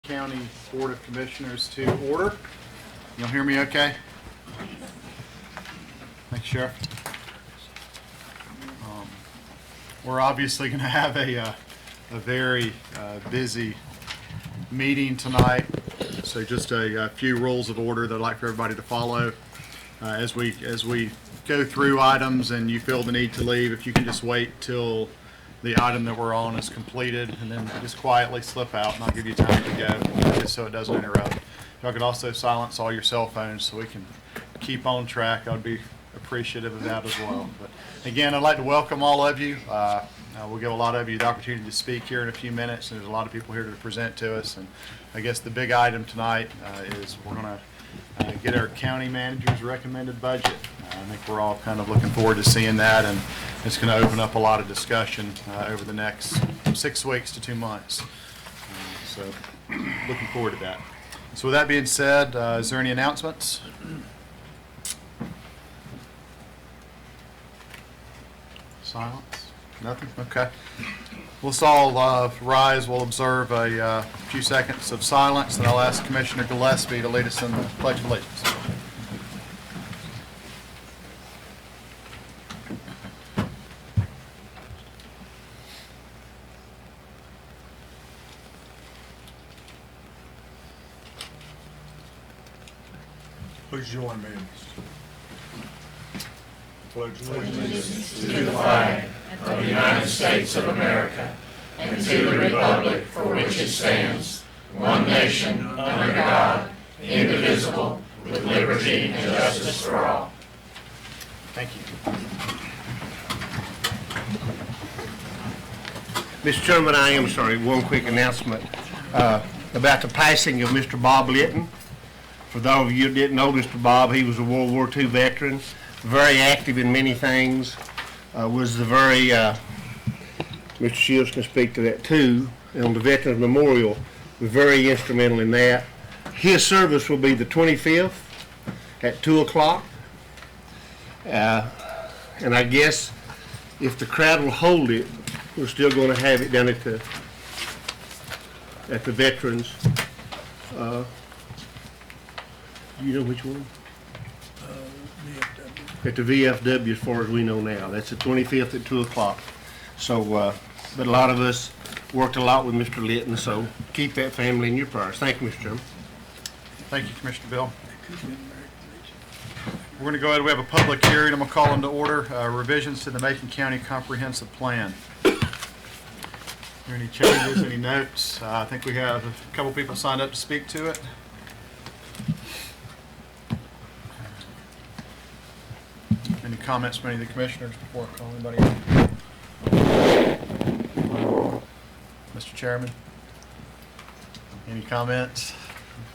County Board of Commissioners to order. You'll hear me okay? Thanks, Sheriff. We're obviously going to have a very busy meeting tonight, so just a few rules of order that I'd like for everybody to follow as we go through items, and you feel the need to leave, if you can just wait till the item that we're on is completed, and then just quietly slip out, and I'll give you time to go, just so it doesn't interrupt. Y'all could also silence all your cell phones so we can keep on track. I'd be appreciative of that as well. But again, I'd like to welcome all of you. We'll give a lot of you the opportunity to speak here in a few minutes, and there's a lot of people here to present to us. And I guess the big item tonight is we're going to get our county manager's recommended budget. I think we're all kind of looking forward to seeing that, and it's going to open up a lot of discussion over the next 6 weeks to 2 months. So looking forward to that. So with that being said, is there any announcements? Silence? Nothing? Okay. Let's all rise. We'll observe a few seconds of silence, and I'll ask Commissioner Gillespie to lead us in the Pledge of Allegiance. Please join me. Pledge allegiance to the flag of the United States of America and to the republic for which it stands, one nation, under God, indivisible, with liberty and justice for all. Thank you. Mr. Chairman, I am sorry, one quick announcement about the passing of Mr. Bob Litton. For those of you that didn't know Mr. Bob, he was a World War II veteran, very active in many things, was the very, Mr. Shields can speak to that too, on the Veterans Memorial, was very instrumental in that. His service will be the 25th at 2 o'clock. And I guess if the crowd will hold it, we're still going to have it down at the Veterans. Do you know which one? At the VFW, as far as we know now. That's the 25th at 2 o'clock. So, but a lot of us worked a lot with Mr. Litton, so keep that family in your prayers. Thank you, Mr. Chairman. Thank you, Commissioner Bill. We're going to go ahead. We have a public hearing. I'm going to call into order revisions to the Macon County Comprehensive Plan. Are there any changes, any notes? I think we have a couple people signed up to speak to it. Any comments from any of the commissioners before I call anybody in? Mr. Chairman, any comments?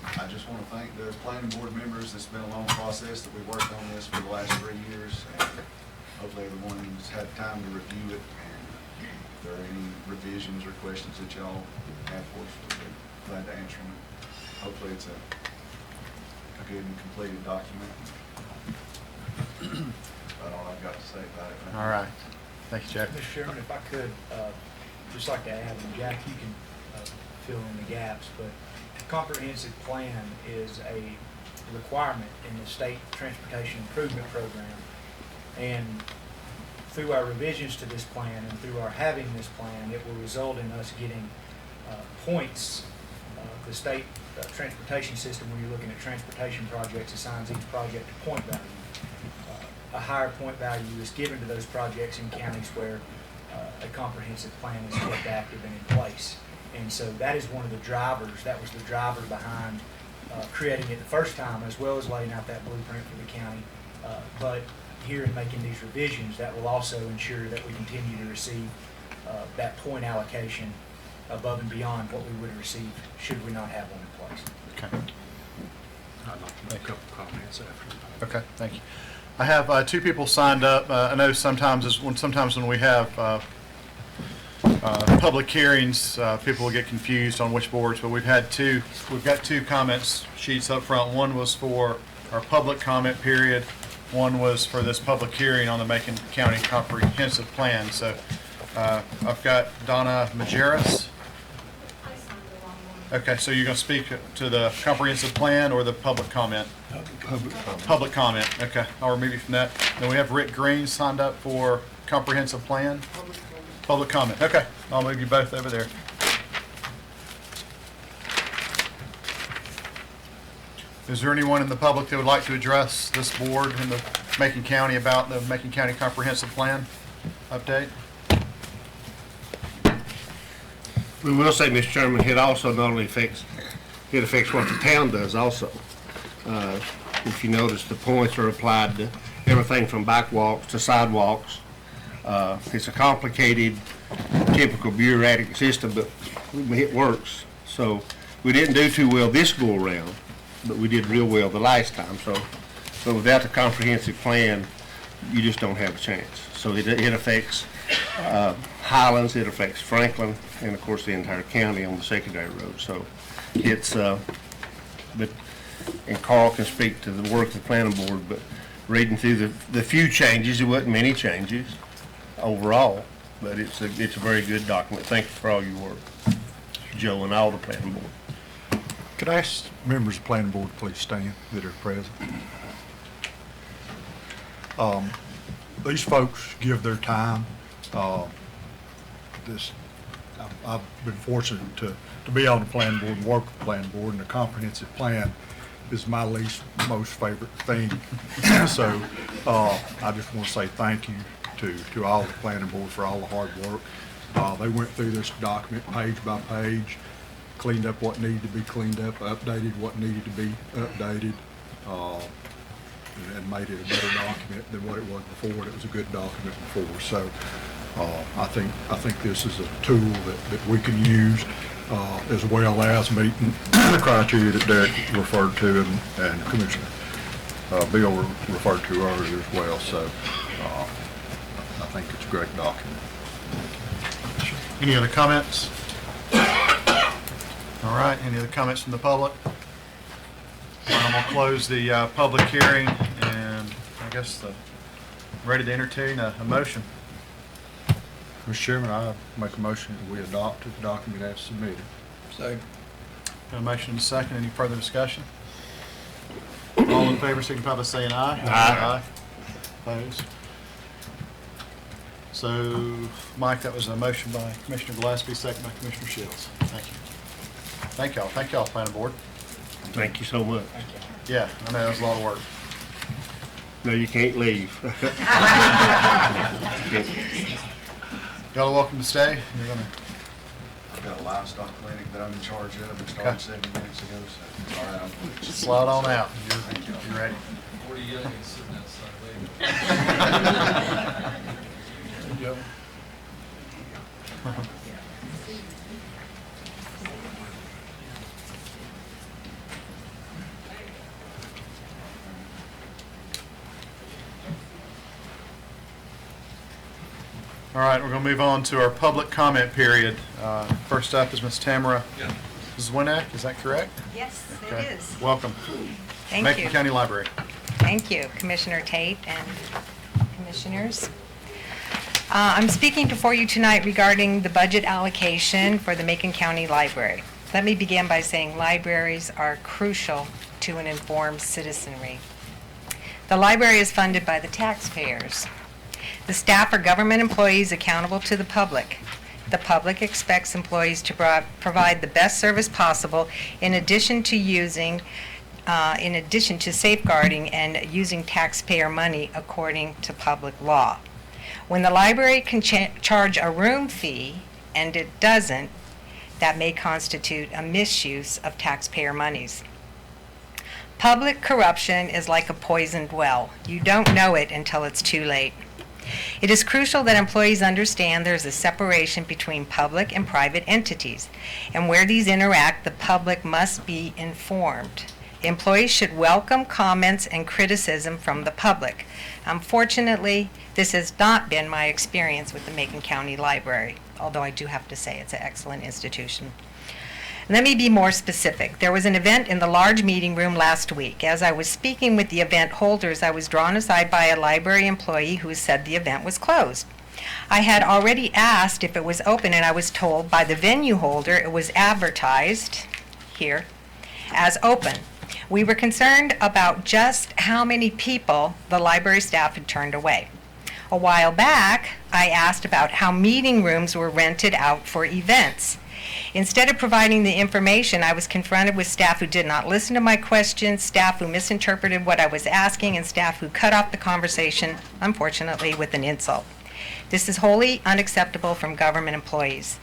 I just want to thank the planning board members. It's been a long process that we worked on this for the last 3 years, and hopefully everyone's had time to review it, and if there are any revisions or questions that y'all have for us, we'll be glad to answer them. Hopefully it's a good and completed document. That's all I've got to say about it. All right. Thank you, Jack. Mr. Chairman, if I could, just like to add, and Jack, you can fill in the gaps, but the comprehensive plan is a requirement in the state transportation improvement program. And through our revisions to this plan and through our having this plan, it will result in us getting points. The state transportation system, when you're looking at transportation projects, assigns each project a point value. A higher point value is given to those projects in counties where a comprehensive plan is kept active and in place. And so that is one of the drivers, that was the driver behind creating it the first time, as well as laying out that blueprint for the county. But here in making these revisions, that will also ensure that we continue to receive that point allocation above and beyond what we would receive should we not have one in place. Okay. I'd like to make a couple comments after. Okay. Thank you. I have 2 people signed up. I know sometimes when we have public hearings, people will get confused on which boards, but we've got 2 comments sheets up front. One was for our public comment period. One was for this public hearing on the Macon County Comprehensive Plan. So I've got Donna Majerus. Okay, so you're going to speak to the comprehensive plan or the public comment? Public comment, okay. I'll remove you from that. Then we have Rick Green signed up for comprehensive plan? Public comment, okay. I'll move you both over there. Is there anyone in the public that would like to address this board in the Macon County about the Macon County Comprehensive Plan update? We will say, Mr. Chairman, it also not only affects what the town does also. If you notice, the points are applied to everything from bike walks to sidewalks. It's a complicated, typical bureaucratic system, but it works. So we didn't do too well this go around, but we did real well the last time. So without the comprehensive plan, you just don't have a chance. So it affects Highlands, it affects Franklin, and of course the entire county on the secondary road. So it's, and Carl can speak to the work of the planning board, but reading through the few changes, there wasn't many changes overall, but it's a very good document. Thank you for all your work, Joe, and all the planning board. Could I ask members of the planning board to please stand that are present? These folks give their time. I've been fortunate to be on the planning board and work with the planning board, and the comprehensive plan is my most favorite thing. So I just want to say thank you to all the planning board for all the hard work. They went through this document page by page, cleaned up what needed to be cleaned up, updated what needed to be updated, and made it a better document than what it was before. It was a good document before. So I think this is a tool that we can use as well as meeting the criteria that Derek referred to and Commissioner Bill referred to earlier as well. So I think it's a great document. Any other comments? All right, any other comments from the public? I'm going to close the public hearing, and I guess ready to entertain a motion. Mr. Chairman, I make a motion that we adopt the document as submitted. Second. Got a motion and a second. Any further discussion? All in favor signify by saying aye. Aye. Opposed? So, Mike, that was a motion by Commissioner Gillespie, second by Commissioner Shields. Thank you. Thank y'all. Thank y'all, planning board. Thank you so much. Yeah, I know that was a lot of work. No, you can't leave. Y'all are welcome to stay. You're gonna. I've got a livestock clinic that I'm in charge of. It started 7 minutes ago, so it's all right. I'll Slide on out. Thank you. You're ready. 40 youngins sitting outside waiting. Joe. All right, we're going to move on to our public comment period. First up is Ms. Tamara Zwinak, is that correct? Yes, Okay. it is. Welcome. Thank Macon you. County Library. Thank you, Commissioner Tate and commissioners. I'm speaking before you tonight regarding the budget allocation for the Macon County Library. Let me begin by saying libraries are crucial to an informed citizenry. The library is funded by the taxpayers. The staff are government employees accountable to the public. The public expects employees to provide the best service possible in addition to safeguarding and using taxpayer money according to public law. When the library can charge a room fee and it doesn't, that may constitute a misuse of taxpayer monies. Public corruption is like a poisoned well. You don't know it until it's too late. It is crucial that employees understand there's a separation between public and private entities, and where these interact, the public must be informed. Employees should welcome comments and criticism from the public. Unfortunately, this has not been my experience with the Macon County Library, although I do have to say it's an excellent institution. Let me be more specific. There was an event in the large meeting room last week. As I was speaking with the event holders, I was drawn aside by a library employee who said the event was closed. I had already asked if it was open, and I was told by the venue holder it was advertised here as open. We were concerned about just how many people the library staff had turned away. A while back, I asked about how meeting rooms were rented out for events. Instead of providing the information, I was confronted with staff who did not listen to my questions, staff who misinterpreted what I was asking, and staff who cut off the conversation, unfortunately, with an insult. This is wholly unacceptable from government employees.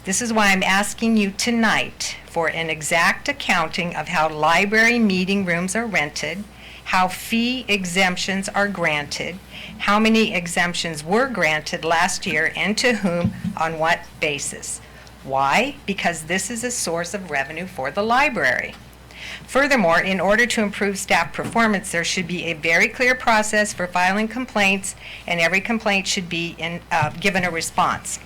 This is why I'm asking you tonight for an exact accounting of how library meeting rooms are rented, how fee exemptions are granted, how many exemptions were granted last year, and to whom, on what basis. Why? Because this is a source of revenue for the library. Furthermore, in order to improve staff performance, there should be a very clear process for filing complaints, and every complaint should be given a response.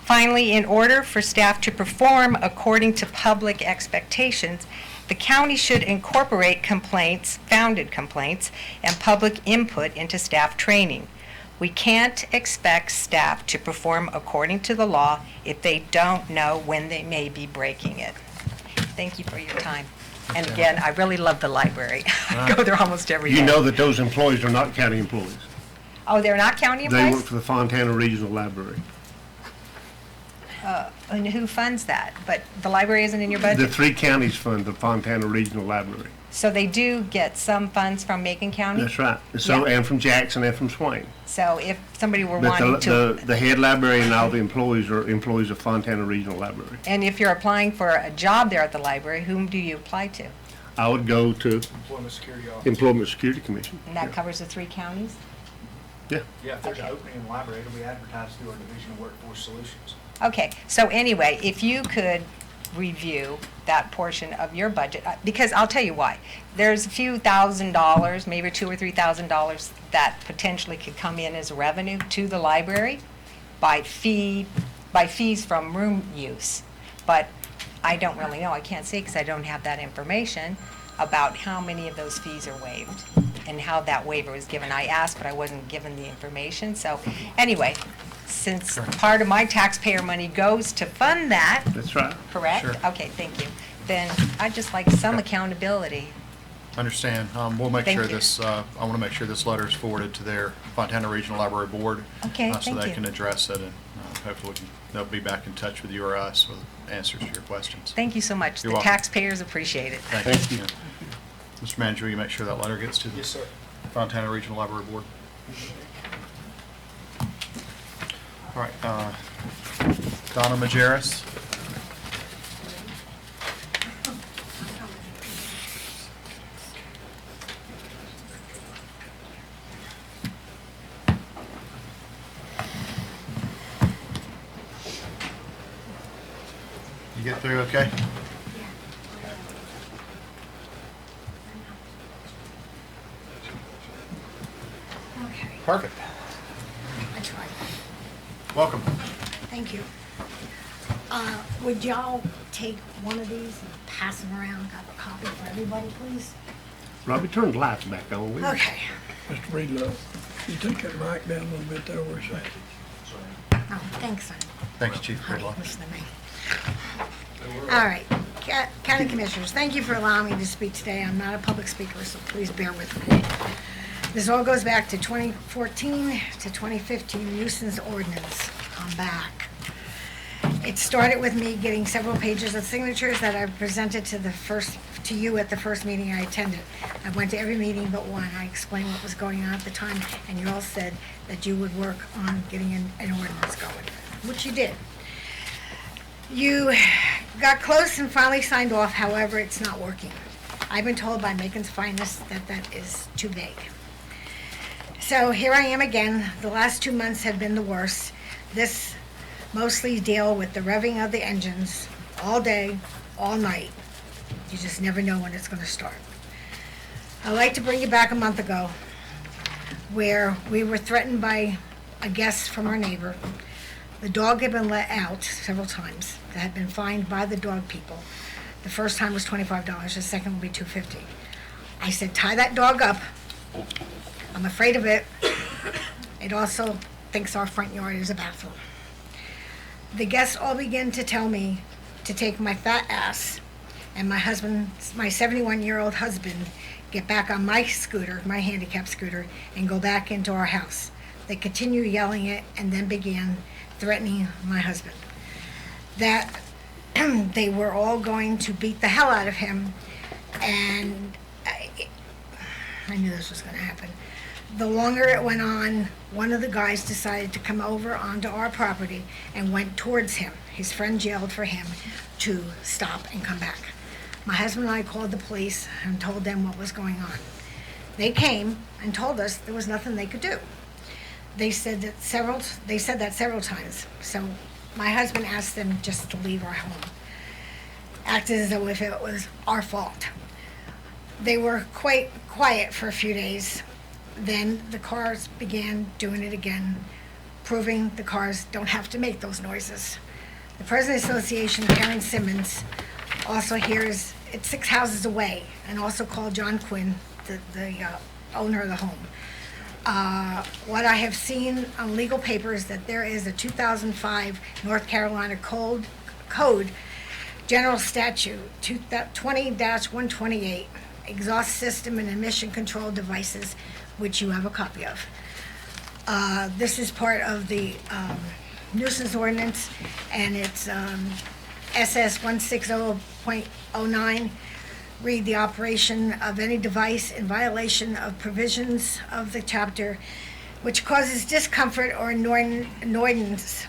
Finally, in order for staff to perform according to public expectations, the county should incorporate complaints, founded complaints, and public input into staff training. We can't expect staff to perform according to the law if they don't know when they may be breaking it. Thank you for your time. And again, I really love the library. I go there almost every day. You know that those employees are not county employees. Oh, they're not county They work employees? for the Fontana Regional Library. And who funds that? But the library isn't in your The budget? 3 counties fund the Fontana Regional Library. So they do get some funds from Macon County? That's right. So, Yeah. and from Jackson and from Swain. So if somebody were But wanting to, the head librarian and all the employees are employees of Fontana Regional Library. and if you're applying for a job there at the library, whom do you apply to? I would go to Employment Security Office. Employment Security Commission. And that covers the 3 counties? Yeah, if there's an Okay. opening in the library, it'll be advertised through our Division of Workforce Solutions. Okay, so anyway, if you could review that portion of your budget, because I'll tell you why. There's a few $1,000s, maybe $2,000 or $3,000 that potentially could come in as revenue to the library by fees from room use. But I don't really know, I can't say because I don't have that information about how many of those fees are waived and how that waiver was given. I asked, but I wasn't given the information. So anyway, since part of my taxpayer money goes to fund that, That's right. correct? Sure. Okay, thank you. Then I'd just like some accountability. Understand. We'll make Thank sure you. this, I want to make sure this letter is forwarded to their Fontana Regional Library Board. Okay, So thank they you. can address it, and hopefully they'll be back in touch with you or us with answers to your questions. Thank you so much. You're The welcome. taxpayers appreciate it. Thank you. Mr. Manager, will you make sure that letter gets to the Yes, sir. Fontana Regional Library Board? All right, Donna Majerus. You get through okay? Okay, Perfect. I tried. Welcome. Thank you. Would y'all take one of these and pass them around? Got a copy for everybody, please? Robbie, turn the lights back on, will you? Okay. Mr. Breedlove, you take that mic down a little bit there where it's at. Oh, thanks, son. Thank you, Chief Honey, Gridlock. listen to me. All right, County Commissioners, thank you for allowing me to speak today. I'm not a public speaker, so please bear with me. This all goes back to 2014 to 2015 nuisance ordinance. I'm back. It started with me getting several pages of signatures that I presented to you at the first meeting I attended. I went to every meeting but one. I explained what was going on at the time, and you all said that you would work on getting an ordinance going, which you did. You got close and finally signed off, however, it's not working. I've been told by Macon's Finest that that is too vague. So here I am again. The last 2 months have been the worst. This mostly deal with the revving of the engines all day, all night. You just never know when it's going to start. I'd like to bring you back a month ago where we were threatened by a guest from our neighbor. The dog had been let out several times. That had been fined by the dog people. The first time was $25. The second will be $2.50. I said, tie that dog up. I'm afraid of it. It also thinks our front yard is a bathroom. The guests all began to tell me to take my fat ass and my 71-year-old husband, get back on my scooter, my handicap scooter, and go back into our house. They continued yelling it and then began threatening my husband. That they were all going to beat the hell out of him, and I knew this was going to happen. The longer it went on, one of the guys decided to come over onto our property and went towards him. His friend yelled for him to stop and come back. My husband and I called the police and told them what was going on. They came and told us there was nothing they could do. They said that several times. So my husband asked them just to leave our home. Acted as though if it was our fault. They were quite quiet for a few days. Then the cars began doing it again, proving the cars don't have to make those noises. The President Association, Karen Simmons, also hears it's 6 houses away, and also called John Quinn, the owner of the home. What I have seen on legal papers that there is a 2005 North Carolina Code General Statute 20-128, exhaust system and emission control devices, which you have a copy of. This is part of the nuisance ordinance, and it's SS 160.09. Read the operation of any device in violation of provisions of the chapter which causes discomfort or annoyance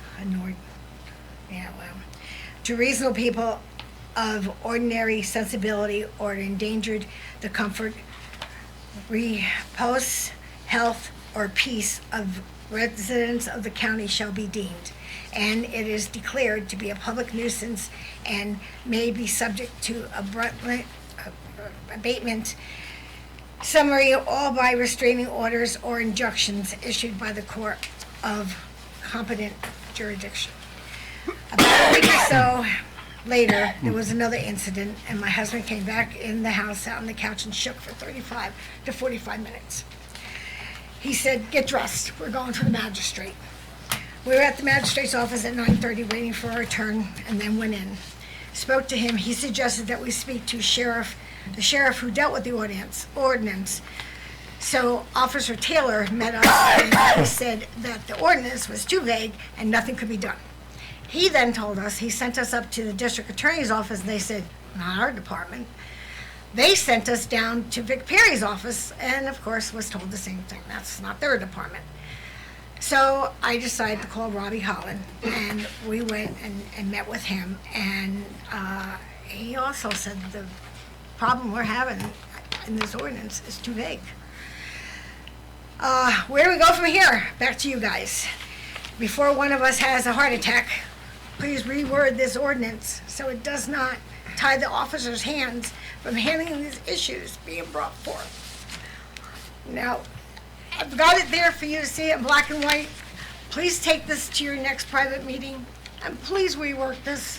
to reasonable people of ordinary sensibility or endangered the comfort, repose, health, or peace of residents of the county shall be deemed, and it is declared to be a public nuisance and may be subject to abatement, summary, all by restraining orders or injunctions issued by the court of competent jurisdiction. About a week or so later, there was another incident, and my husband came back in the house, sat on the couch, and shook for 35 to 45 minutes. He said, "Get dressed, we're going to the magistrate." We were at the magistrate's office at 9:30 waiting for our turn, and then went in. Spoke to him. He suggested that we speak to the sheriff who dealt with the ordinance. So Officer Taylor met us, and he said that the ordinance was too vague and nothing could be done. He then told us, he sent us up to the district attorney's office, and they said, not our department. They sent us down to Vic Perry's office, and of course was told the same thing. That's not their department. So I decided to call Robbie Holland, and we went and met with him, and he also said the problem we're having in this ordinance is too vague. Where do we go from here? Back to you guys. Before one of us has a heart attack, please reword this ordinance so it does not tie the officers' hands from handling these issues being brought forth. Now, I've got it there for you to see it in black and white. Please take this to your next private meeting, and please rework this.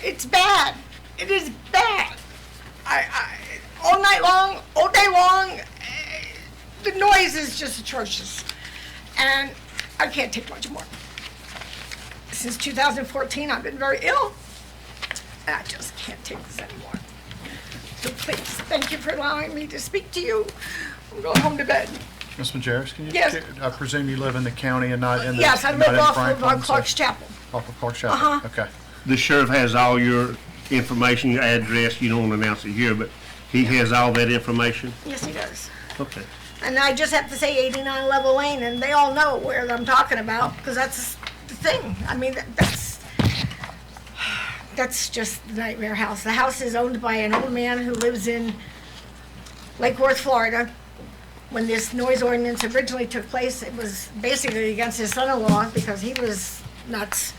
It's bad. It is bad. All night long, all day long, the noise is just atrocious. And I can't take much more. Since 2014, I've been very ill. And I just can't take this anymore. So please, thank you for allowing me to speak to you. I'm going home to bed. Ms. Majerus, can you? Yes. I presume you live in the county and not in the. Yes, I not live in off Franklin, of Clark's Chapel. Off of Clark's Chapel. Uh-huh. Okay. The sheriff has all your information, your address, you don't want to announce it here, but he has all that information? Yes, he does. Okay. And I just have to say 89 Level Lane, and they all know where I'm talking about, because that's the thing. I mean, that's just the nightmare house. The house is owned by an old man who lives in Lake Worth, Florida. When this noise ordinance originally took place, it was basically against his son-in-law because he was nuts.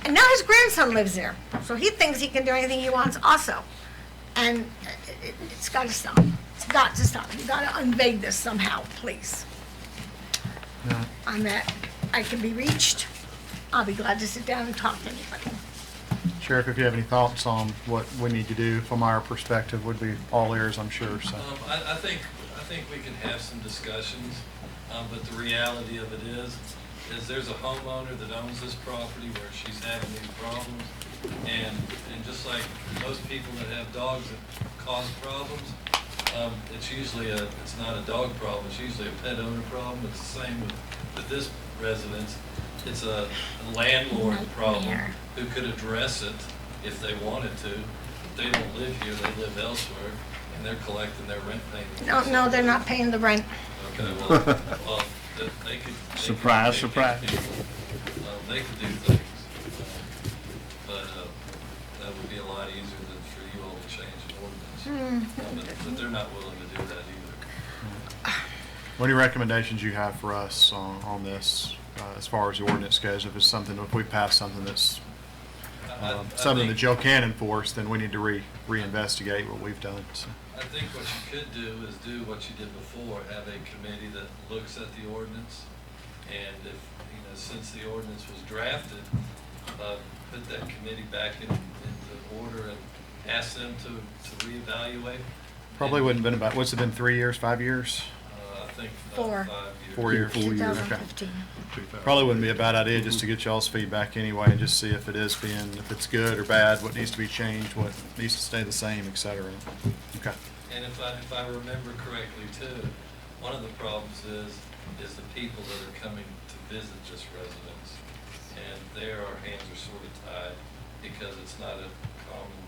And now his grandson lives there, so he thinks he can do anything he wants also. And it's got to stop. It's got to stop. You got to unveil this somehow, please. Yeah. I can be reached. I'll be glad to sit down and talk to anybody. Sheriff, if you have any thoughts on what we need to do from our perspective, would be all ears, I'm sure. So. I think we can have some discussions, but the reality of it is there's a homeowner that owns this property where she's having these problems, And just like most people that have dogs that cause problems, it's usually it's not a dog problem, it's usually a pet owner problem. It's the same with this residence. It's a landlord problem who could address it if they wanted to. They don't live here, they live elsewhere, and they're collecting their rent payment. No, they're not paying the rent. Okay, well, they could. Surprise, surprise. They could do things, but that would be a lot easier than for you all to change an ordinance. But they're not willing to do that either. What any recommendations you have for us on this, as far as the ordinance goes? If it's something, if we pass something that's something that Joe can enforce, then we need to reinvestigate what we've done. So. I think what you could do is do what you did before, have a committee that looks at the ordinance, and if, since the ordinance was drafted, put that committee back into order and ask them to reevaluate. Probably wouldn't have been about, what's it been, 3 years, 5 years? I think 4. 5 years. 4 years. 2015. Probably wouldn't be a bad idea just to get y'all's feedback anyway and just see if it is if it's good or bad, what needs to be changed, what needs to stay the same, et cetera. Okay. And if I remember correctly too, one of the problems is the people that are coming to visit this residence, and there our hands are sort of tied because it's not a common,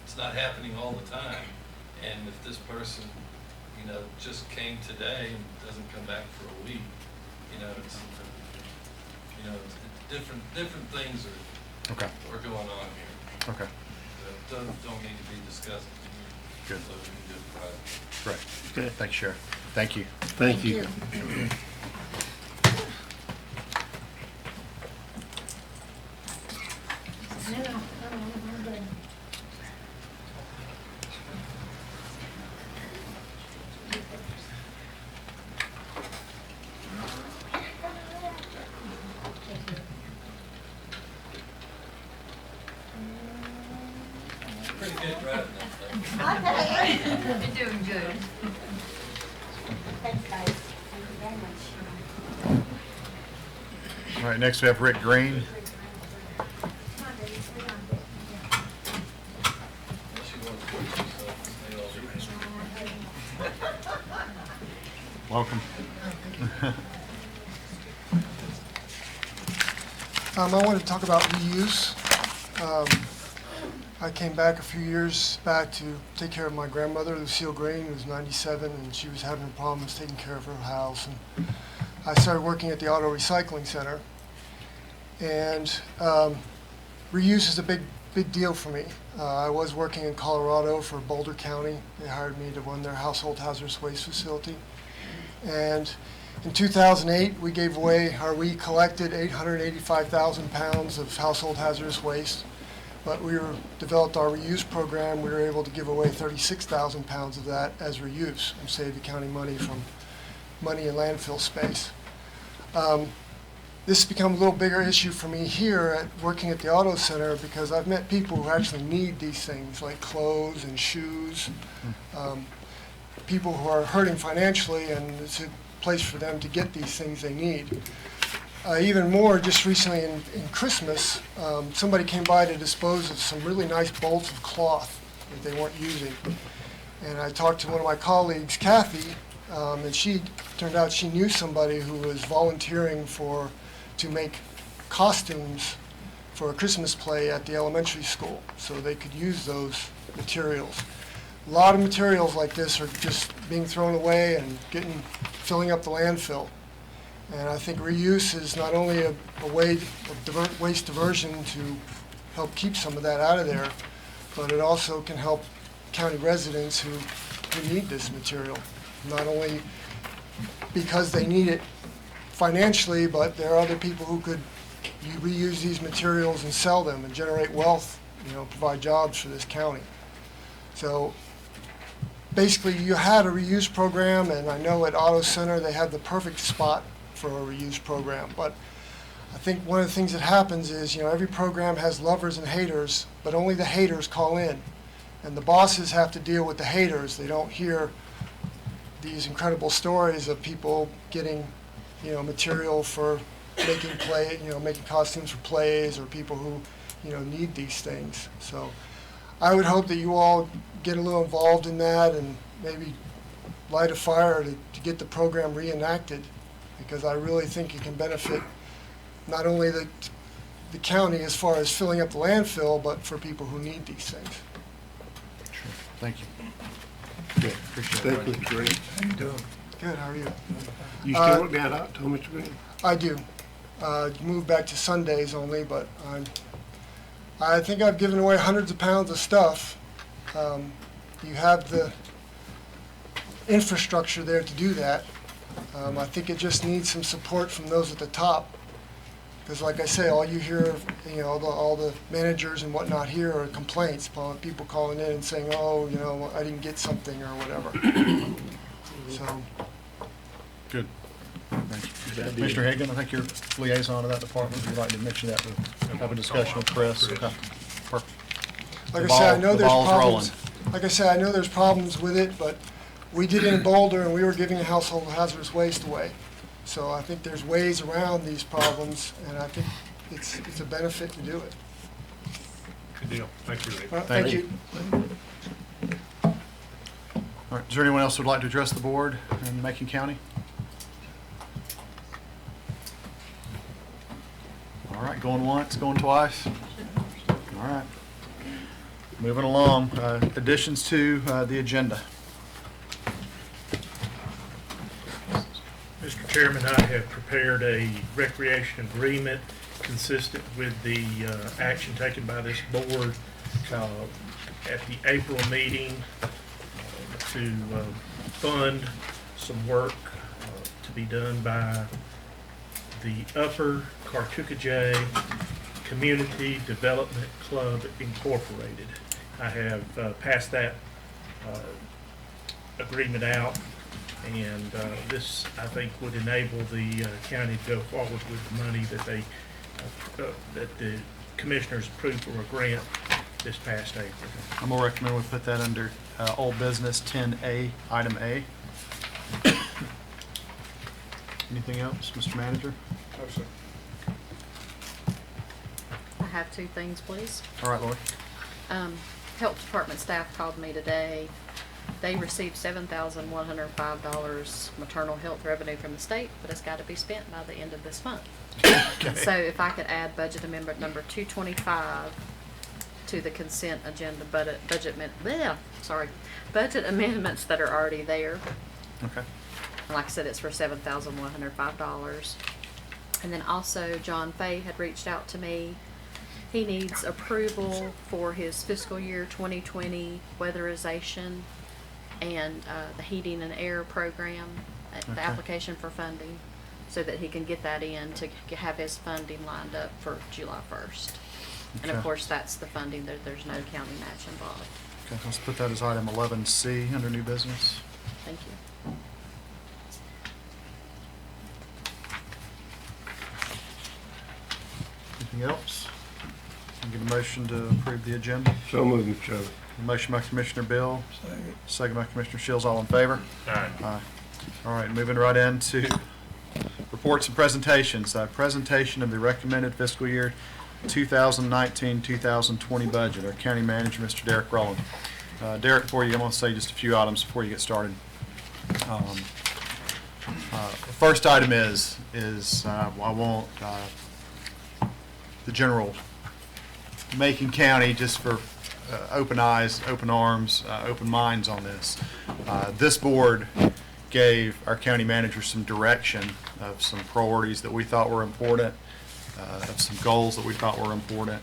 it's not happening all the time. And if this person, just came today and doesn't come back for a week, it's different things are going on here. Okay. That don't need to be discussed. Good. So we can do it private. Great. Good. Thanks, Sheriff. Thank you. Thank you. Pretty good driving that thing. You're doing good. Thanks, guys. Thank you very much. All right, next we have Rick Green. Unless you want to push yourself, they all do. Welcome. I wanted to talk about reuse. I came back a few years back to take care of my grandmother, Lucille Green, who was 97, and she was having problems taking care of her house. And I started working at the auto recycling center. And reuse is a big deal for me. I was working in Colorado for Boulder County. They hired me to run their household hazardous waste facility. And in 2008, we collected 885,000 pounds of household hazardous waste. But we developed our reuse program. We were able to give away 36,000 pounds of that as reuse and save the county money from money in landfill space. This has become a little bigger issue for me here at working at the auto center because I've met people who actually need these things like clothes and shoes, people who are hurting financially, and it's a place for them to get these things they need. Even more, just recently in Christmas, somebody came by to dispose of some really nice bolts of cloth that they weren't using. And I talked to one of my colleagues, Kathy, and she turned out she knew somebody who was volunteering to make costumes for a Christmas play at the elementary school, so they could use those materials. A lot of materials like this are just being thrown away and filling up the landfill. And I think reuse is not only a way of waste diversion to help keep some of that out of there, but it also can help county residents who need this material. Not only because they need it financially, but there are other people who could reuse these materials and sell them and generate wealth, provide jobs for this county. So basically, you had a reuse program, and I know at Auto Center they have the perfect spot for a reuse program. But I think one of the things that happens is, every program has lovers and haters, but only the haters call in. And the bosses have to deal with the haters. They don't hear these incredible stories of people getting, material for making making costumes for plays, or people who need these things. So I would hope that you all get a little involved in that and maybe light a fire to get the program reenacted, because I really think it can benefit not only the county as far as filling up the landfill, but for people who need these things. Sure. Thank you. Good, appreciate Thank you, it. Mr. Green. How you doing? Good, how are you? You still work that out, too, Mr. Green? I do. Moved back to Sundays only, but I think I've given away hundreds of pounds of stuff. You have the infrastructure there to do that. I think it just needs some support from those at the top. Because like I say, all you hear, all the managers and whatnot here are complaints, people calling in and saying, oh, I didn't get something or whatever. So, Good. Thank you. Commissioner Hagan, I think you're liaison to that department. Would you like to mention that, we'll have a discussion with Chris? Okay. Perfect. like I The say, I ball- know the there's ball's problems. Like I say, I know there's problems with it, but we did it in Boulder and we were giving household hazardous waste away. So I think there's ways around these problems, and I think it's a benefit to do it. Good deal. Thank you, Rick. Well, Thank thank you. you. All right, is there anyone else who would like to address the board in Macon County? All right, going once, going twice. All right. Moving along, additions to the agenda. Mr. Chairman, I have prepared a recreation agreement consistent with the action taken by this board at the April meeting to fund some work to be done by the Upper Cartucajay Community Development Club Incorporated. I have passed that agreement out, and this, I think, would enable the county to go forward with the money that that the commissioners approved for a grant this past April. I'm gonna recommend we put that under old business 10A, item A. Anything else, Mr. Manager? No, sir. I have two things, please. All right, Lori. Health Department staff called me today. They received $7,105 maternal health revenue from the state, but it's got to be spent by the end of this month. So if I could add budget amendment number 225 to the consent agenda, budget amendments that are already there. Okay. Like I said, it's for $7,105. And then also, John Fay had reached out to me. He needs approval for his fiscal year 2020 weatherization and the heating and air program, the Okay. application for funding, so that he can get that in to have his funding lined up for July 1st. And of Okay. course, that's the funding, there's no county match involved. Okay, let's put that as item 11C under new business. Thank you. Anything else? Can I get a motion to approve the agenda? So moved, Mr. Chairman. A motion by Commissioner Bill, Second. second by Commissioner Shields, all in favor? Aye. Aye. All right, moving right into reports and presentations. Presentation of the recommended fiscal year 2019-2020 budget. Our county manager, Mr. Derek Rowland. Derek, I'm going to say just a few items before you get started. The first item is I want the general Macon County, just for open eyes, open arms, open minds on this. This board gave our county manager some direction of some priorities that we thought were important, of some goals that we thought were important.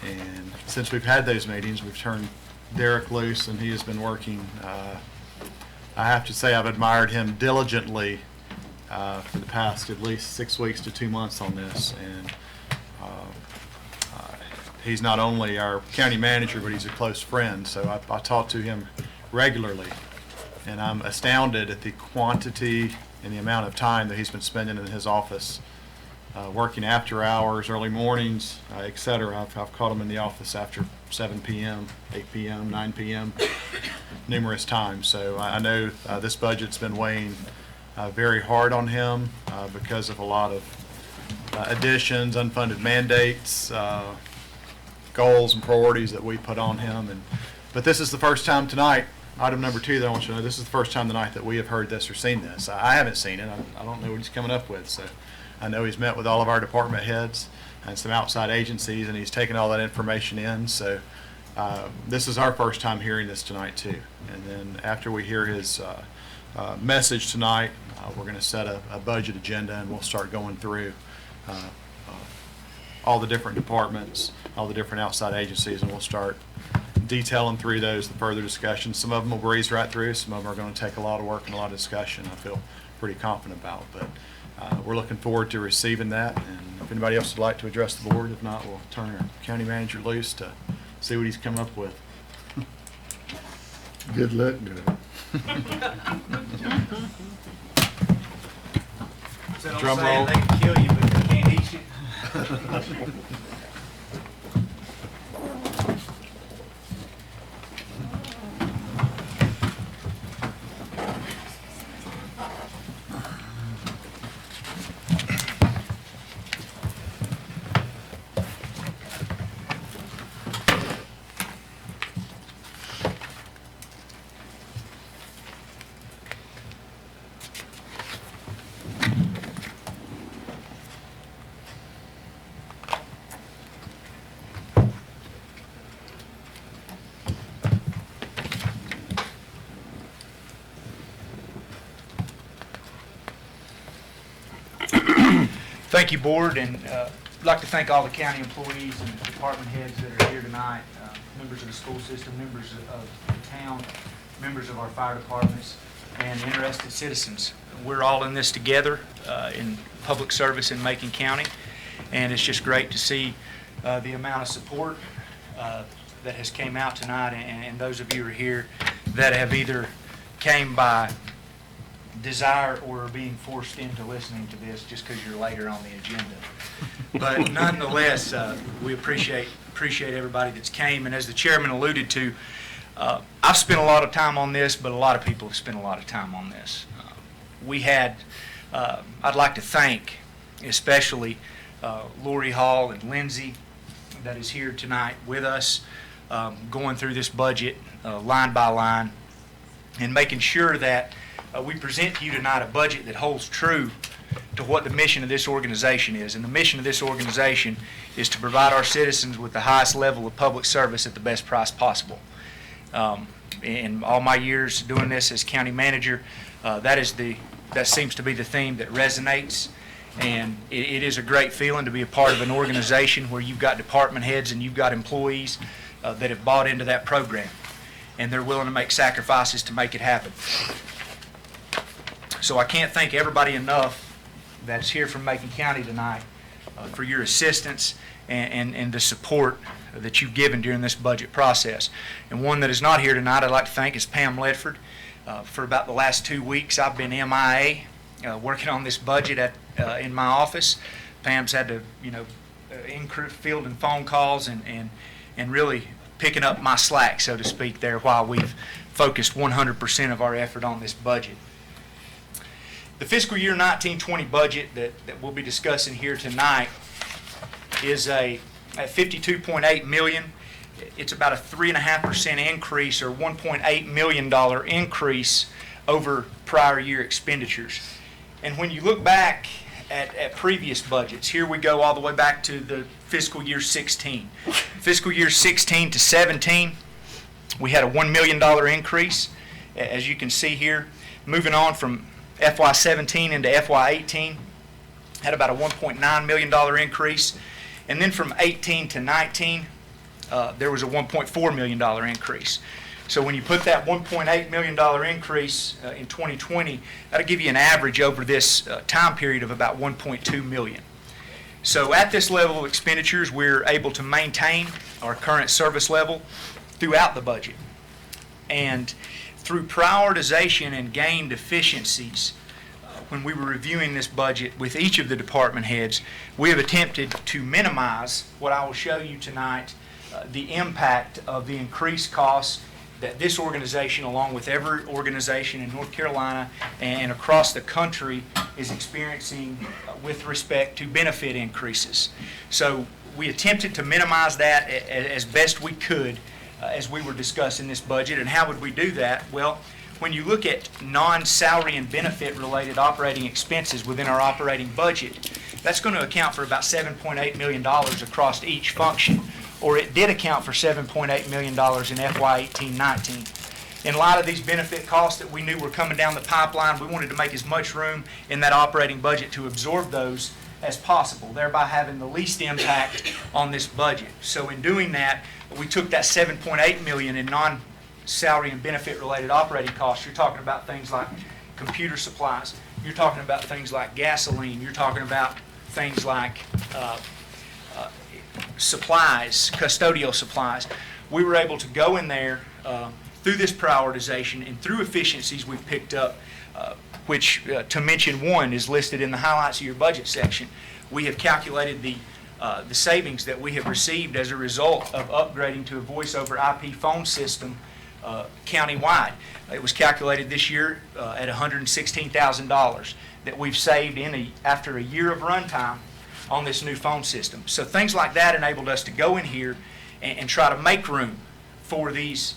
And since we've had those meetings, we've turned Derek loose, and he has been working. I have to say I've admired him diligently for the past at least 6 weeks to 2 months on this. And he's not only our county manager, but he's a close friend. So I talk to him regularly, and I'm astounded at the quantity and the amount of time that he's been spending in his office, working after hours, early mornings, et cetera. I've caught him in the office after 7 p.m., 8 p.m., 9 p.m. numerous times. So I know this budget's been weighing very hard on him because of a lot of additions, unfunded mandates, goals and priorities that we put on him. But this is the first time tonight, item number 2 that I want you to know, this is the first time tonight that we have heard this or seen this. I haven't seen it. I don't know what he's coming up with. So I know he's met with all of our department heads and some outside agencies, and he's taken all that information in. So this is our first time hearing this tonight too. And then after we hear his message tonight, we're going to set a budget agenda, and we'll start going through all the different departments, all the different outside agencies, and we'll start detailing through those, the further discussion. Some of them will breeze right through. Some of them are going to take a lot of work and a lot of discussion, I feel pretty confident about. But we're looking forward to receiving that. And if anybody else would like to address the board, if not, we'll turn our county manager loose to see what he's come up with. Good luck, girl. Drum roll. They can kill you, but they can't eat you. Thank you, Board, and I'd like to thank all the county employees and department heads that are here tonight, members of the school system, members of the town, members of our fire departments, and interested citizens. We're all in this together in public service in Macon County, and it's just great to see the amount of support that has came out tonight, and those of you who are here that have either came by desire or are being forced into listening to this just because you're later on the agenda. But nonetheless, we appreciate everybody that's came. And as the chairman alluded to, I've spent a lot of time on this, but a lot of people have spent a lot of time on this. I'd like to thank especially Lori Hall and Lindsay that is here tonight with us, going through this budget line by line and making sure that we present to you tonight a budget that holds true to what the mission of this organization is. And the mission of this organization is to provide our citizens with the highest level of public service at the best price possible. In all my years doing this as county manager, that seems to be the theme that resonates. And it is a great feeling to be a part of an organization where you've got department heads and you've got employees that have bought into that program. And they're willing to make sacrifices to make it happen. So I can't thank everybody enough that's here from Macon County tonight for your assistance and the support that you've given during this budget process. And one that is not here tonight I'd like to thank is Pam Ledford. For about the last 2 weeks I've been MIA working on this budget in my office. Pam's had to fielding phone calls and really picking up my slack, so to speak, there while we've focused 100% of our effort on this budget. The fiscal year 19-20 budget that we'll be discussing here tonight is at $52.8 million. It's about a 3.5% increase, or $1.8 million increase over prior year expenditures. And when you look back at previous budgets, here we go all the way back to the fiscal year 16. Fiscal year 16 to 17, we had a $1 million increase, as you can see here. Moving on from FY17 into FY18, had about a $1.9 million increase. And then from 18 to 19, there was a $1.4 million increase. So when you put that $1.8 million increase in 2020, that'll give you an average over this time period of about $1.2 million. So at this level of expenditures, we're able to maintain our current service level throughout the budget. And through prioritization and gained efficiencies, when we were reviewing this budget with each of the department heads, we have attempted to minimize what I will show you tonight, the impact of the increased costs that this organization, along with every organization in North Carolina and across the country, is experiencing with respect to benefit increases. So we attempted to minimize that as best we could as we were discussing this budget. And how would we do that? Well, when you look at non-salary and benefit related operating expenses within our operating budget, that's going to account for about $7.8 million across each function, or it did account for $7.8 million in FY 18-19. In light of these benefit costs that we knew were coming down the pipeline, we wanted to make as much room in that operating budget to absorb those as possible, thereby having the least impact on this budget. So in doing that, we took that $7.8 million in non-salary and benefit related operating costs. You're talking about things like computer supplies. You're talking about things like gasoline. You're talking about things like supplies, custodial supplies. We were able to go in there through this prioritization and through efficiencies we've picked up, which to mention one is listed in the highlights of your budget section. We have calculated the savings that we have received as a result of upgrading to a voice over IP phone system countywide. It was calculated this year at $116,000 that we've saved after a year of runtime on this new phone system. So things like that enabled us to go in here and try to make room for these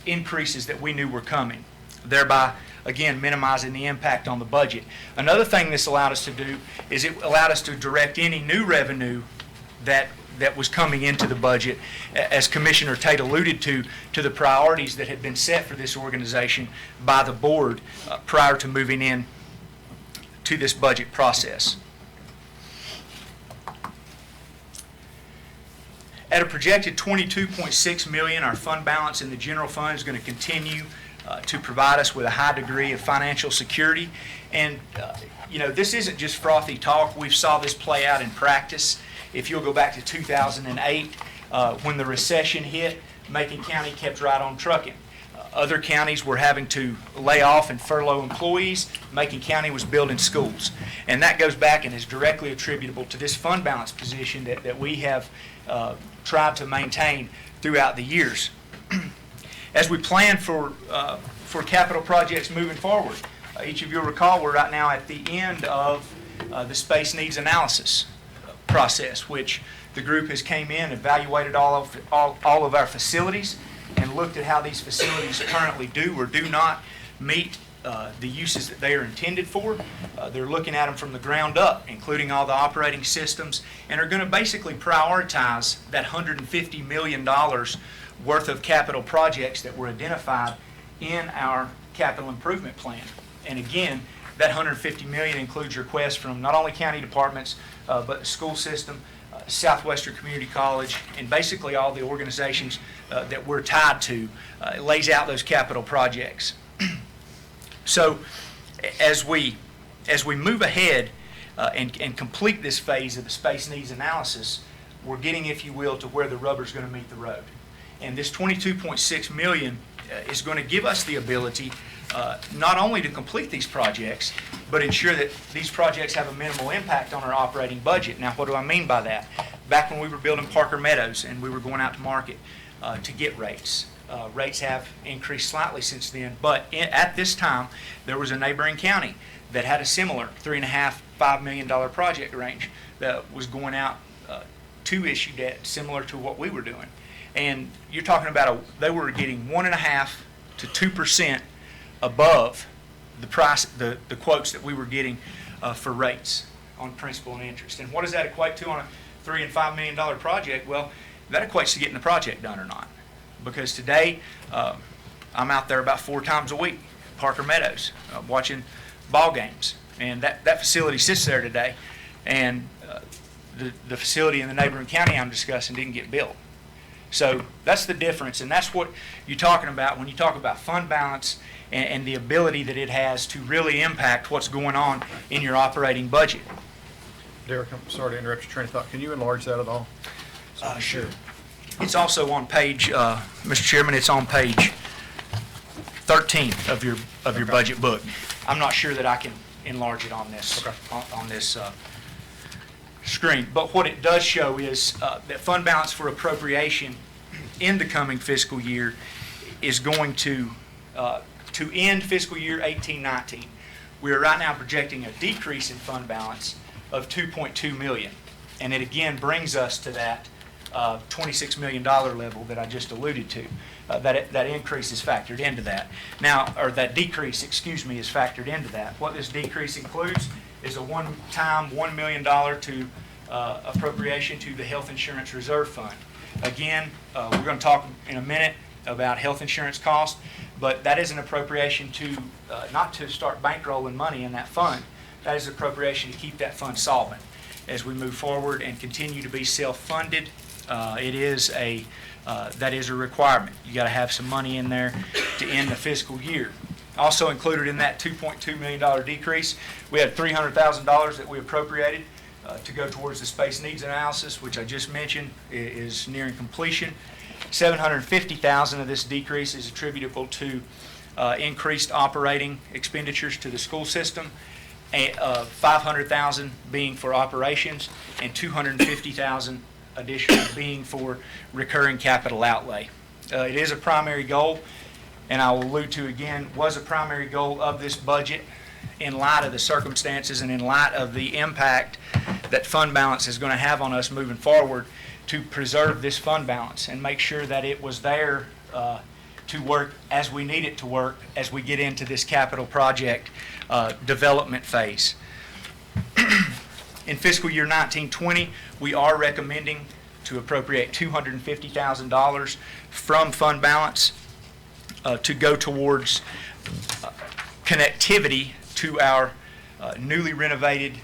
increases that we knew were coming, thereby again minimizing the impact on the budget. Another thing this allowed us to do is it allowed us to direct any new revenue that was coming into the budget, as Commissioner Tate alluded to the priorities that had been set for this organization by the board prior to moving in to this budget process. At a projected $22.6 million, our fund balance in the general fund is going to continue to provide us with a high degree of financial security. And this isn't just frothy talk. We've saw this play out in practice. If you'll go back to 2008, when the recession hit, Macon County kept right on trucking. Other counties were having to lay off and furlough employees. Macon County was building schools. And that goes back and is directly attributable to this fund balance position that we have tried to maintain throughout the years. As we plan for capital projects moving forward, each of you will recall we're right now at the end of the space needs analysis process, which the group has came in, evaluated all of our facilities, and looked at how these facilities currently do or do not meet the uses that they are intended for. They're looking at them from the ground up, including all the operating systems, and are going to basically prioritize that $150 million worth of capital projects that were identified in our capital improvement plan. And again, that $150 million includes requests from not only county departments, but the school system, Southwestern Community College, and basically all the organizations that we're tied to. It lays out those capital projects. So as we move ahead and complete this phase of the space needs analysis, we're getting, if you will, to where the rubber's going to meet the road. And this $22.6 million is going to give us the ability not only to complete these projects, but ensure that these projects have a minimal impact on our operating budget. Now, what do I mean by that? Back when we were building Parker Meadows and we were going out to market to get rates, rates have increased slightly since then, but at this time, there was a neighboring county that had a similar $3.5 to $5 million project range that was going out to issue debt similar to what we were doing. And you're talking about they were getting 1.5% to 2% above the price, the quotes that we were getting for rates on principal and interest. And what does that equate to on a $3 and $5 million project? Well, that equates to getting the project done or not. Because today, I'm out there about 4 times a week, Parker Meadows, watching ball games. And that facility sits there today, and the facility in the neighboring county I'm discussing didn't get built. So that's the difference, and that's what you're talking about when you talk about fund balance and the ability that it has to really impact what's going on in your operating budget. Derek, I'm sorry to interrupt your train of thought. Can you enlarge that at all? Sure. It's also on page, Mr. Chairman, it's on page 13 of your budget book. I'm not sure that I can enlarge it on this on this screen, but what it does show is that fund balance for appropriation in the coming fiscal year is going to end fiscal year 18-19. We are right now projecting a decrease in fund balance of $2.2 million. And it again brings us to that $26 million level that I just alluded to. That increase is factored into that. Now, or that decrease, excuse me, is factored into that. What this decrease includes is a one-time $1 million to appropriation to the Health Insurance Reserve Fund. Again, we're going to talk in a minute about health insurance costs, but that is an appropriation to, not to start bankrolling money in that fund. That is an appropriation to keep that fund solvent as we move forward and continue to be self-funded. It is that is a requirement. You got to have some money in there to end the fiscal year. Also included in that $2.2 million decrease, we had $300,000 that we appropriated to go towards the space needs analysis, which I just mentioned is nearing completion. $750,000 of this decrease is attributable to increased operating expenditures to the school system, $500,000 being for operations, and $250,000 additional being for recurring capital outlay. It is a primary goal, and I will allude to again, was a primary goal of this budget in light of the circumstances and in light of the impact that fund balance is going to have on us moving forward, to preserve this fund balance and make sure that it was there to work as we need it to work as we get into this capital project development phase. In fiscal year 1920, we are recommending to appropriate $250,000 from fund balance to go towards connectivity to our newly renovated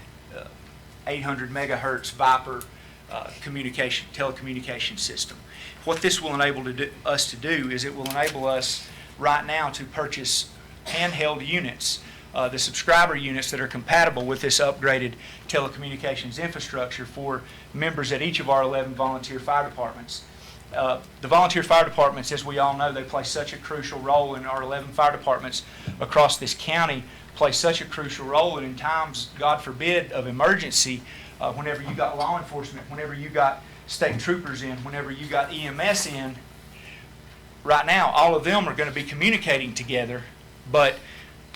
800 megahertz Viper telecommunication system. What this will enable us to do is it will enable us right now to purchase handheld units, the subscriber units that are compatible with this upgraded telecommunications infrastructure for members at each of our 11 volunteer fire departments. The volunteer fire departments, as we all know, they play such a crucial role in our 11 fire departments across this county, play such a crucial role, and in times, God forbid, of emergency, whenever you got law enforcement, whenever you got state troopers in, whenever you got EMS in, right now, all of them are going to be communicating together, but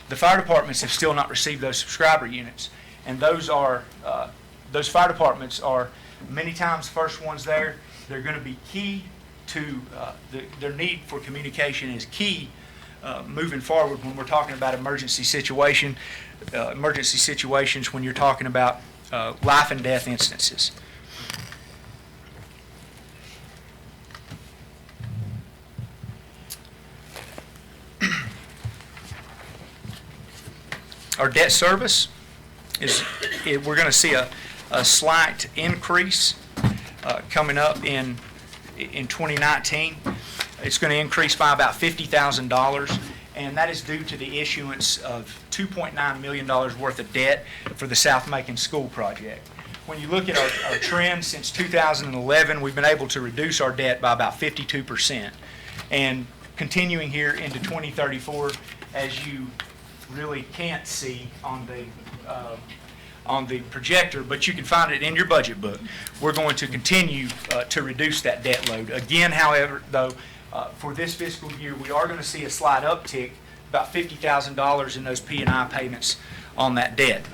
the fire departments have still not received those subscriber units. And those fire departments are many times the first ones there. They're going to be key to, their need for communication is key moving forward when we're talking about emergency situations when you're talking about life and death instances. Our debt service we're going to see a slight increase coming up in 2019. It's going to increase by about $50,000, and that is due to the issuance of $2.9 million worth of debt for the South Macon School project. When you look at our trend since 2011, we've been able to reduce our debt by about 52%. And continuing here into 2034, as you really can't see on the projector, but you can find it in your budget book, we're going to continue to reduce that debt load. Again, however, though, for this fiscal year, we are going to see a slight uptick, about $50,000 in those P&I payments on that debt.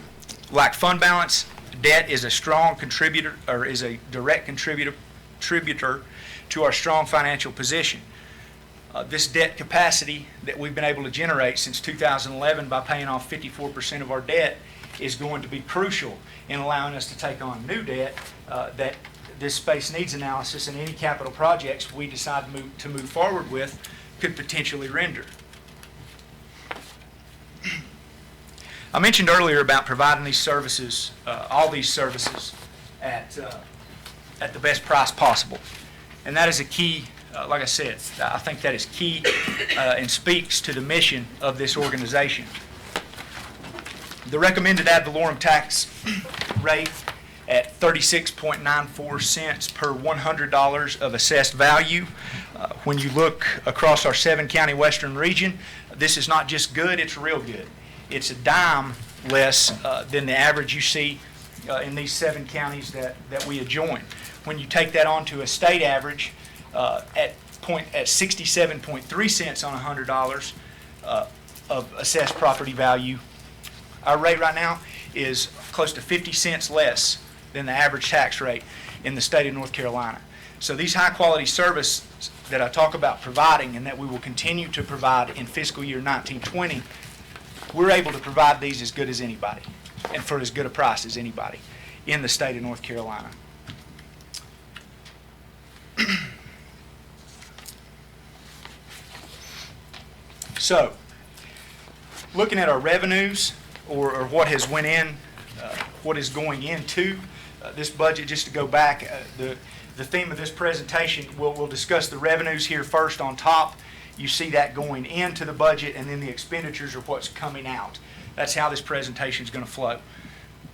Like fund balance, debt is a strong contributor, or is a direct contributor to our strong financial position. This debt capacity that we've been able to generate since 2011 by paying off 54% of our debt is going to be crucial in allowing us to take on new debt that this space needs analysis and any capital projects we decide to move forward with could potentially render. I mentioned earlier about providing these services, all these services, at the best price possible. And that is a key, like I said, I think that is key and speaks to the mission of this organization. The recommended ad valorem tax rate at 36.94 cents per $100 of assessed value. When you look across our 7-county western region, this is not just good, it's real good. It's a dime less than the average you see in these 7 counties that we adjoin. When you take that on to a state average at 67.3 cents on $100 of assessed property value, our rate right now is close to 50 cents less than the average tax rate in the state of North Carolina. So these high-quality services that I talk about providing and that we will continue to provide in fiscal year 1920, we're able to provide these as good as anybody and for as good a price as anybody in the state of North Carolina. So, looking at our revenues or what has went in, what is going into this budget, just to go back, the theme of this presentation, we'll discuss the revenues here first on top. You see that going into the budget, and then the expenditures are what's coming out. That's how this presentation is going to flow.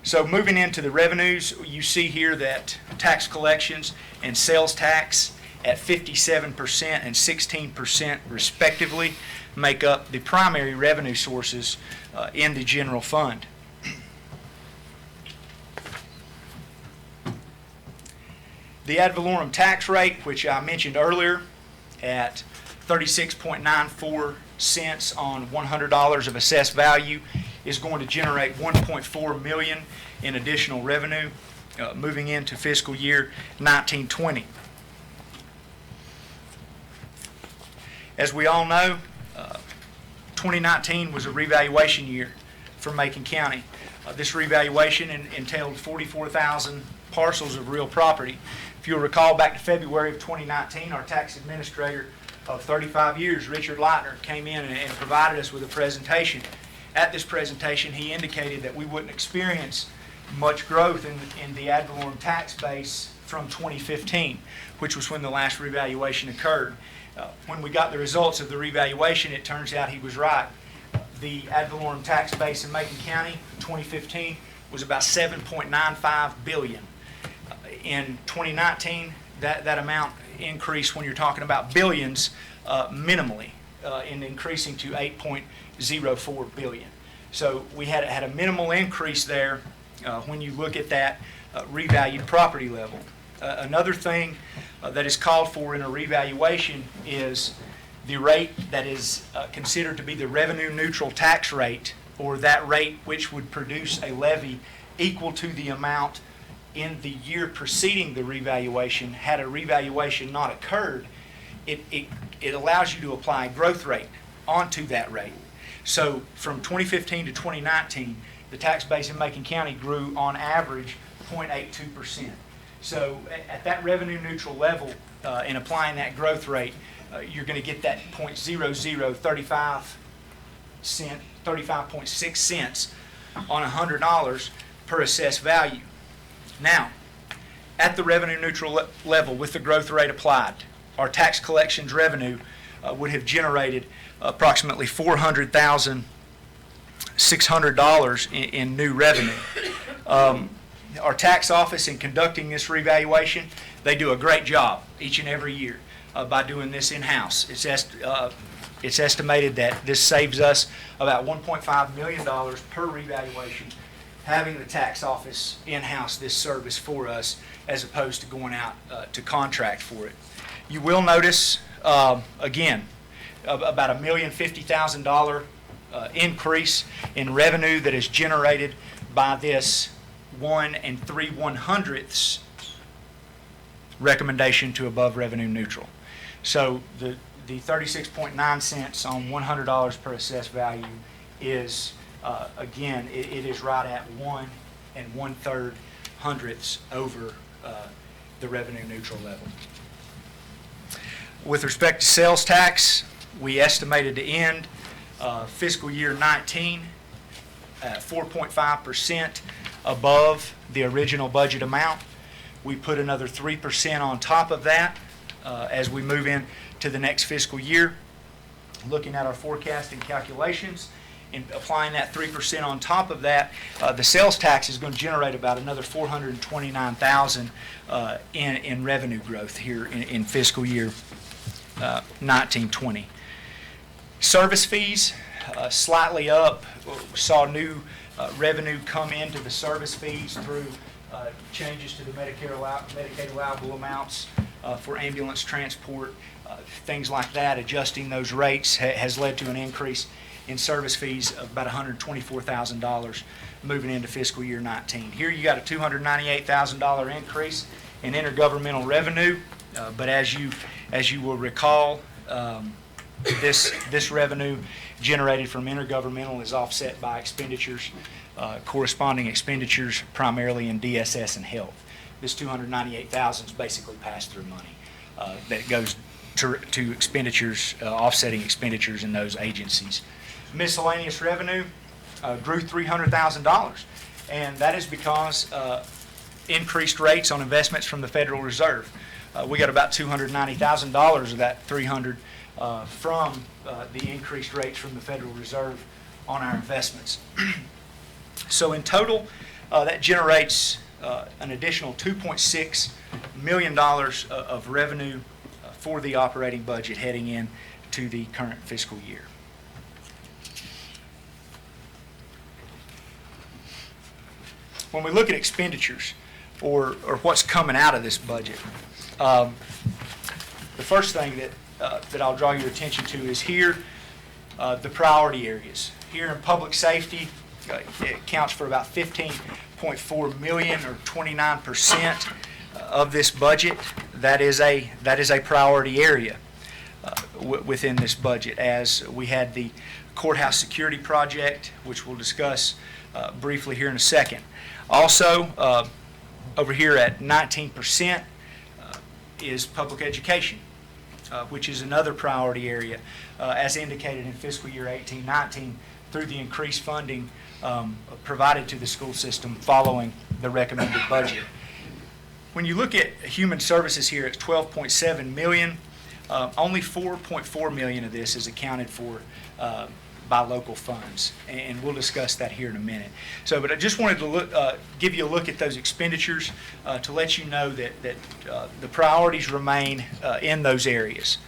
So moving into the revenues, you see here that tax collections and sales tax at 57% and 16% respectively make up the primary revenue sources in the general fund. The ad valorem tax rate, which I mentioned earlier, at 36.94 cents on $100 of assessed value, is going to generate $1.4 million in additional revenue moving into fiscal year 1920. As we all know, 2019 was a revaluation year for Macon County. This revaluation entailed 44,000 parcels of real property. If you'll recall, back to February of 2019, our tax administrator of 35 years, Richard Leitner, came in and provided us with a presentation. At this presentation, he indicated that we wouldn't experience much growth in the ad valorem tax base from 2015, which was when the last revaluation occurred. When we got the results of the revaluation, it turns out he was right. The ad valorem tax base in Macon County, 2015, was about $7.95 billion. In 2019, that amount increased, when you're talking about billions, minimally, in increasing to $8.04 billion. So we had a minimal increase there when you look at that revalued property level. Another thing that is called for in a revaluation is the rate that is considered to be the revenue neutral tax rate, or that rate which would produce a levy equal to the amount in the year preceding the revaluation. Had a revaluation not occurred, it allows you to apply a growth rate onto that rate. So from 2015 to 2019, the tax base in Macon County grew on average 0.82%. So at that revenue neutral level, in applying that growth rate, you're going to get that 35.6 cents on $100 per assessed value. Now, at the revenue neutral level with the growth rate applied, our tax collections revenue would have generated approximately $400,600 in new revenue. Our tax office, in conducting this revaluation, they do a great job each and every year by doing this in-house. It's estimated that this saves us about $1.5 million per revaluation, having the tax office in-house this service for us as opposed to going out to contract for it. You will notice, again, about $1,050,000 increase in revenue that is generated by this 1 3/100ths recommendation to above revenue neutral. So the 36.9 cents on $100 per assessed value is, again, it is right at 1 1/3 over the revenue neutral level. With respect to sales tax, we estimated to end fiscal year 19 at 4.5% above the original budget amount. We put another 3% on top of that as we move into the next fiscal year. Looking at our forecasting calculations and applying that 3% on top of that, the sales tax is going to generate about another $429,000 in revenue growth here in fiscal year 1920. Service fees slightly up. We saw new revenue come into the service fees through changes to the Medicaid allowable amounts for ambulance transport, things like that. Adjusting those rates has led to an increase in service fees of about $124,000 moving into fiscal year 19. Here you got a $298,000 increase in intergovernmental revenue, but as you will recall, this revenue generated from intergovernmental is offset by expenditures, corresponding expenditures primarily in DSS and health. This $298,000 is basically pass-through money that goes to expenditures, offsetting expenditures in those agencies. Miscellaneous revenue grew $300,000, and that is because increased rates on investments from the Federal Reserve. We got about $290,000 of that $300,000 from the increased rates from the Federal Reserve on our investments. So in total, that generates an additional $2.6 million of revenue for the operating budget heading in to the current fiscal year. When we look at expenditures or what's coming out of this budget, the first thing that I'll draw your attention to is here, the priority areas. Here in public safety, it accounts for about $15.4 million or 29% of this budget. That is a priority area within this budget, as we had the courthouse security project, which we'll discuss briefly here in a second. Also, over here at 19% is public education, which is another priority area, as indicated in fiscal year 18-19 through the increased funding provided to the school system following the recommended budget. When you look at human services here, it's $12.7 million. Only $4.4 million of this is accounted for by local funds, and we'll discuss that here in a minute. So, but I just wanted to give you a look at those expenditures to let you know that the priorities remain in those areas.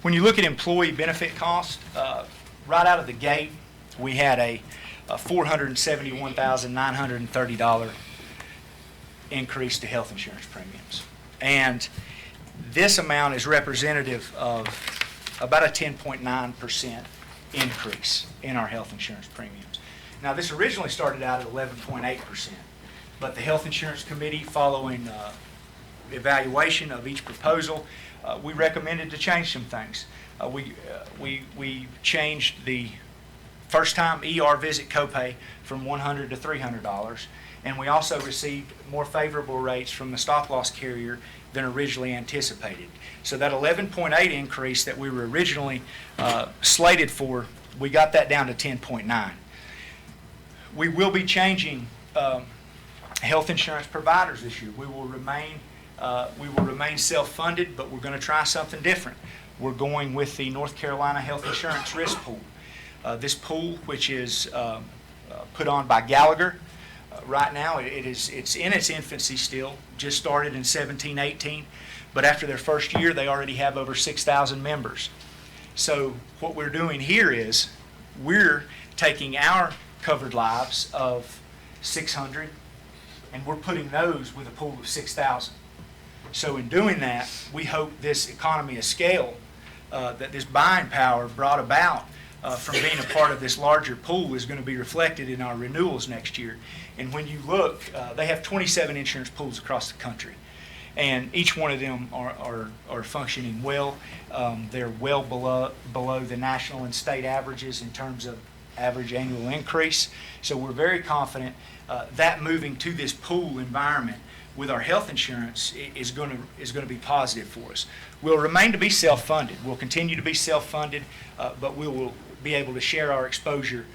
When you look at employee benefit costs, right out of the gate, we had a $471,930 increase to health insurance premiums. And this amount is representative of about a 10.9% increase in our health insurance premiums. Now, this originally started out at 11.8%, but the Health Insurance Committee, following evaluation of each proposal, we recommended to change some things. We changed the first-time ER visit copay from $100 to $300, and we also received more favorable rates from the stop-loss carrier than originally anticipated. So that 11.8 increase that we were originally slated for, we got that down to 10.9. We will be changing health insurance providers this year. We will remain self-funded, but we're going to try something different. We're going with the North Carolina Health Insurance Risk Pool. This pool, which is put on by Gallagher, right now it's in its infancy still, just started in 17-18, but after their first year they already have over 6,000 members. So what we're doing here is we're taking our covered lives of 600 and we're putting those with a pool of 6,000. So in doing that, we hope this economy of scale that this buying power brought about from being a part of this larger pool is going to be reflected in our renewals next year. And when you look, they have 27 insurance pools across the country, and each one of them are functioning well. They're well below the national and state averages in terms of average annual increase. So we're very confident that moving to this pool environment with our health insurance is going to be positive for us. We'll remain to be self-funded. We'll continue to be self-funded, but we will be able to share our exposure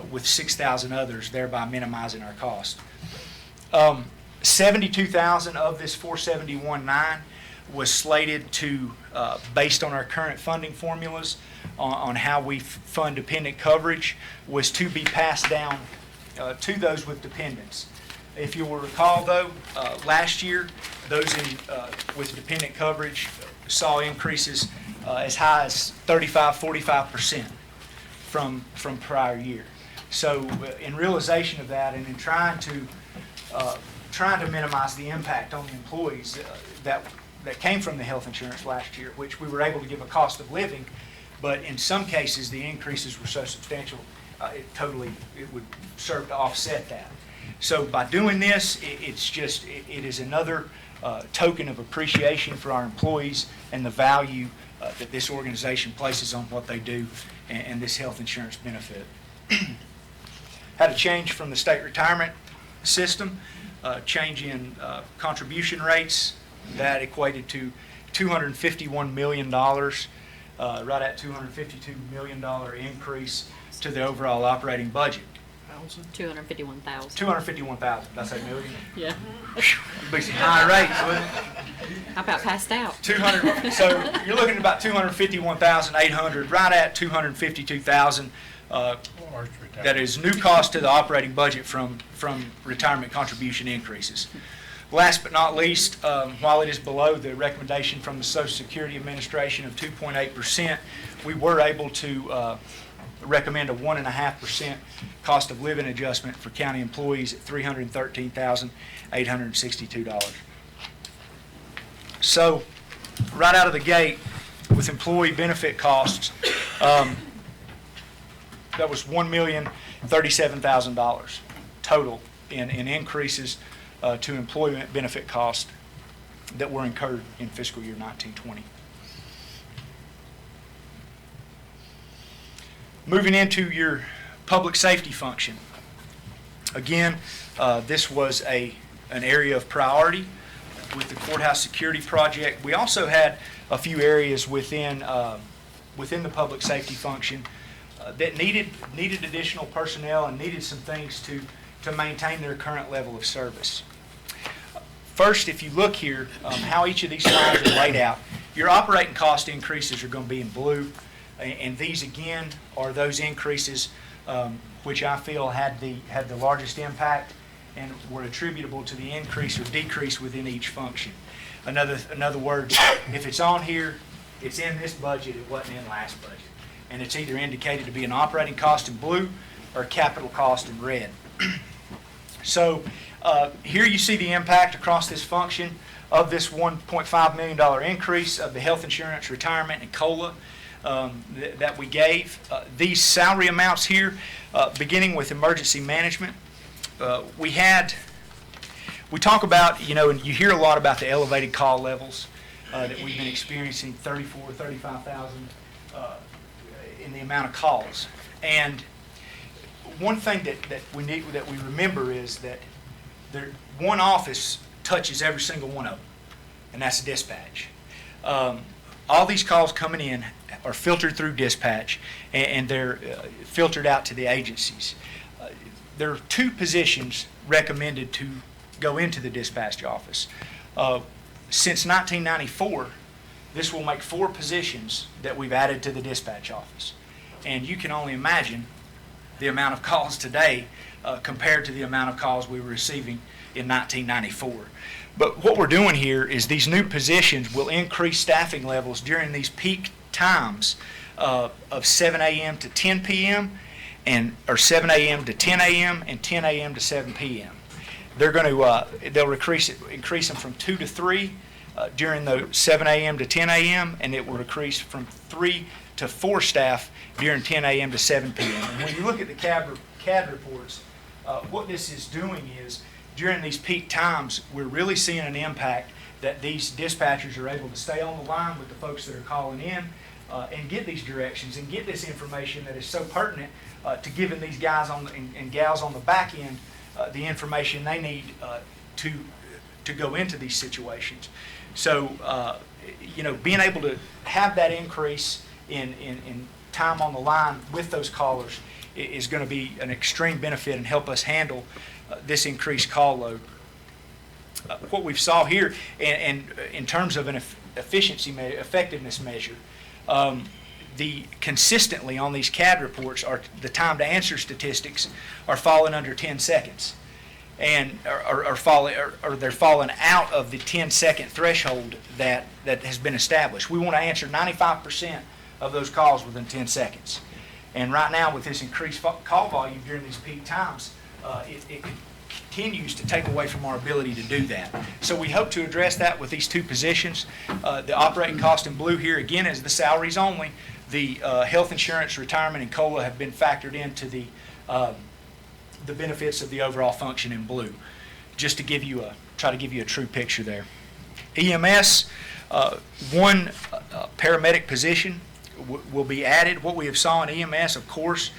with 6,000 others, thereby minimizing our cost. 72,000 of this 471.9 was slated to, based on our current funding formulas on how we fund dependent coverage, was to be passed down to those with dependents. If you will recall, though, last year, those with dependent coverage saw increases as high as 35-45% from prior year. So in realization of that, and in trying to minimize the impact on the employees, that came from the health insurance last year, which we were able to give a cost of living, but in some cases, the increases were so substantial, it would serve to offset that. So by doing this, it is another token of appreciation for our employees and the value that this organization places on what they do and this health insurance benefit. Had a change from the state retirement system, change in contribution rates. That equated to $251 million, right at $252 million increase to the overall operating budget. 251,000. 251,000, did I say million? Yeah. It'd be some high rates, wouldn't it? How about passed out? 200, so you're looking at about 251,800, right at 252,000. That is new cost to the operating budget from retirement contribution increases. Last but not least, while it is below the recommendation from the Social Security Administration of 2.8%, we were able to recommend a 1.5% cost of living adjustment for county employees at $313,862. So, right out of the gate, with employee benefit costs, that was $1,037,000 total in increases to employment benefit costs that were incurred in fiscal year 1920. Moving into your public safety function. Again, this was an area of priority with the courthouse security project. We also had a few areas within the public safety function that needed additional personnel and needed some things to maintain their current level of service. First, if you look here, how each of these slides are laid out, your operating cost increases are going to be in blue, and these again are those increases which I feel had the largest impact and were attributable to the increase or decrease within each function. In other words, if it's on here, it's in this budget, it wasn't in last budget. And it's either indicated to be an operating cost in blue or a capital cost in red. So here you see the impact across this function of this $1.5 million increase of the health insurance, retirement, and COLA that we gave. These salary amounts here, beginning with emergency management, we talk about, and you hear a lot about the elevated call levels that we've been experiencing, 35,000 in the amount of calls. And one thing that we remember is that one office touches every single one of them, and that's dispatch. All these calls coming in are filtered through dispatch, and they're filtered out to the agencies. There are 2 positions recommended to go into the dispatch office. Since 1994, this will make 4 positions that we've added to the dispatch office. And you can only imagine the amount of calls today compared to the amount of calls we were receiving in 1994. But what we're doing here is these new positions will increase staffing levels during these peak times of 7 a.m. to 10 p.m. or 7 a.m. to 10 a.m. and 10 a.m. to 7 p.m. They'll increase them from 2 to 3 during the 7 a.m. to 10 a.m. and it will increase from 3 to 4 staff during 10 a.m. to 7 p.m. And when you look at the CAD reports, what this is doing is during these peak times, we're really seeing an impact that these dispatchers are able to stay on the line with the folks that are calling in and get these directions and get this information that is so pertinent to giving these guys and gals on the back end the information they need to go into these situations. So, being able to have that increase in time on the line with those callers is going to be an extreme benefit and help us handle this increased call load. What we've saw here, and in terms of an effectiveness measure, consistently on these CAD reports are the time to answer statistics are falling under 10 seconds, and they're falling out of the 10-second threshold that has been established. We want to answer 95% of those calls within 10 seconds. And right now, with this increased call volume during these peak times, it continues to take away from our ability to do that. So we hope to address that with these two positions. The operating cost in blue here, again, is the salaries only. The health insurance, retirement, and COLA have been factored into the benefits of the overall function in blue, just to try to give you a true picture there. EMS, one paramedic position will be added. What we have saw in EMS, of course,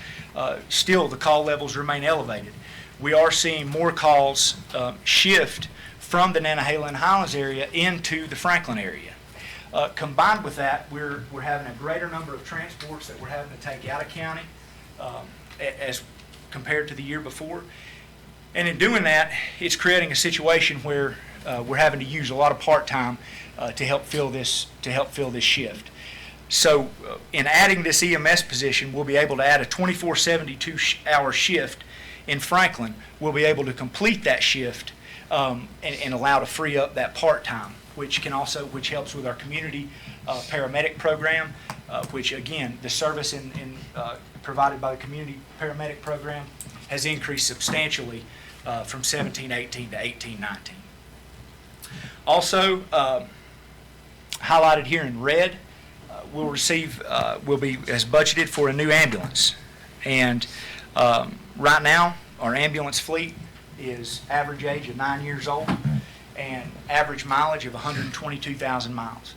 still the call levels remain elevated. We are seeing more calls shift from the Nantahala and Highlands area into the Franklin area. Combined with that, we're having a greater number of transports that we're having to take out of county as compared to the year before. And in doing that, it's creating a situation where we're having to use a lot of part-time to help fill this shift. So in adding this EMS position, we'll be able to add a 24/7 2-hour shift in Franklin. We'll be able to complete that shift and allow to free up that part-time, which helps with our community paramedic program, which again, the service provided by the community paramedic program has increased substantially from 17-18 to 18-19. Also, highlighted here in red, will be as budgeted for a new ambulance. And right now, our ambulance fleet is average age of 9 years old and average mileage of 122,000 miles.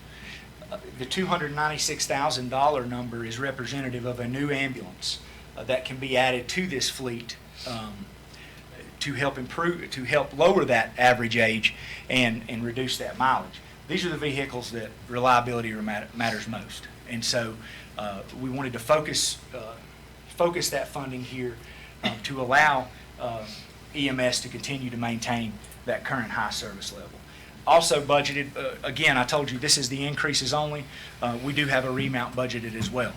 The $296,000 number is representative of a new ambulance that can be added to this fleet to help lower that average age and reduce that mileage. These are the vehicles that reliability matters most, and so we wanted to focus that funding here to allow EMS to continue to maintain that current high service level. Also budgeted, again, I told you this is the increases only. We do have a remount budgeted as well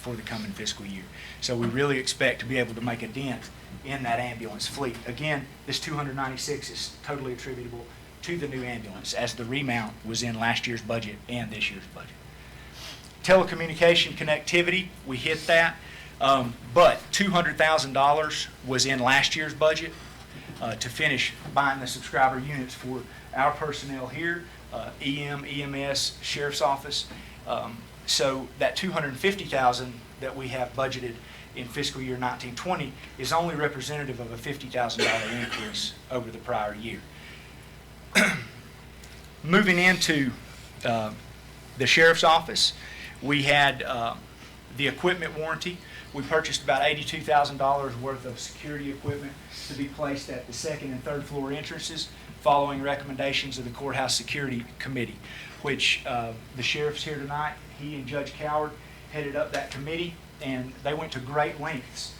for the coming fiscal year. So we really expect to be able to make a dent in that ambulance fleet. Again, this 296 is totally attributable to the new ambulance, as the remount was in last year's budget and this year's budget. Telecommunication connectivity, we hit that, but $200,000 was in last year's budget to finish buying the subscriber units for our personnel here, EM, EMS, Sheriff's Office. So that $250,000 that we have budgeted in fiscal year 19-20 is only representative of a $50,000 increase over the prior year. Moving into the Sheriff's Office, we had the equipment warranty. We purchased about $82,000 worth of security equipment to be placed at the second and third floor entrances following recommendations of the Courthouse Security Committee, which the sheriff's here tonight. He and Judge Coward headed up that committee, and they went to great lengths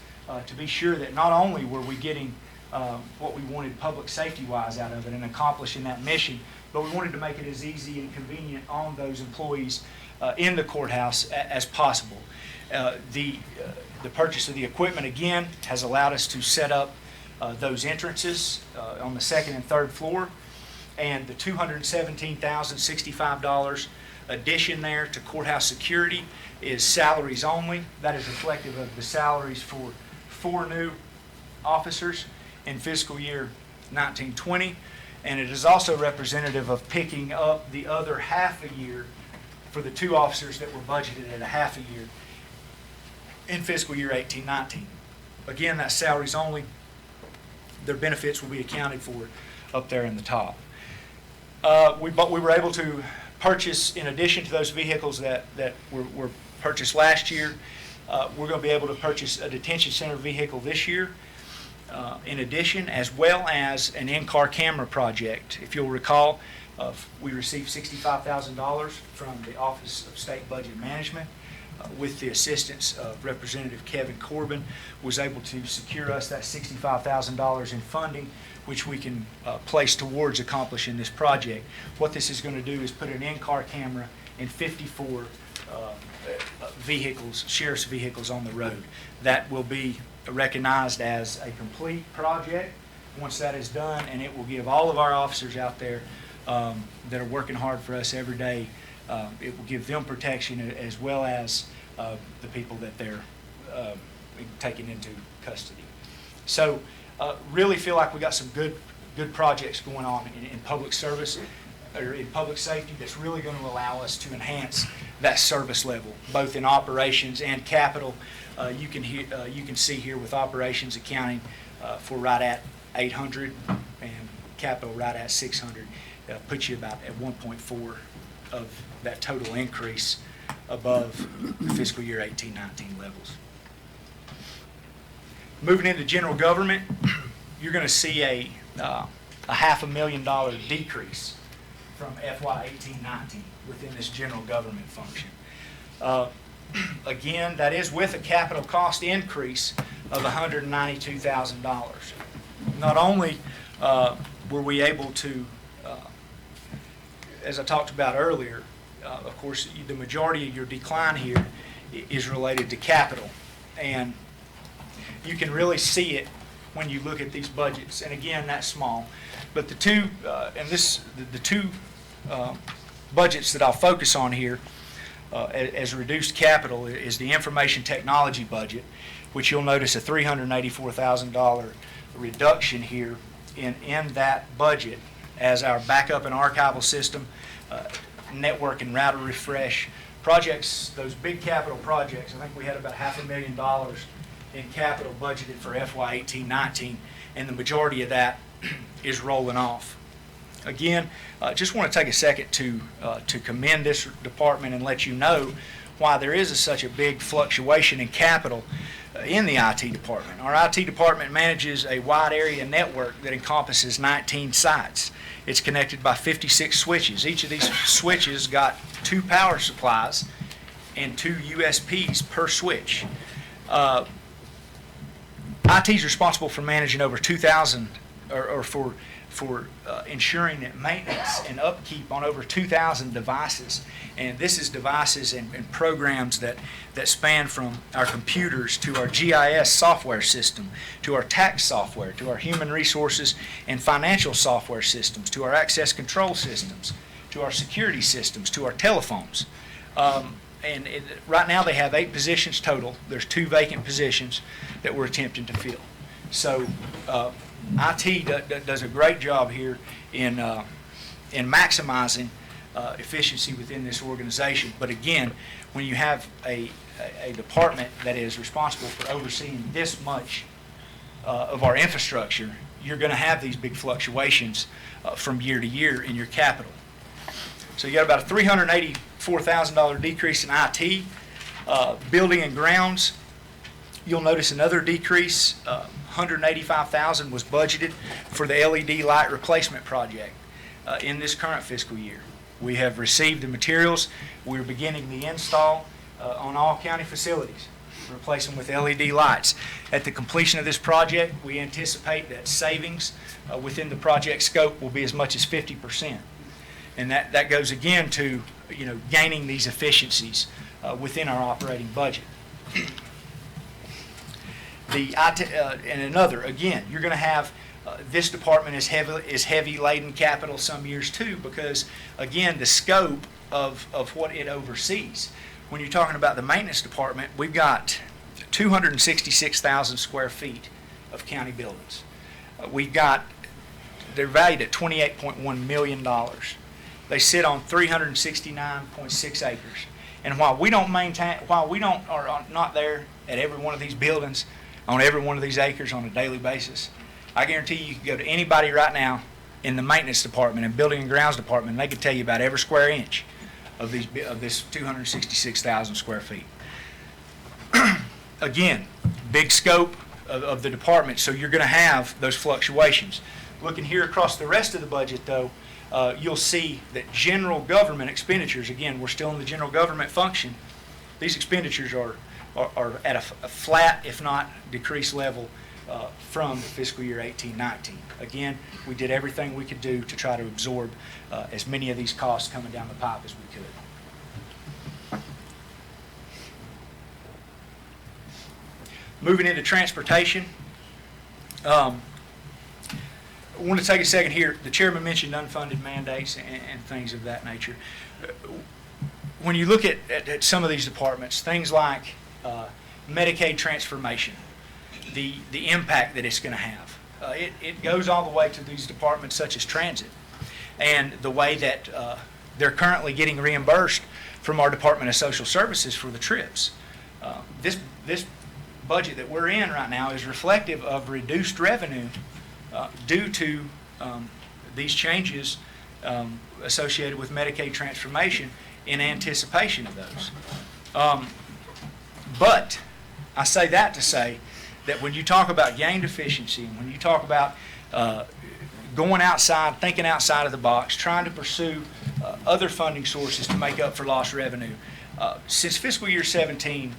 to be sure that not only were we getting what we wanted public safety-wise out of it and accomplishing that mission, but we wanted to make it as easy and convenient on those employees in the courthouse as possible. The purchase of the equipment, again, has allowed us to set up those entrances on the second and third floor, and the $217,065 addition there to courthouse security is salaries only. That is reflective of the salaries for 4 new officers in fiscal year 19-20, and it is also representative of picking up the other half a year for the 2 officers that were budgeted at a half a year in fiscal year 18-19. Again, that's salaries only. Their benefits will be accounted for up there in the top. We were able to purchase, in addition to those vehicles that were purchased last year, we're going to be able to purchase a detention center vehicle this year, in addition, as well as an in-car camera project. If you'll recall, we received $65,000 from the Office of State Budget Management with the assistance of Representative Kevin Corbin, was able to secure us that $65,000 in funding, which we can place towards accomplishing this project. What this is going to do is put an in-car camera in 54 vehicles, sheriff's vehicles on the road. That will be recognized as a complete project once that is done, and it will give all of our officers out there that are working hard for us every day, it will give them protection as well as the people that they're taking into custody. So Really feel like we got some good projects going on in public service or in public safety that's really going to allow us to enhance that service level, both in operations and capital. You can see here with operations accounting for right at 800 and capital right at 600, puts you about at 1.4 of that total increase above fiscal year 18-19 levels. Moving into general government, you're going to see a $500,000 decrease from FY 18-19 within this general government function. Again, that is with a capital cost increase of $192,000. Not only were we able to, as I talked about earlier, of course, the majority of your decline here is related to capital. And you can really see it when you look at these budgets. And again, that's small. But the two, budgets that I'll focus on here as reduced capital is the information technology budget, which you'll notice a $384,000 reduction here in that budget as our backup and archival system, network and router refresh projects, those big capital projects. I think we had about $500,000 in capital budgeted for FY 18-19, and the majority of that is rolling off. Again, just want to take a second to commend this department and let you know why there is such a big fluctuation in capital in the IT department. Our IT department manages a wide area network that encompasses 19 sites. It's connected by 56 switches. Each of these switches got 2 power supplies and 2 USPs per switch. IT is responsible for managing over 2,000, or for ensuring that maintenance and upkeep on over 2,000 devices. And this is devices and programs that span from our computers to our GIS software system, to our tax software, to our human resources and financial software systems, to our access control systems, to our security systems, to our telephones. Right now they have 8 positions total. There's 2 vacant positions that we're attempting to fill. So IT does a great job here in maximizing efficiency within this organization. But again, when you have a department that is responsible for overseeing this much of our infrastructure, you're going to have these big fluctuations from year to year in your capital. So you got about a $384,000 decrease in IT. Building and grounds, you'll notice another decrease. $185,000 was budgeted for the LED light replacement project in this current fiscal year. We have received the materials. We're beginning the install on all county facilities, replace them with LED lights. At the completion of this project, we anticipate that savings within the project scope will be as much as 50%. And that goes again to gaining these efficiencies within our operating budget. The IT, and another, again, you're going to have this department is heavy laden capital some years too, because again the scope of what it oversees. When you're talking about the maintenance department, we've got 266,000 square feet of county buildings. They're valued at $28.1 million. They sit on 369.6 acres. And while we are not there at every one of these buildings, on every one of these acres on a daily basis, I guarantee you can go to anybody right now in the maintenance department and building and grounds department, and they could tell you about every square inch of this 266,000 square feet. Again, big scope of the department, so you're going to have those fluctuations. Looking here across the rest of the budget, though, you'll see that general government expenditures, again, we're still in the general government function, these expenditures are at a flat, if not decreased level from the fiscal year 18-19. Again, we did everything we could do to try to absorb as many of these costs coming down the pipe as we could. Moving into transportation, I want to take a second here. The chairman mentioned unfunded mandates and things of that nature. When you look at some of these departments, things like Medicaid transformation, the impact that it's going to have. it goes all the way to these departments such as transit, and the way that they're currently getting reimbursed from our Department of Social Services for the trips. This budget that we're in right now is reflective of reduced revenue due to these changes associated with Medicaid transformation in anticipation of those. But I say that to say that when you talk about gained efficiency, and when you talk about going outside, thinking outside of the box, trying to pursue other funding sources to make up for lost revenue, since fiscal year 17,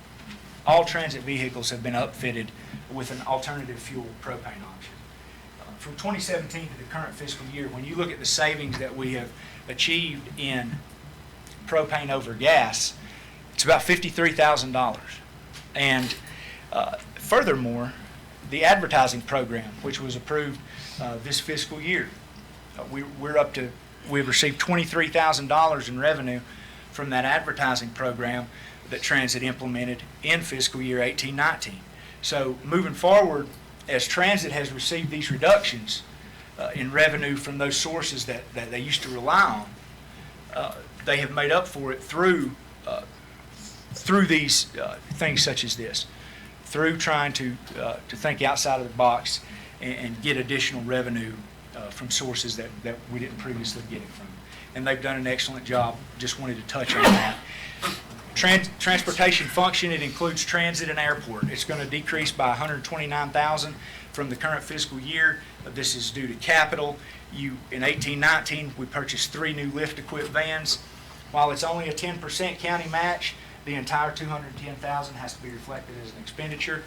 all transit vehicles have been upfitted with an alternative fuel propane option. From 2017 to the current fiscal year, when you look at the savings that we have achieved in propane over gas, it's about $53,000. And furthermore, the advertising program, which was approved this fiscal year, we've received $23,000 in revenue from that advertising program that Transit implemented in fiscal year 18-19. So moving forward, as Transit has received these reductions in revenue from those sources that they used to rely on, they have made up for it through these things such as this, through trying to think outside of the box and get additional revenue from sources that we didn't previously get it from. And they've done an excellent job. Just wanted to touch on that. Transportation function, it includes transit and airport. It's going to decrease by $129,000 from the current fiscal year. This is due to capital. In 18-19, we purchased 3 new lift-equipped vans. While it's only a 10% county match, the entire $210,000 has to be reflected as an expenditure.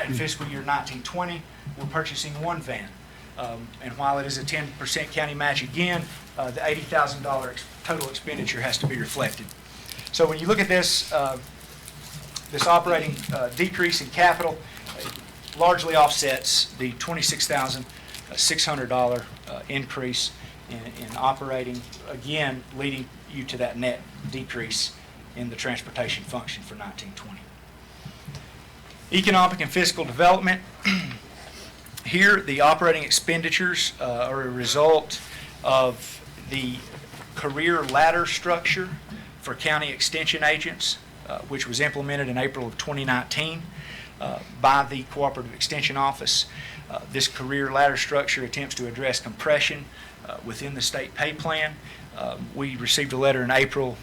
In fiscal year 19-20, we're purchasing 1 van. And while it is a 10% county match again, the $80,000 total expenditure has to be reflected. So when you look at this, this operating decrease in capital largely offsets the $26,600 increase in operating, again leading you to that net decrease in the transportation function for 19-20. Economic and fiscal development. Here, the operating expenditures are a result of the career ladder structure for county extension agents, which was implemented in April of 2019 by the Cooperative Extension Office. This career ladder structure attempts to address compression within the state pay plan. We received a letter in April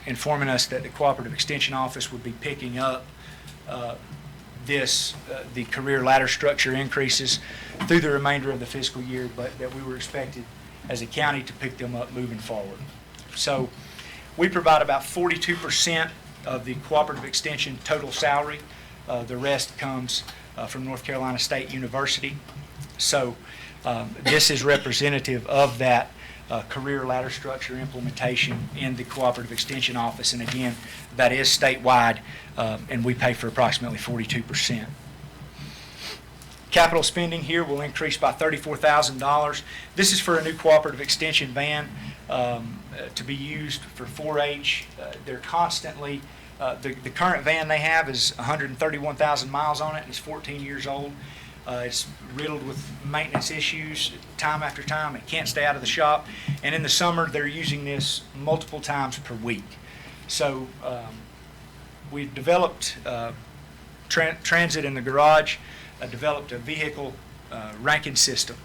informing us that the Cooperative Extension Office would be picking up the career ladder structure increases through the remainder of the fiscal year, but that we were expected as a county to pick them up moving forward. So we provide about 42% of the Cooperative Extension total salary. The rest comes from North Carolina State University. So this is representative of that career ladder structure implementation in the Cooperative Extension Office. And again, that is statewide, and we pay for approximately 42%. Capital spending here will increase by $34,000. This is for a new Cooperative Extension van to be used for 4-H. They're constantly, the current van they have is 131,000 miles on it, and it's 14 years old. It's riddled with maintenance issues time after time. It can't stay out of the shop. And in the summer, they're using this multiple times per week. So we've developed Transit in the Garage, developed a vehicle ranking system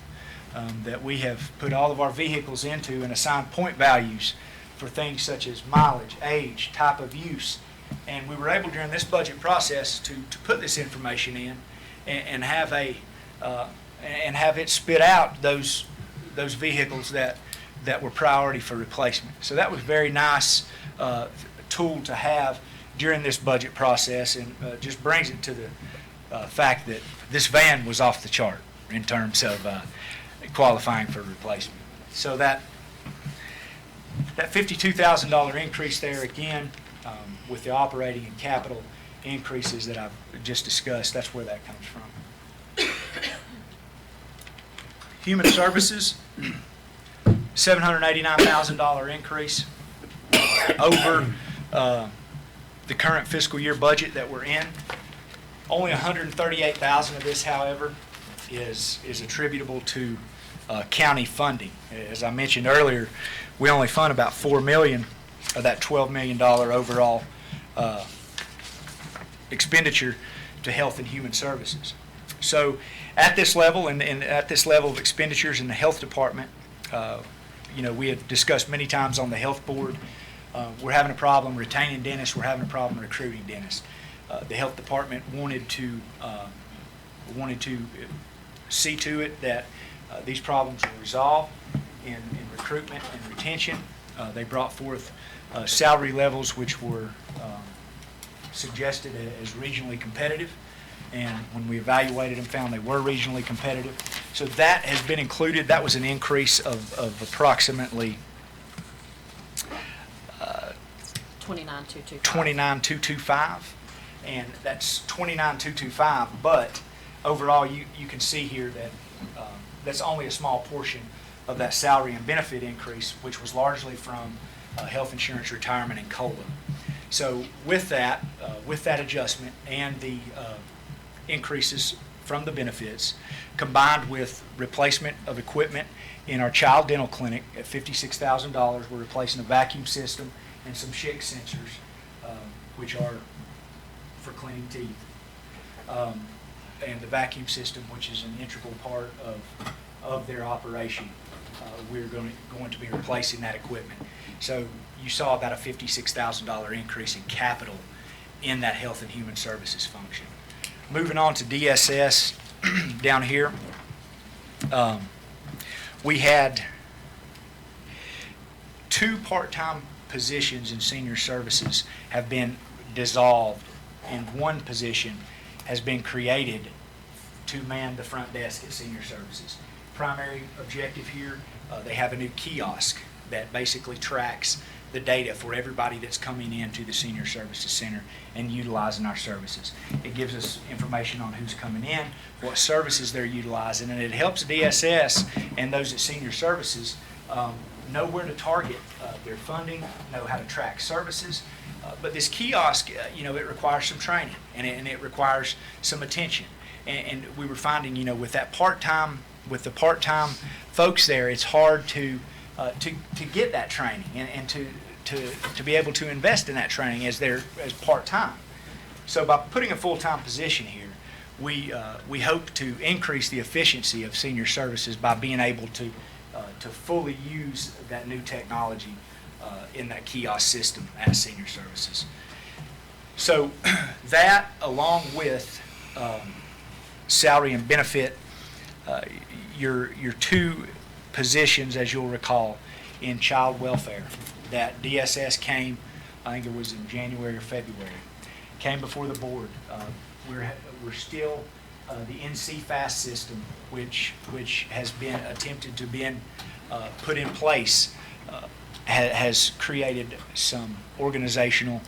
that we have put all of our vehicles into and assigned point values for things such as mileage, age, type of use. And we were able during this budget process to put this information in and have it spit out those vehicles that were priority for replacement. So that was a very nice tool to have during this budget process, and just brings it to the fact that this van was off the chart in terms of qualifying for replacement. So that $52,000 increase there, again, with the operating and capital increases that I've just discussed, that's where that comes from. Human Services, $789,000 increase over the current fiscal year budget that we're in. Only $138,000 of this, however, is attributable to county funding. As I mentioned earlier, we only fund about $4 million of that $12 million overall expenditure to Health and Human Services. So at this level, and at this level of expenditures in the Health Department, we have discussed many times on the Health Board, we're having a problem retaining dentists, we're having a problem recruiting dentists. The Health Department wanted to see to it that these problems were resolved in recruitment and retention. They brought forth salary levels which were suggested as regionally competitive, and when we evaluated them, found they were regionally competitive. So that has been included. That was an increase of approximately 29,225. and that's 29,225. But overall, you can see here that that's only a small portion of that salary and benefit increase, which was largely from health insurance, retirement, and COLA. So with that adjustment and the increases from the benefits, combined with replacement of equipment in our child dental clinic at $56,000, we're replacing a vacuum system and some Schick sensors, which are for cleaning teeth, and the vacuum system, which is an integral part of their operation. We're going to be replacing that equipment. So you saw about a $56,000 increase in capital in that Health and Human Services function. Moving on to DSS, down here, we had 2 part-time positions in senior services have been dissolved, and 1 position has been created to man the front desk at senior services. Primary objective here, they have a new kiosk that basically tracks the data for everybody that's coming into the Senior Services Center and utilizing our services. It gives us information on who's coming in, what services they're utilizing, and it helps DSS and those at Senior Services know where to target their funding, know how to track services. But this kiosk, it requires some training, and it requires some attention. And we were finding, with the part-time folks there, it's hard to get that training and to be able to invest in that training as part-time. So by putting a full-time position here, we hope to increase the efficiency of senior services by being able to fully use that new technology in that kiosk system at senior services. So that, along with salary and benefit, your 2 positions, as you'll recall, in child welfare that DSS came, I think it was in January or February, came before the board. We're still the NCFAS system, which has been attempted to be put in place, has created some organizational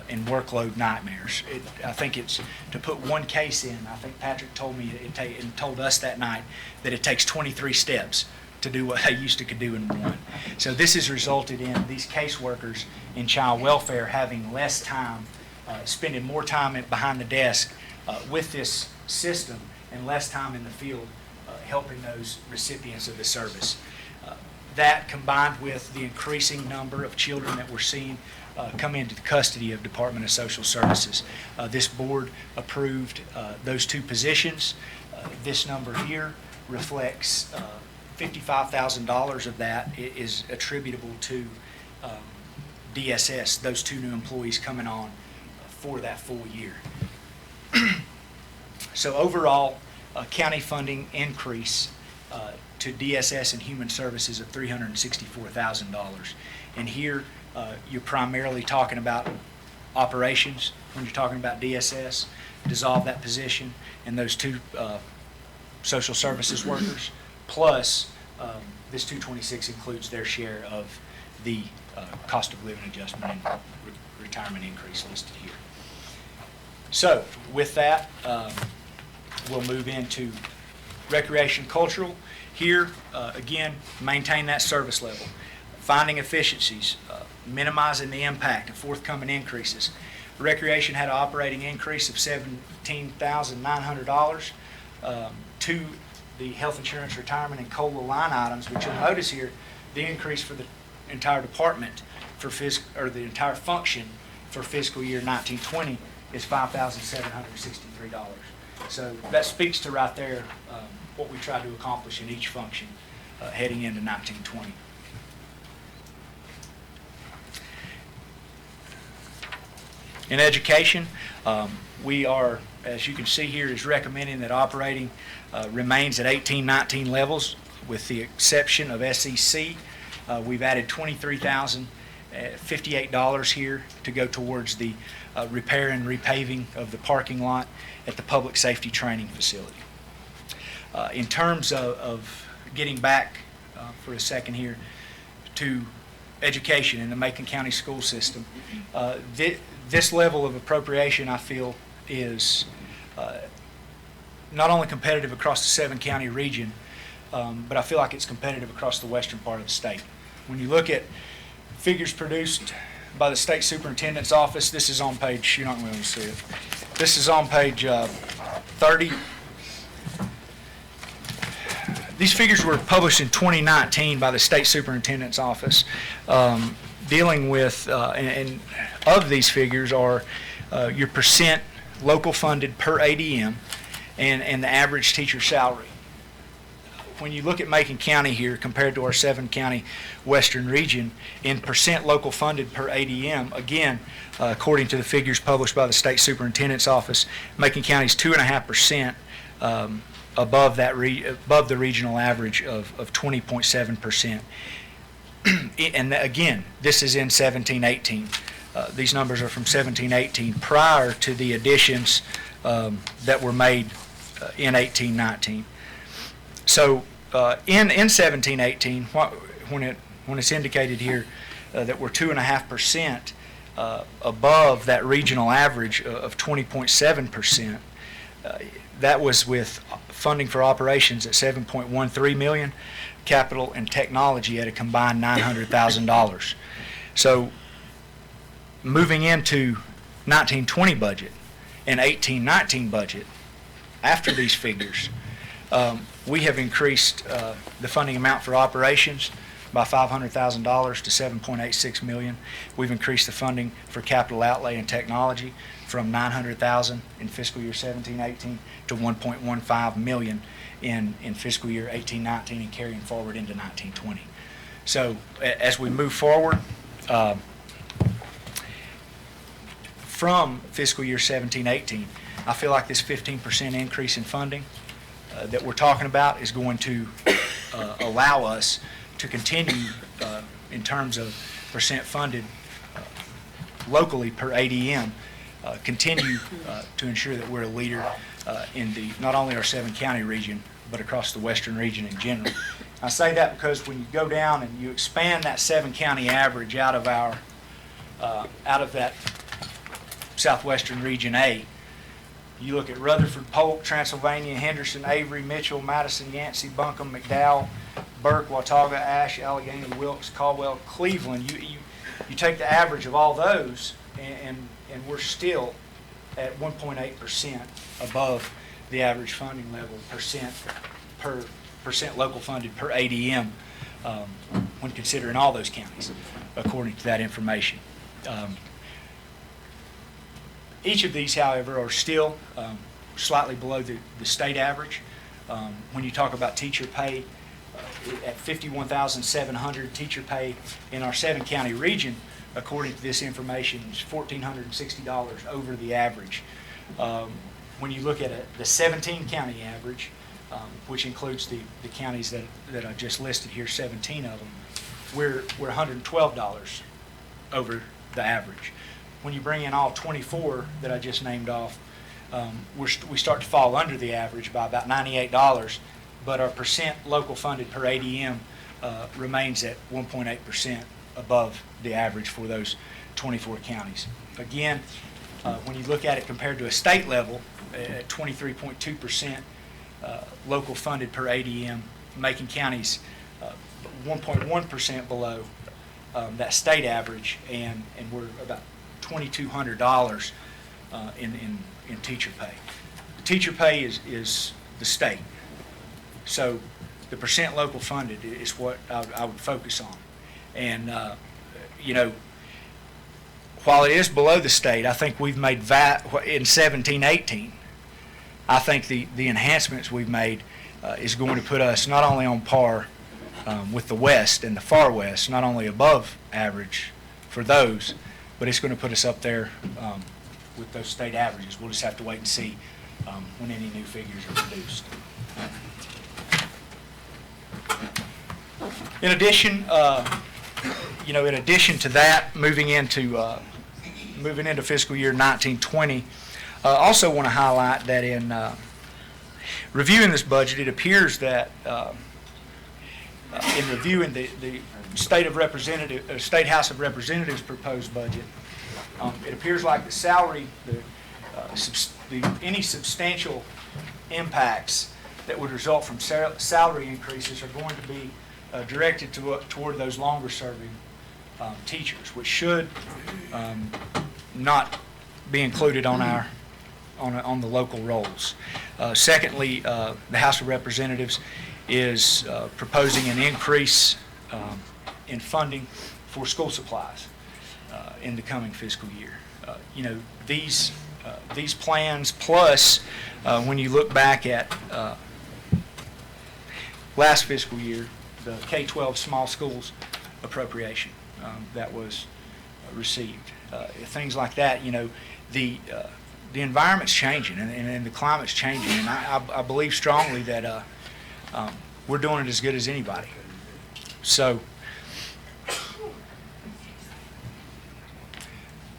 and workload nightmares. I think it's to put 1 case in. I think Patrick told me and told us that night that it takes 23 steps to do what they used to could do in 1. So this has resulted in these caseworkers in child welfare having less time, spending more time behind the desk with this system and less time in the field helping those recipients of the service. That, combined with the increasing number of children that we're seeing come into the custody of Department of Social Services, this board approved those 2 positions. This number here reflects $55,000 of that is attributable to DSS, those 2 new employees coming on for that full year. So overall, county funding increase to DSS and Human Services of $364,000. And here, you're primarily talking about operations when you're talking about DSS, dissolve that position, and those 2 social services workers, plus this 226 includes their share of the cost of living adjustment and retirement increase listed here. So with that, we'll move into recreation cultural. Here, again, maintain that service level, finding efficiencies, minimizing the impact of forthcoming increases. Recreation had an operating increase of $17,900. to the health insurance, retirement, and COLA line items, which you'll notice here, the increase for the entire department for or the entire function for fiscal year 1920 is $5,763. So that speaks to right there what we try to accomplish in each function heading into 1920. In education, we are, as you can see here, is recommending that operating remains at 18-19 levels with the exception of SEC. We've added $23,058 here to go towards the repair and repaving of the parking lot at the public safety training facility. In terms of getting back for a second here to education in the Macon County school system, this level of appropriation, I feel, is not only competitive across the 7-county region, but I feel like it's competitive across the western part of the state. When you look at figures produced by the state superintendent's office, this is on page, you're not going to be able to see it. This is on page 30. These figures were published in 2019 by the state superintendent's office, dealing with, and of these figures are your percent local funded per ADM and the average teacher salary. When you look at Macon County here compared to our 7-county western region, in percent local funded per ADM, again, according to the figures published by the state superintendent's office, Macon County is 2.5% above the regional average of 20.7%. And again, this is in 17-18. These numbers are from 17-18 prior to the additions that were made in 18-19. So in 17-18, when it's indicated here that we're 2.5% above that regional average of 20.7%, that was with funding for operations at $7.13 million, capital and technology at a combined $900,000. So moving into 1920 budget and 18-19 budget, after these figures, we have increased the funding amount for operations by $500,000 to $7.86 million. We've increased the funding for capital outlay and technology from $900,000 in fiscal year 17-18 to $1.15 million in fiscal year 18-19 and carrying forward into 19-20. So as we move forward from fiscal year 17-18, I feel like this 15% increase in funding that we're talking about is going to allow us to continue in terms of percent funded locally per ADM, continue to ensure that we're a leader in not only our 7-county region, but across the western region in general. I say that because when you go down and you expand that 7-county average out of that southwestern region A, you look at Rutherford, Polk, Transylvania, Henderson, Avery, Mitchell, Madison, Yancey, Buncombe, McDowell, Burke, Watauga, Ashe, Allegheny, Wilkes, Caldwell, Cleveland. You take the average of all those, and we're still at 1.8% above the average funding level percent local funded per ADM when considering all those counties, according to that information. Each of these, however, are still slightly below the state average. When you talk about teacher pay, at $51,700 teacher pay in our 7-county region, according to this information, is $1,460 over the average. When you look at the 17-county average, which includes the counties that I just listed here, 17 of them, we're $112 over the average. When you bring in all 24 that I just named off, we start to fall under the average by about $98, but our percent local funded per ADM remains at 1.8% above the average for those 24 counties. Again, when you look at it compared to a state level, at 23.2% local funded per ADM, Macon County's 1.1% below that state average, and we're about $2,200 in teacher pay. Teacher pay is the state. So the percent local funded is what I would focus on. And, you know, while it is below the state, I think we've made in 17-18, I think the enhancements we've made is going to put us not only on par with the West and the far West, not only above average for those, but it's going to put us up there with those state averages. We'll just have to wait and see when any new figures are produced. In addition, you know, in addition to that, moving into fiscal year 1920, also want to highlight that in reviewing this budget, it appears that in reviewing the State House of Representatives proposed budget, it appears like the salary, any substantial impacts that would result from salary increases are going to be directed toward those longer serving teachers, which should not be included on the local rolls. Secondly, the House of Representatives is proposing an increase in funding for school supplies in the coming fiscal year. You know, these plans, plus when you look back at last fiscal year, the K-12 small schools appropriation that was received, things like that. You know, the environment's changing and the climate's changing, and I believe strongly that we're doing it as good as anybody. So,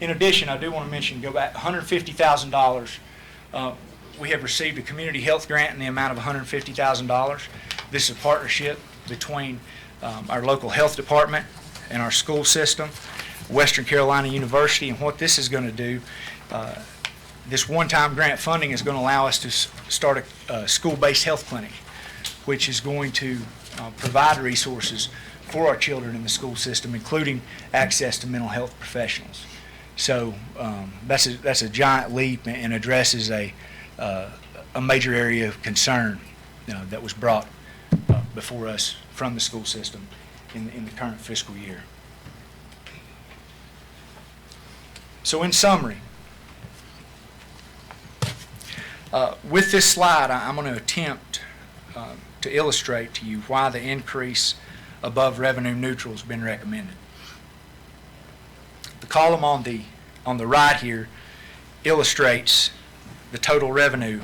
in addition, I do want to mention, go back, $150,000. We have received a community health grant in the amount of $150,000. This is a partnership between our local health department and our school system, Western Carolina University, and what this is going to do, this one-time grant funding is going to allow us to start a school-based health clinic, which is going to provide resources for our children in the school system, including access to mental health professionals. So that's a giant leap and addresses a major area of concern that was brought before us from the school system in the current fiscal year. So in summary, with this slide, I'm going to attempt to illustrate to you why the increase above revenue neutral has been recommended. The column on the right here illustrates the total revenue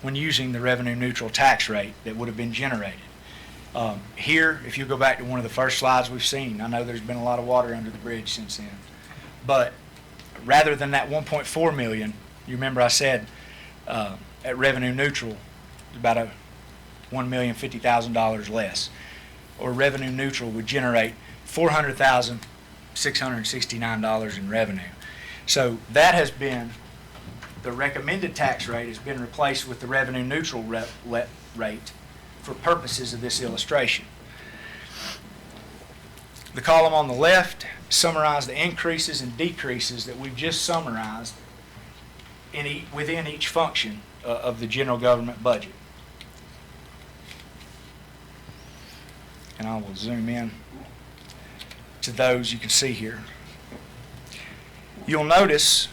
when using the revenue neutral tax rate that would have been generated. Here, if you go back to one of the first slides we've seen, I know there's been a lot of water under the bridge since then, but rather than that 1.4 million, you remember I said at revenue neutral, about a $1,050,000 less, or revenue neutral would generate $400,669 in revenue. So that has been, the recommended tax rate has been replaced with the revenue neutral rate for purposes of this illustration. The column on the left summarizes the increases and decreases that we've just summarized within each function of the general government budget. And I will zoom in to those you can see here. You'll notice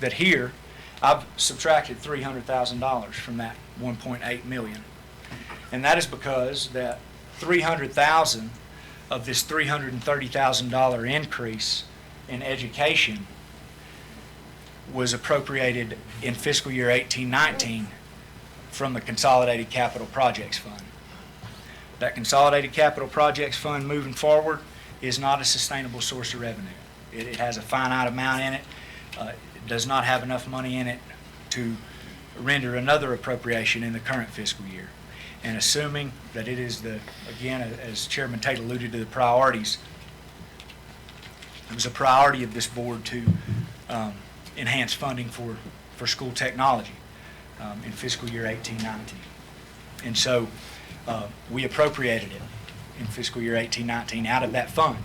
that here I've subtracted $300,000 from that 1.8 million. And that is because that $300,000 of this $330,000 increase in education was appropriated in fiscal year 18-19 from the Consolidated Capital Projects Fund. That Consolidated Capital Projects Fund moving forward is not a sustainable source of revenue. It has a finite amount in it. It does not have enough money in it to render another appropriation in the current fiscal year. And assuming that it is again, as Chairman Tate alluded to, the priorities, it was a priority of this board to enhance funding for school technology in fiscal year 18-19. And so we appropriated it in fiscal year 18-19 out of that fund.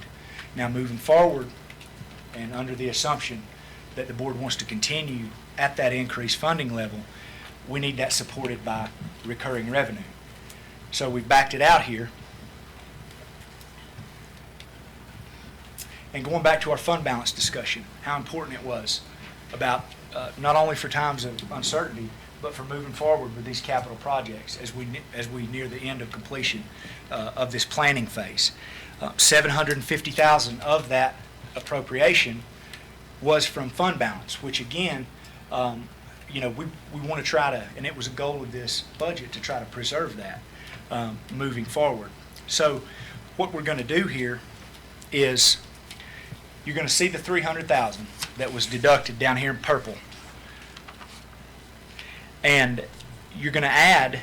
Now moving forward, and under the assumption that the board wants to continue at that increased funding level, we need that supported by recurring revenue. So we've backed it out here. And going back to our fund balance discussion, how important it was about not only for times of uncertainty, but for moving forward with these capital projects as we near the end of completion of this planning phase. $750,000 of that appropriation was from fund balance, which again, we want to try to, and it was a goal of this budget to try to preserve that moving forward. So what we're going to do here is you're going to see the $300,000 that was deducted down here in purple, and you're going to add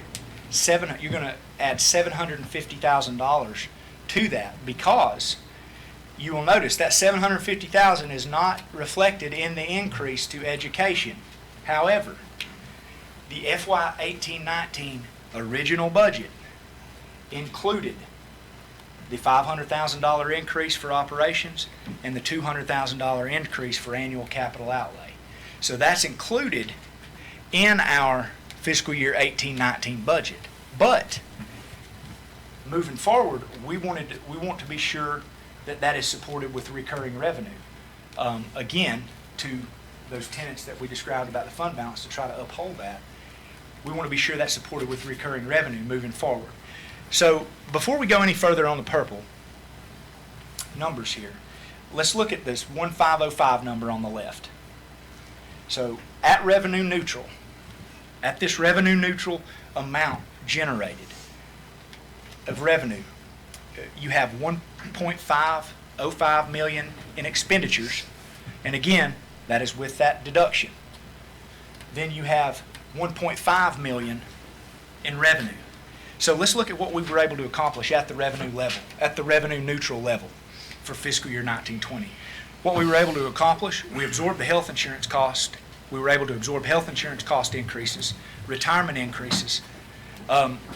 $750,000 to that, because you will notice that $750,000 is not reflected in the increase to education. However, the FY 18-19 original budget included the $500,000 increase for operations and the $200,000 increase for annual capital outlay. So that's included in our fiscal year 18-19 budget. But moving forward, we want to be sure that that is supported with recurring revenue. Again, to those tenets that we described about the fund balance, to try to uphold that, we want to be sure that's supported with recurring revenue moving forward. So before we go any further on the purple numbers here, let's look at this 1505 number on the left. So at revenue neutral, at this revenue neutral amount generated of revenue, you have 1.505 million in expenditures, and again, that is with that deduction. Then you have 1.5 million in revenue. So let's look at what we were able to accomplish at the revenue level, at the revenue neutral level for fiscal year 1920. What we were able to accomplish, we absorbed the health insurance cost. We were able to absorb health insurance cost increases, retirement increases,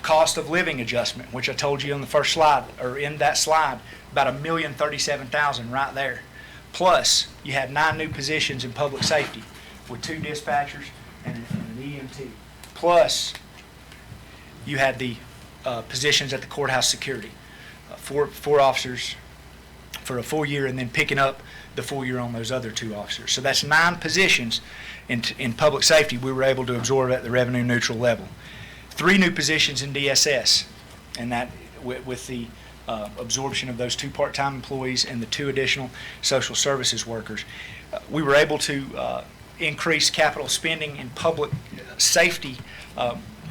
cost of living adjustment, which I told you on the first slide, or in that slide, about $1,037,000 right there. Plus, you had 9 new positions in public safety with 2 dispatchers and an EMT. Plus, you had the positions at the courthouse security, 4 officers for a full year, and then picking up the full year on those other 2 officers. So that's 9 positions in public safety we were able to absorb at the revenue neutral level. 3 new positions in DSS, and that with the absorption of those 2 part-time employees and the 2 additional social services workers. We were able to increase capital spending in public safety,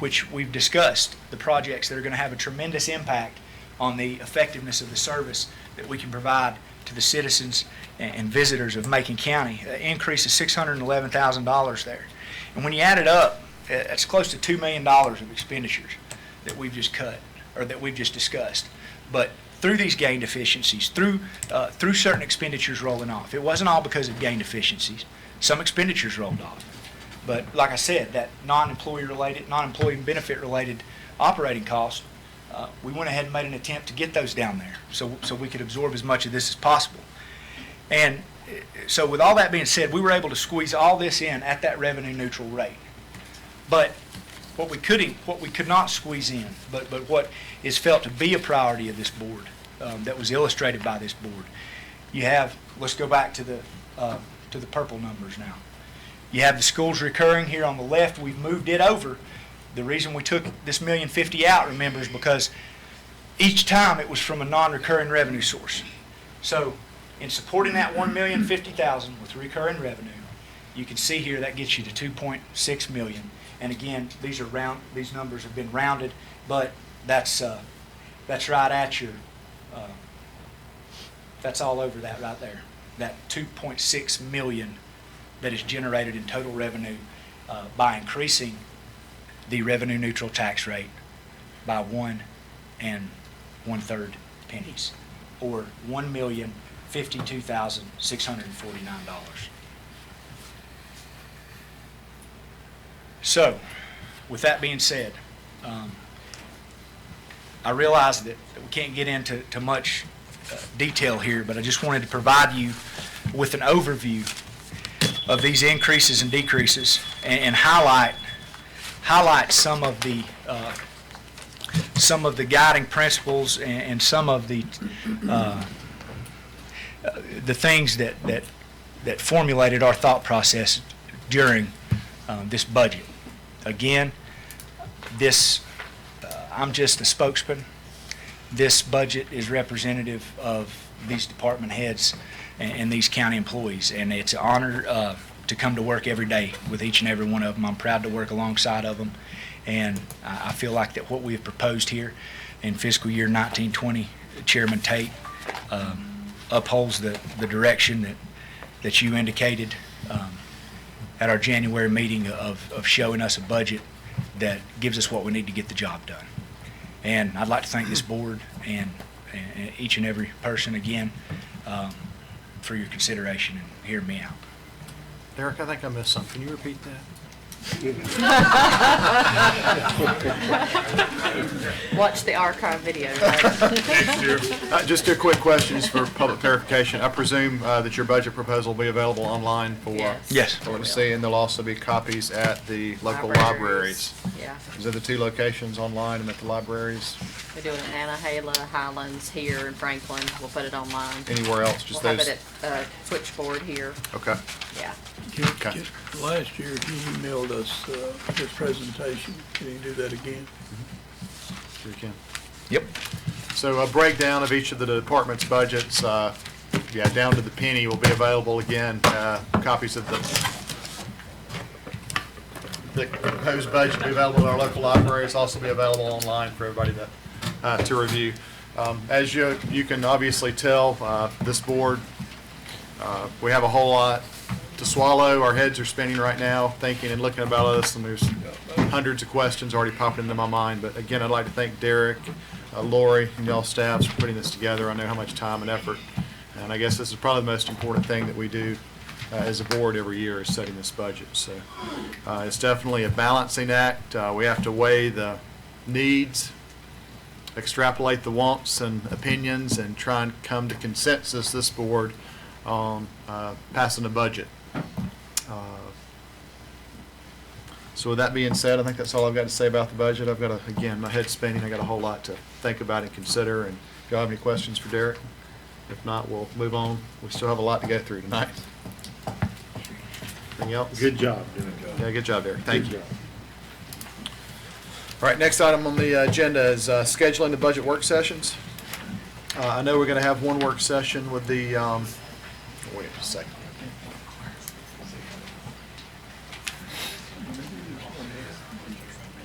which we've discussed, the projects that are going to have a tremendous impact on the effectiveness of the service that we can provide to the citizens and visitors of Macon County. An increase of $611,000 there. And when you add it up, it's close to $2 million of expenditures that we've just cut, or that we've just discussed. But through these gain efficiencies, through certain expenditures rolling off, it wasn't all because of gain efficiencies. Some expenditures rolled off. But like I said, that non-employee benefit related operating costs, we went ahead and made an attempt to get those down there so we could absorb as much of this as possible. And so with all that being said, we were able to squeeze all this in at that revenue neutral rate. But what we could not squeeze in, but what is felt to be a priority of this board, that was illustrated by this board, you have, let's go back to the purple numbers now. You have the schools recurring here on the left. We've moved it over. The reason we took this $1,050,000 out, remember, is because each time it was from a non-recurring revenue source. So in supporting that $1,050,000 with recurring revenue, you can see here that gets you to $2.6 million. And again, these numbers have been rounded, but that's right at your, that's all over that right there. That $2.6 million that is generated in total revenue by increasing the revenue neutral tax rate by 1 1/3 pennies, or $1,052,649. So, with that being said, I realize that we can't get into much detail here, but I just wanted to provide you with an overview of these increases and decreases and highlight highlight some of the guiding principles and some of the things that formulated our thought process during this budget. Again, I'm just a spokesman. This budget is representative of these department heads and these county employees, and it's an honor to come to work every day with each and every one of them. I'm proud to work alongside of them, and I feel like that what we have proposed here in fiscal year 1920, Chairman Tate, upholds the direction that you indicated at our January meeting of showing us a budget that gives us what we need to get the job done. And I'd like to thank this board and each and every person again for your consideration and hearing me out. Derek, I think I missed something. Can you repeat that? Watch the archive video. Next year. Just two quick questions for public clarification. I presume that your budget proposal will be available online for Yes. everyone to see, and there'll also be copies at the local libraries. Yeah. Is it the two locations online and at the libraries? We do it in Annahala, Highlands, here in Franklin. We'll put it online. Anywhere else? Just We'll those? have it at Switchboard here. Okay. Yeah. Okay. Last year, you emailed us this presentation. Can you do that again? Sure you can. Yep. So a breakdown of each of the department's budgets, down to the penny, will be available again. Copies of the proposed budget will be available at our local libraries, also be available online for everybody to review. As you can obviously tell, this board, we have a whole lot to swallow. Our heads are spinning right now, thinking and looking about this, and there's hundreds of questions already popping into my mind. But again, I'd like to thank Derek, Lori, and y'all staffs for putting this together. I know how much time and effort, and I guess this is probably the most important thing that we do as a board every year is setting this budget. So it's definitely a balancing act. We have to weigh the needs, extrapolate the wants and opinions, and try and come to consensus, this board, on passing a budget. So with that being said, I think that's all I've got to say about the budget. I've got again, my head's spinning. I got a whole lot to think about and consider. And if y'all have any questions for Derek? If not, we'll move on. We still have a lot to go through tonight. Anything else? Good job. Yeah, good job, Derek. Thank you. All right, next item on the agenda is scheduling the budget work sessions. I know we're going to have one work session with the, wait a second.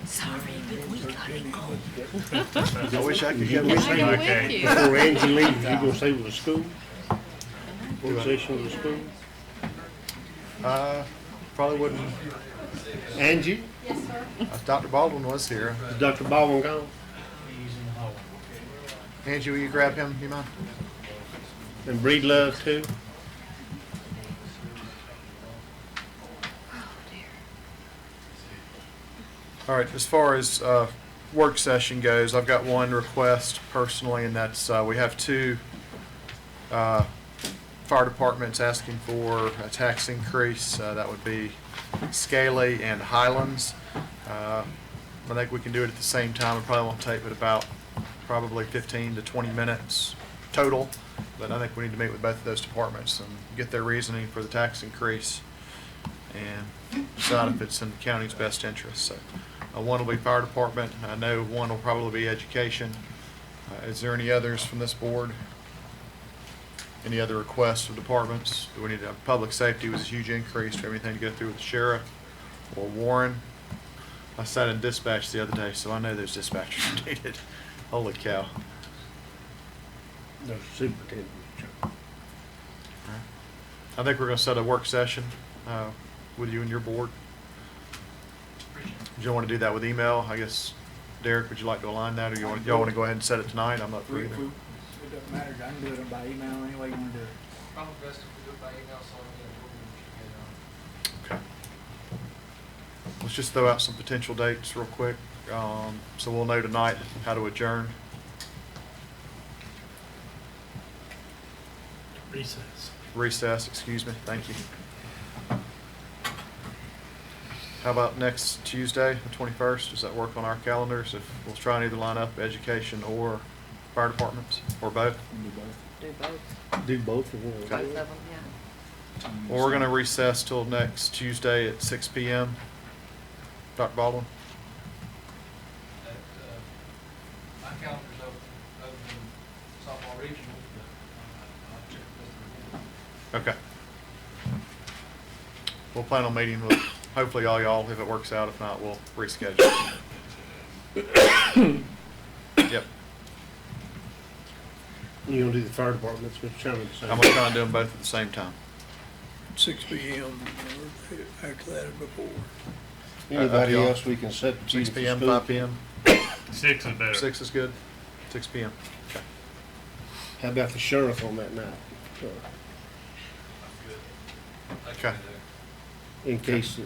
Sorry, but we gotta go. I wish I could get With with you. Before Angie leaves, you gonna say with the school? Work session with the school? Probably wouldn't. Angie, If Dr. Baldwin was here. is Dr. Baldwin gone? Angie, will you grab him? You mind? And Breed Love too? All right, as far as work session goes, I've got one request personally, and that's we have two fire departments asking for a tax increase. That would be Scaly and Highlands. I think we can do it at the same time. It probably won't take but about probably 15 to 20 minutes total, but I think we need to meet with both of those departments and get their reasoning for the tax increase and decide if it's in the county's best interest. So one will be fire department. I know one will probably be education. Is there any others from this board? Any other requests of departments? Do we need to, public safety was a huge increase. Do we have anything to go through with the sheriff or Warren? I sat in dispatch the other day, so I know there's dispatchers needed. Holy cow. No, superintendent. I think we're going to set a work session with you and your board. Do you want to do that with email? I guess, Derek, would you like to align that, or y'all want to go ahead and set it tonight? I'm up for either. It doesn't matter, I can do it by email any way you want to do it. Probably best if we do it by email, so I Okay. Let's just throw out some potential dates real quick, so we'll know tonight how to adjourn. Recess. Recess, excuse me, thank you. How about next Tuesday, the 21st? Does that work on our calendars? If we'll try and either line up education or fire departments, or both? Do both, Do both of them. both of them, yeah. Well, we're gonna recess till next Tuesday at 6 PM. Dr. Baldwin? My calendar's open in softball regional, but I'll check with the Okay. We'll plan on meeting with hopefully all y'all if it works out. If not, we'll reschedule. Yep. You gonna do the fire departments, Mr. Chairman? I'm gonna try and do them both at the same time. 6 PM, or after that or before. Anybody y'all. else we can set the 6 PM, school? 5 PM? 6 is better. 6 is good? 6 PM. Okay. How about the sheriff on that night? Okay. In case,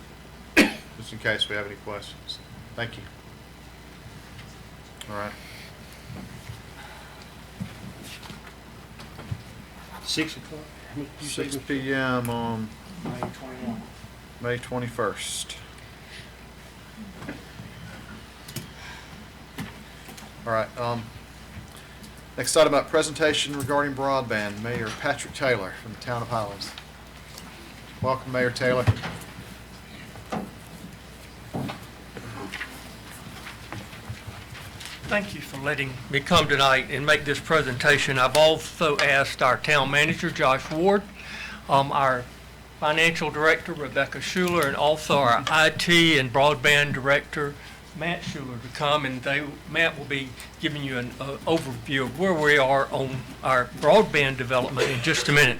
Just in case we have any questions. Thank you. All right. 6 o'clock? What did you say, 6 Mr. PM on May 21. May 21st. All right, next item about presentation regarding broadband, Mayor Patrick Taylor from the town of Highlands. Welcome, Mayor Taylor. Thank you for letting me come tonight and make this presentation. I've also asked our town manager, Josh Ward, our financial director, Rebecca Schuler, and also our IT and broadband director, Matt Schuler, to come, and Matt will be giving you an overview of where we are on our broadband development in just a minute.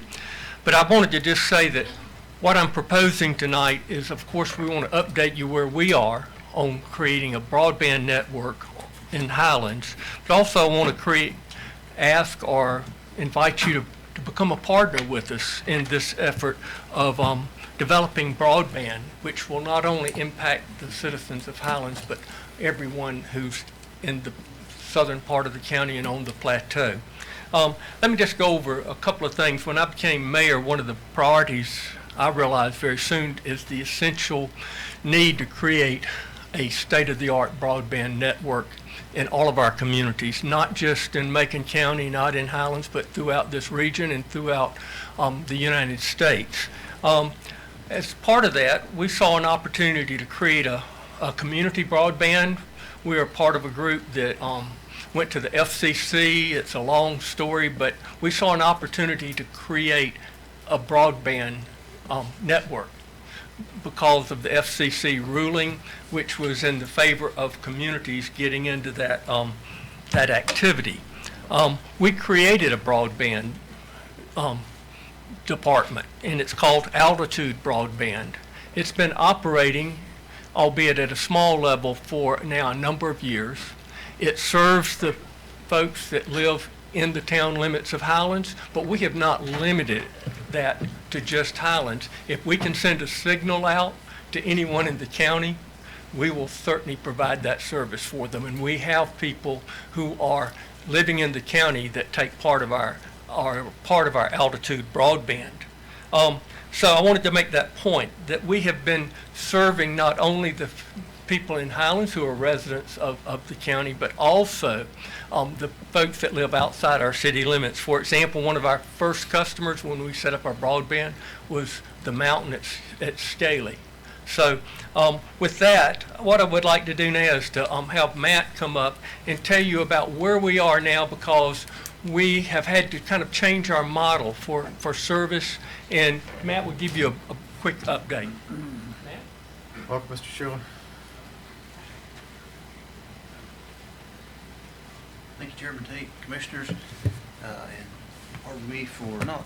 But I wanted to just say that what I'm proposing tonight is, of course, we want to update you where we are on creating a broadband network in Highlands, but also want to ask or invite you to become a partner with us in this effort of developing broadband, which will not only impact the citizens of Highlands, but everyone who's in the southern part of the county and on the plateau. Let me just go over a couple of things. When I became mayor, one of the priorities I realized very soon is the essential need to create a state-of-the-art broadband network in all of our communities, not just in Macon County, not in Highlands, but throughout this region and throughout the United States. As part of that, we saw an opportunity to create a community broadband. We are part of a group that went to the FCC. It's a long story, but we saw an opportunity to create a broadband network because of the FCC ruling, which was in the favor of communities getting into that that activity. We created a broadband department, and it's called Altitude Broadband. It's been operating, albeit at a small level, for now a number of years. It serves the folks that live in the town limits of Highlands, but we have not limited that to just Highlands. If we can send a signal out to anyone in the county, we will certainly provide that service for them. And we have people who are living in the county that take part of our altitude broadband. So I wanted to make that point, that we have been serving not only the people in Highlands who are residents of the county, but also the folks that live outside our city limits. For example, one of our first customers when we set up our broadband was the mountain at Scaly. So with that, what I would like to do now is to have Matt come up and tell you about where we are now, because we have had to kind of change our model for service, and Matt will give you a quick update. Matt? Welcome, Mr. Schuler. Thank you, Chairman Tate, Commissioners, and pardon me for not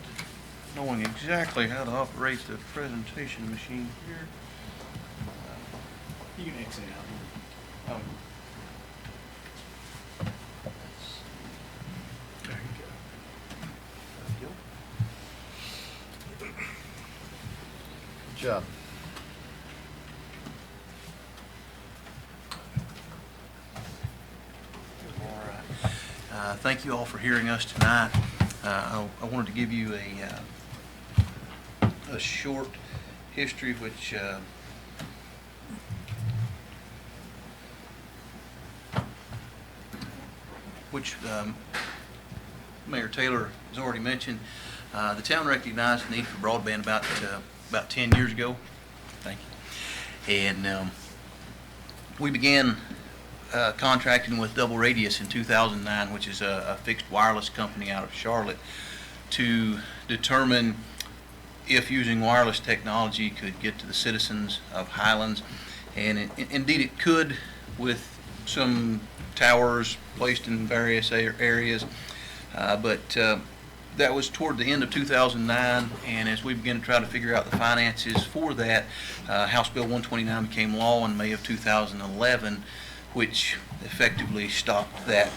knowing exactly how to operate the presentation machine here. You can exit out. There you go. Good job. All right. Thank you all for hearing us tonight. I wanted to give you a short history, which which Mayor Taylor has already mentioned. The town recognized the need for broadband about 10 years ago. Thank you. And we began contracting with Double Radius in 2009, which is a fixed wireless company out of Charlotte, to determine if using wireless technology could get to the citizens of Highlands. And indeed it could, with some towers placed in various areas. But that was toward the end of 2009, and as we began to try to figure out the finances for that, House Bill 129 became law in May of 2011, which effectively stopped that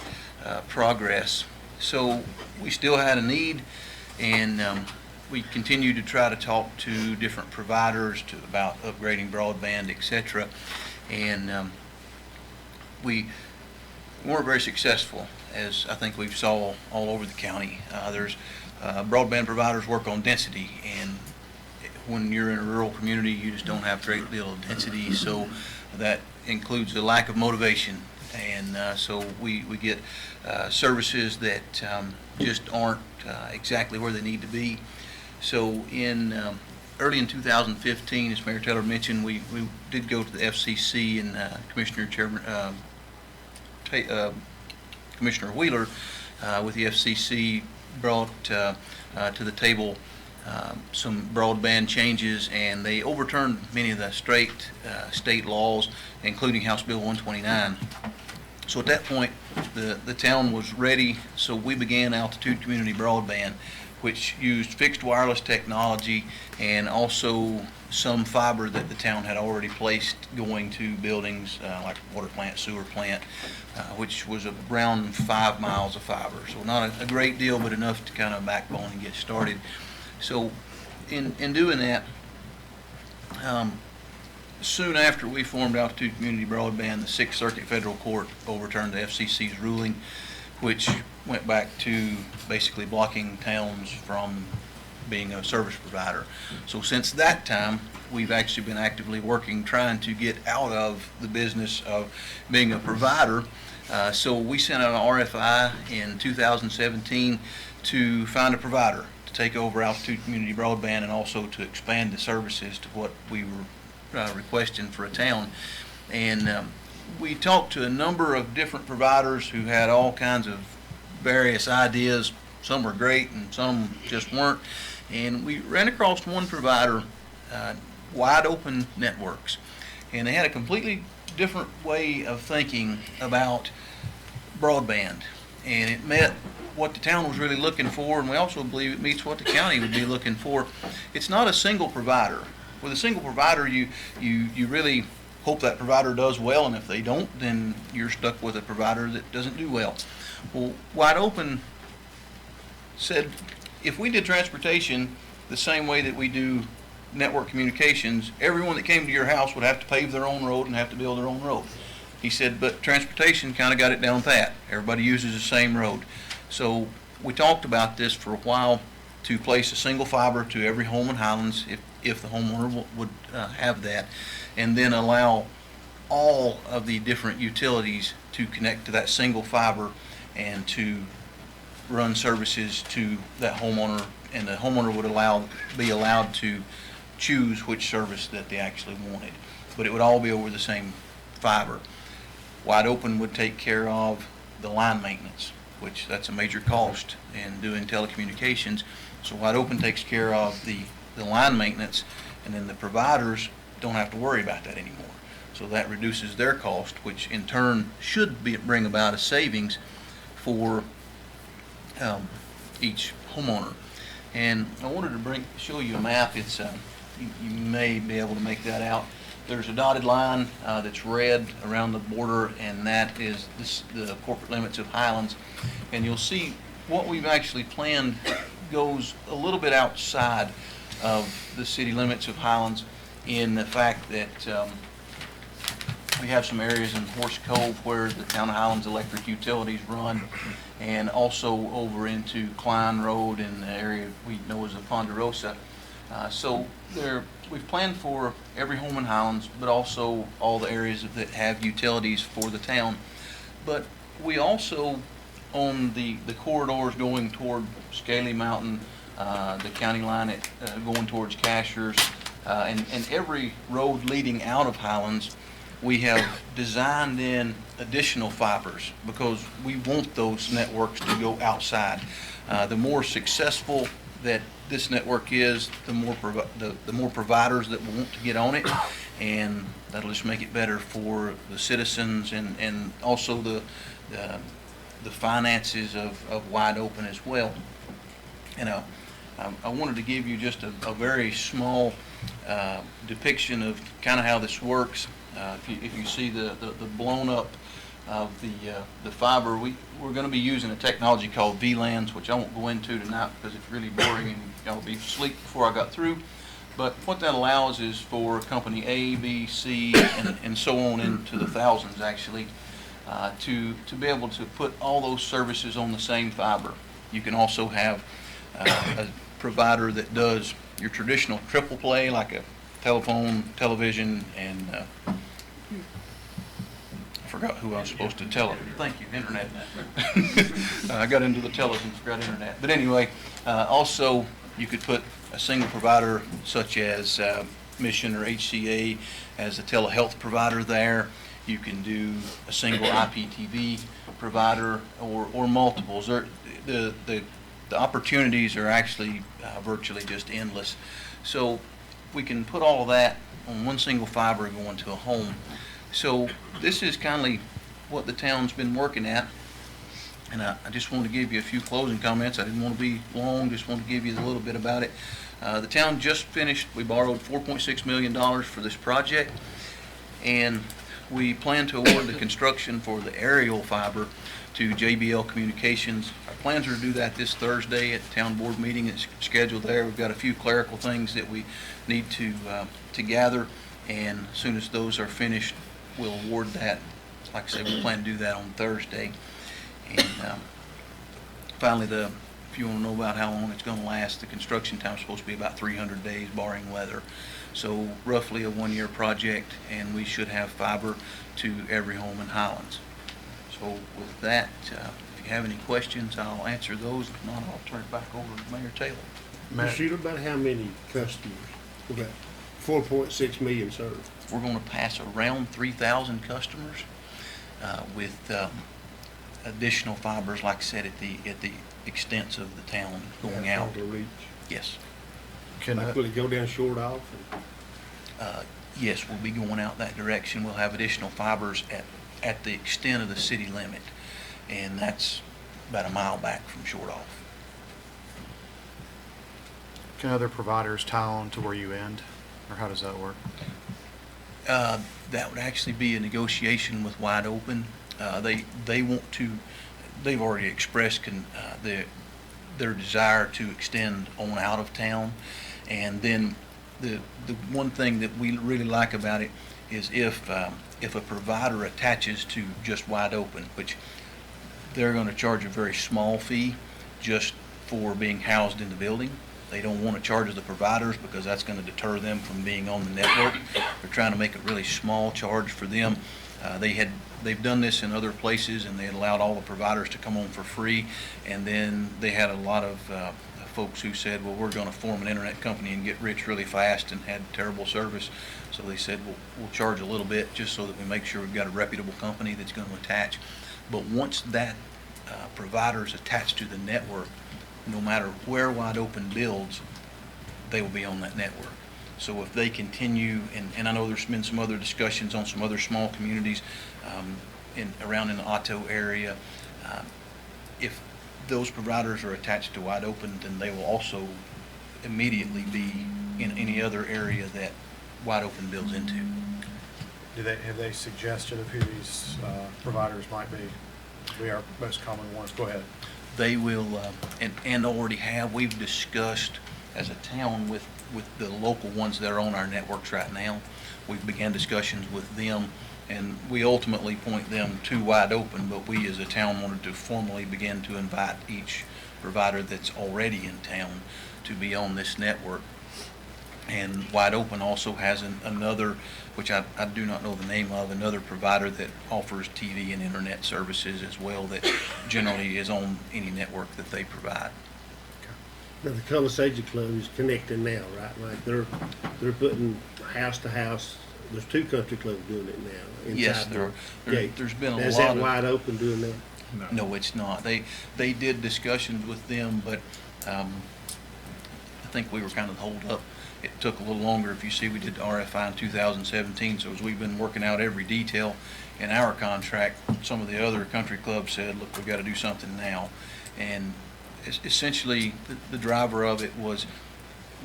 progress. So we still had a need, and we continued to try to talk to different providers about upgrading broadband, etc. And we weren't very successful, as I think we've saw all over the county. There's broadband providers work on density, and when you're in a rural community, you just don't have a great deal of density, so that includes a lack of motivation. And so we get services that just aren't exactly where they need to be. So early in 2015, as Mayor Taylor mentioned, we did go to the FCC, and Commissioner Wheeler with the FCC brought to the table some broadband changes, and they overturned many of the state laws, including House Bill 129. So at that point, the town was ready, so we began Altitude Community Broadband, which used fixed wireless technology and also some fiber that the town had already placed going to buildings like water plant, sewer plant, which was around 5 miles of fiber. So not a great deal, but enough to kind of backbone and get started. So in doing that, soon after we formed Altitude Community Broadband, the Sixth Circuit Federal Court overturned the FCC's ruling, which went back to basically blocking towns from being a service provider. So since that time, we've actually been actively working, trying to get out of the business of being a provider. So we sent out an RFI in 2017 to find a provider to take over Altitude Community Broadband, and also to expand the services to what we were requesting for a town. And we talked to a number of different providers who had all kinds of various ideas. Some were great and some just weren't. And we ran across one provider, Wide Open Networks, and they had a completely different way of thinking about broadband, and it met what the town was really looking for, and we also believe it meets what the county would be looking for. It's not a single provider. With a single provider, you really hope that provider does well, and if they don't, then you're stuck with a provider that doesn't do well. Well, Wide Open said, if we did transportation the same way that we do network communications, everyone that came to your house would have to pave their own road and have to build their own road. He said, but transportation kind of got it down pat. Everybody uses the same road. So we talked about this for a while, to place a single fiber to every home in Highlands, if the homeowner would have that, and then allow all of the different utilities to connect to that single fiber and to run services to that homeowner, and the homeowner would be allowed to choose which service that they actually wanted, but it would all be over the same fiber. Wide Open would take care of the line maintenance, which that's a major cost in doing telecommunications. So Wide Open takes care of the line maintenance, and then the providers don't have to worry about that anymore. So that reduces their cost, which in turn should bring about a savings for each homeowner. And I wanted to show you a map. It's you may be able to make that out. There's a dotted line that's red around the border, and that is the corporate limits of Highlands. And you'll see what we've actually planned goes a little bit outside of the city limits of Highlands, in the fact that we have some areas in Horse Cove where the town of Highlands electric utilities run, and also over into Klein Road in the area we know as the Ponderosa. So we've planned for every home in Highlands, but also all the areas that have utilities for the town. But we also on the corridors going toward Scaly Mountain, the county line going towards Cashers, and every road leading out of Highlands, we have designed in additional fibers because we want those networks to go outside. The more successful that this network is, the more providers that want to get on it, and that'll just make it better for the citizens and also the finances of Wide Open as well. And I wanted to give you just a very small depiction of kind of how this works. If you see the blown up of the fiber, we're going to be using a technology called VLANs, which I won't go into tonight because it's really boring and y'all will be asleep before I got through. But what that allows is for company A, B, C, and so on into the thousands actually, to be able to put all those services on the same fiber. You can also have a provider that does your traditional triple play, like a telephone, television, and I forgot who I was supposed to tell it. Thank you, internet. I got into the television, forgot internet. But anyway, also you could put a single provider such as Mission or HCA as a telehealth provider there. You can do a single IPTV provider or multiples. The opportunities are actually virtually just endless. So we can put all of that on one single fiber going to a home. So this is kind of what the town's been working at. And I just want to give you a few closing comments. I didn't want to be long, just want to give you a little bit about it. The town just finished, we borrowed $4.6 million for this project, and we plan to award the construction for the aerial fiber to JBL Communications. Our plans are to do that this Thursday at the town board meeting. It's scheduled there. We've got a few clerical things that we need to gather, and as soon as those are finished, we'll award that. Like I said, we plan to do that on Thursday. And finally, if you want to know about how long it's going to last, the construction time is supposed to be about 300 days, barring weather. So roughly a one-year project, and we should have fiber to every home in Highlands. So with that, if you have any questions, I'll answer those. If not, I'll turn it back over to Mayor Taylor. Mr. Sheila, about how many customers? About 4.6 million served. We're going to pass around 3,000 customers with additional fibers, like I said, at the extents of the town going out. Reach. Yes. Will it go down short off? Yes, we'll be going out that direction. We'll have additional fibers at the extent of the city limit, and that's about a mile back from short off. Can other providers tie on to where you end, or how does that work? That would actually be a negotiation with Wide Open. They want to. They've already expressed their desire to extend on out of town, and then the one thing that we really like about it is if a provider attaches to just Wide Open, which they're going to charge a very small fee just for being housed in the building. They don't want to charge the providers because that's going to deter them from being on the network. They're trying to make a really small charge for them. They've done this in other places, and they had allowed all the providers to come on for free, and then they had a lot of folks who said, well, we're going to form an internet company and get rich really fast, and had terrible service. So they said, well, we'll charge a little bit just so that we make sure we've got a reputable company that's going to attach. But once that provider is attached to the network, no matter where Wide Open builds, they will be on that network. So if they continue, and I know there's been some other discussions on some other small communities around in the Otto area, if those providers are attached to Wide Open, then they will also immediately be in any other area that Wide Open builds into. Have they suggested of who these providers might be? We are most common ones. Go ahead. They will, and already have, we've discussed as a town with the local ones that are on our networks right now. We've began discussions with them, and we ultimately point them to Wide Open, but we as a town wanted to formally begin to invite each provider that's already in town to be on this network. And Wide Open also has another, which I do not know the name of, another provider that offers TV and internet services as well that generally is on any network that they provide. Now, the Conversation Club is connecting now, right? Like they're putting house to house. There's 2 country clubs doing it now. Yes, inside the there's gate. been a Is lot that of. Wide Open doing that? No, it's not. They did discussions with them, but I think we were kind of holed up. It took a little longer. If you see, we did the RFI in 2017, so as we've been working out every detail in our contract, some of the other country clubs said, look, we've got to do something now. And essentially, the driver of it was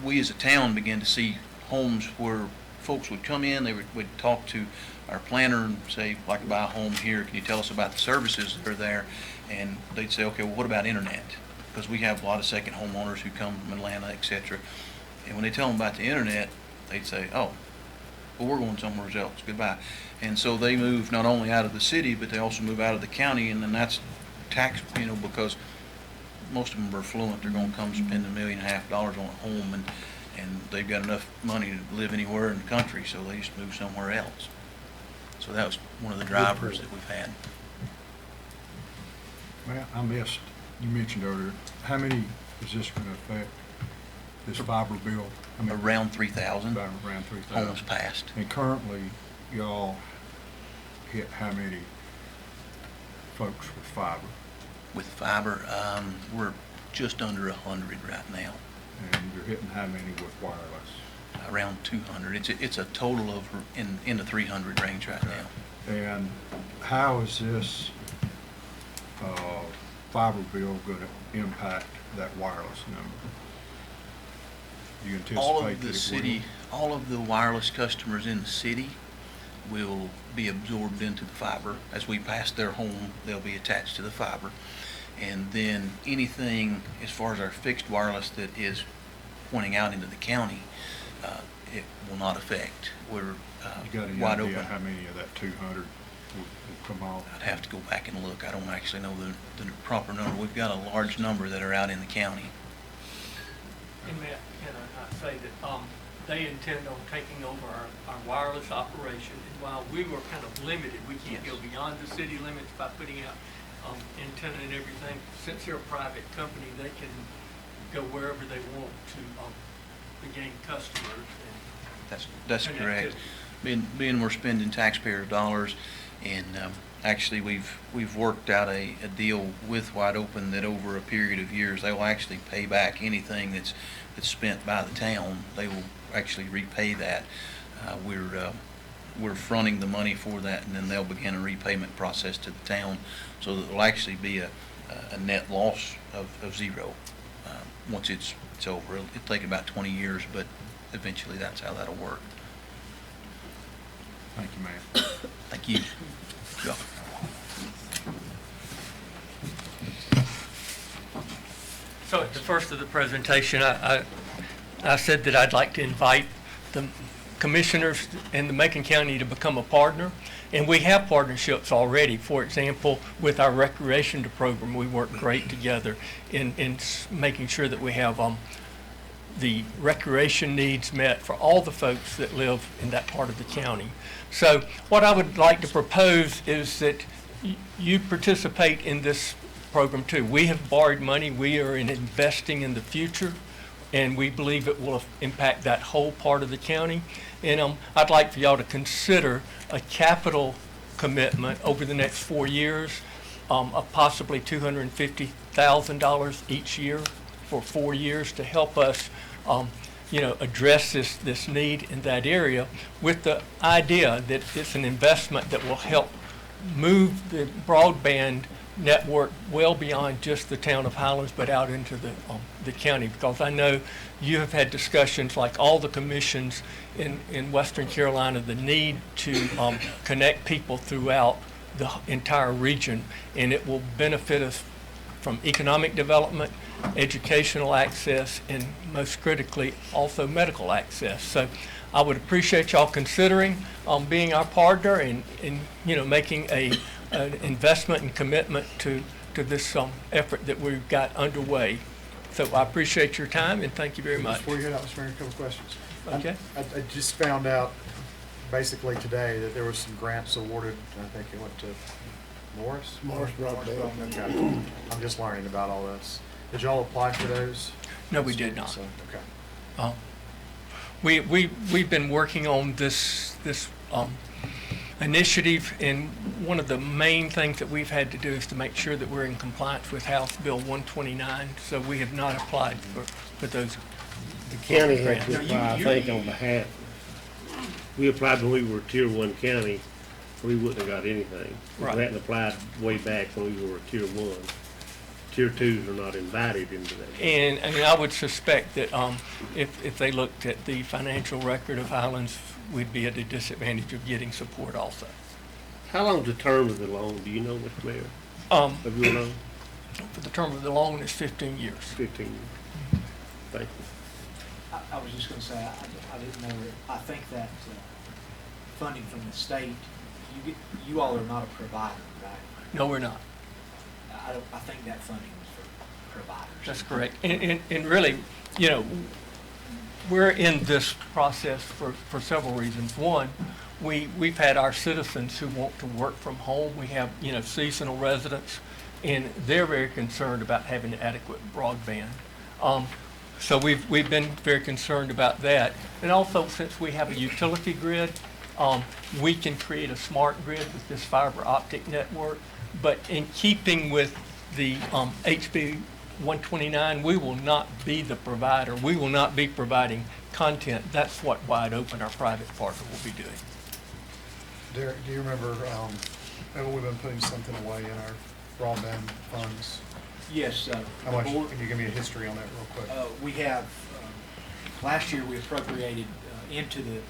we as a town began to see homes where folks would come in, they would talk to our planner and say, I'd like to buy a home here, can you tell us about the services that are there? And they'd say, okay, well, what about internet? Because we have a lot of second homeowners who come from Atlanta, et cetera. And when they tell them about the internet, they'd say, oh, well, we're going somewhere else, goodbye. And so they move not only out of the city, but they also move out of the county, and then that's tax, because most of them are affluent. They're going to come spend $1.5 million on a home, and they've got enough money to live anywhere in the country, so they just move somewhere else. So that was one of the drivers that we've had. Well, I missed, you mentioned earlier, how many is this going to affect, this fiber bill? I mean, Around 3,000 about around 3,000 homes passed. And currently, y'all hit how many folks with fiber? With fiber, we're just under 100 right now. And you're hitting how many with wireless? Around 200. It's a total of in the 300 range right now. And how is this fiber bill going to impact that wireless number? Do you anticipate All of that the it city, all of the wireless customers in the city will be absorbed into the fiber. As we pass their home, they'll be attached to the fiber. And then anything as far as our fixed wireless that is pointing out into the county, it will not affect. We're you got any wide idea open. how many of that 200 will come off? I'd have to go back and look. I don't actually know the proper number. We've got a large number that are out in the county. And Matt, can I say that they intend on taking over our wireless operation. And while we were kind of limited, we can't go beyond the city limits by putting out antenna and everything. Since they're a private company, they can go wherever they want to gain customers. That's correct. Being we're spending taxpayer dollars, and actually we've worked out a deal with Wide Open that over a period of years they will actually pay back anything that's spent by the town. They will actually repay that. We're fronting the money for that, and then they'll begin a repayment process to the town, so that it'll actually be a net loss of zero once it's over. It'll take about 20 years, but eventually that's how that'll work. Thank you, ma'am. Thank you. Yeah. So at the first of the presentation, I said that I'd like to invite the commissioners in the Macon County to become a partner. And we have partnerships already. For example, with our recreation program, we work great together in making sure that we have the recreation needs met for all the folks that live in that part of the county. So what I would like to propose is that you participate in this program too. We have borrowed money. We are investing in the future, and we believe it will impact that whole part of the county. And I'd like for y'all to consider a capital commitment over the next 4 years of possibly $250,000 each year for 4 years to help us address this need in that area, with the idea that it's an investment that will help move the broadband network well beyond just the town of Highlands, but out into the county. Because I know you have had discussions, like all the commissions in Western Carolina, the need to connect people throughout the entire region, and it will benefit us from economic development, educational access, and most critically, also medical access. So I would appreciate y'all considering being our partner and making an investment and commitment to this effort that we've got underway. So I appreciate your time, and thank you very much. Before you head out, Mr. Mayor, a couple questions. Okay? I just found out basically today that there was some grants awarded, I think it went to Morris? Morris Broadband. Okay. I'm just learning about all this. Did y'all apply for those? No, we did not. So, okay. We've been working on this initiative, and one of the main things that we've had to do is to make sure that we're in compliance with House Bill 129, so we have not applied for those. The county had grants. to apply, I think, on behalf. We applied when we were Tier 1 county, we wouldn't have got anything. Right. We hadn't applied way back when we were Tier 1. Tier 2s are not invited into that. And I would suspect that if they looked at the financial record of Highlands, we'd be at a disadvantage of getting support also. How long's the term of the loan, do you know, Mr. Mayor? Of your loan? For the term of the loan is 15 years. 15 years. Thank you. I was just gonna say, I didn't know, I think that funding from the state, you all are not a provider, right? No, we're not. I think that funding was for providers. That's correct. And really, you know, we're in this process for several reasons. One, we've had our citizens who want to work from home. We have, you know, seasonal residents, and they're very concerned about having adequate broadband. So we've been very concerned about that. And also, since we have a utility grid, we can create a smart grid with this fiber optic network. But in keeping with the HB 129, we will not be the provider. We will not be providing content. That's what Wide Open, our private partner, will be doing. Derek, do you remember, maybe we've been putting something away in our broadband funds? Yes. How much, can you give me a history on that real quick? We have, last year we appropriated into the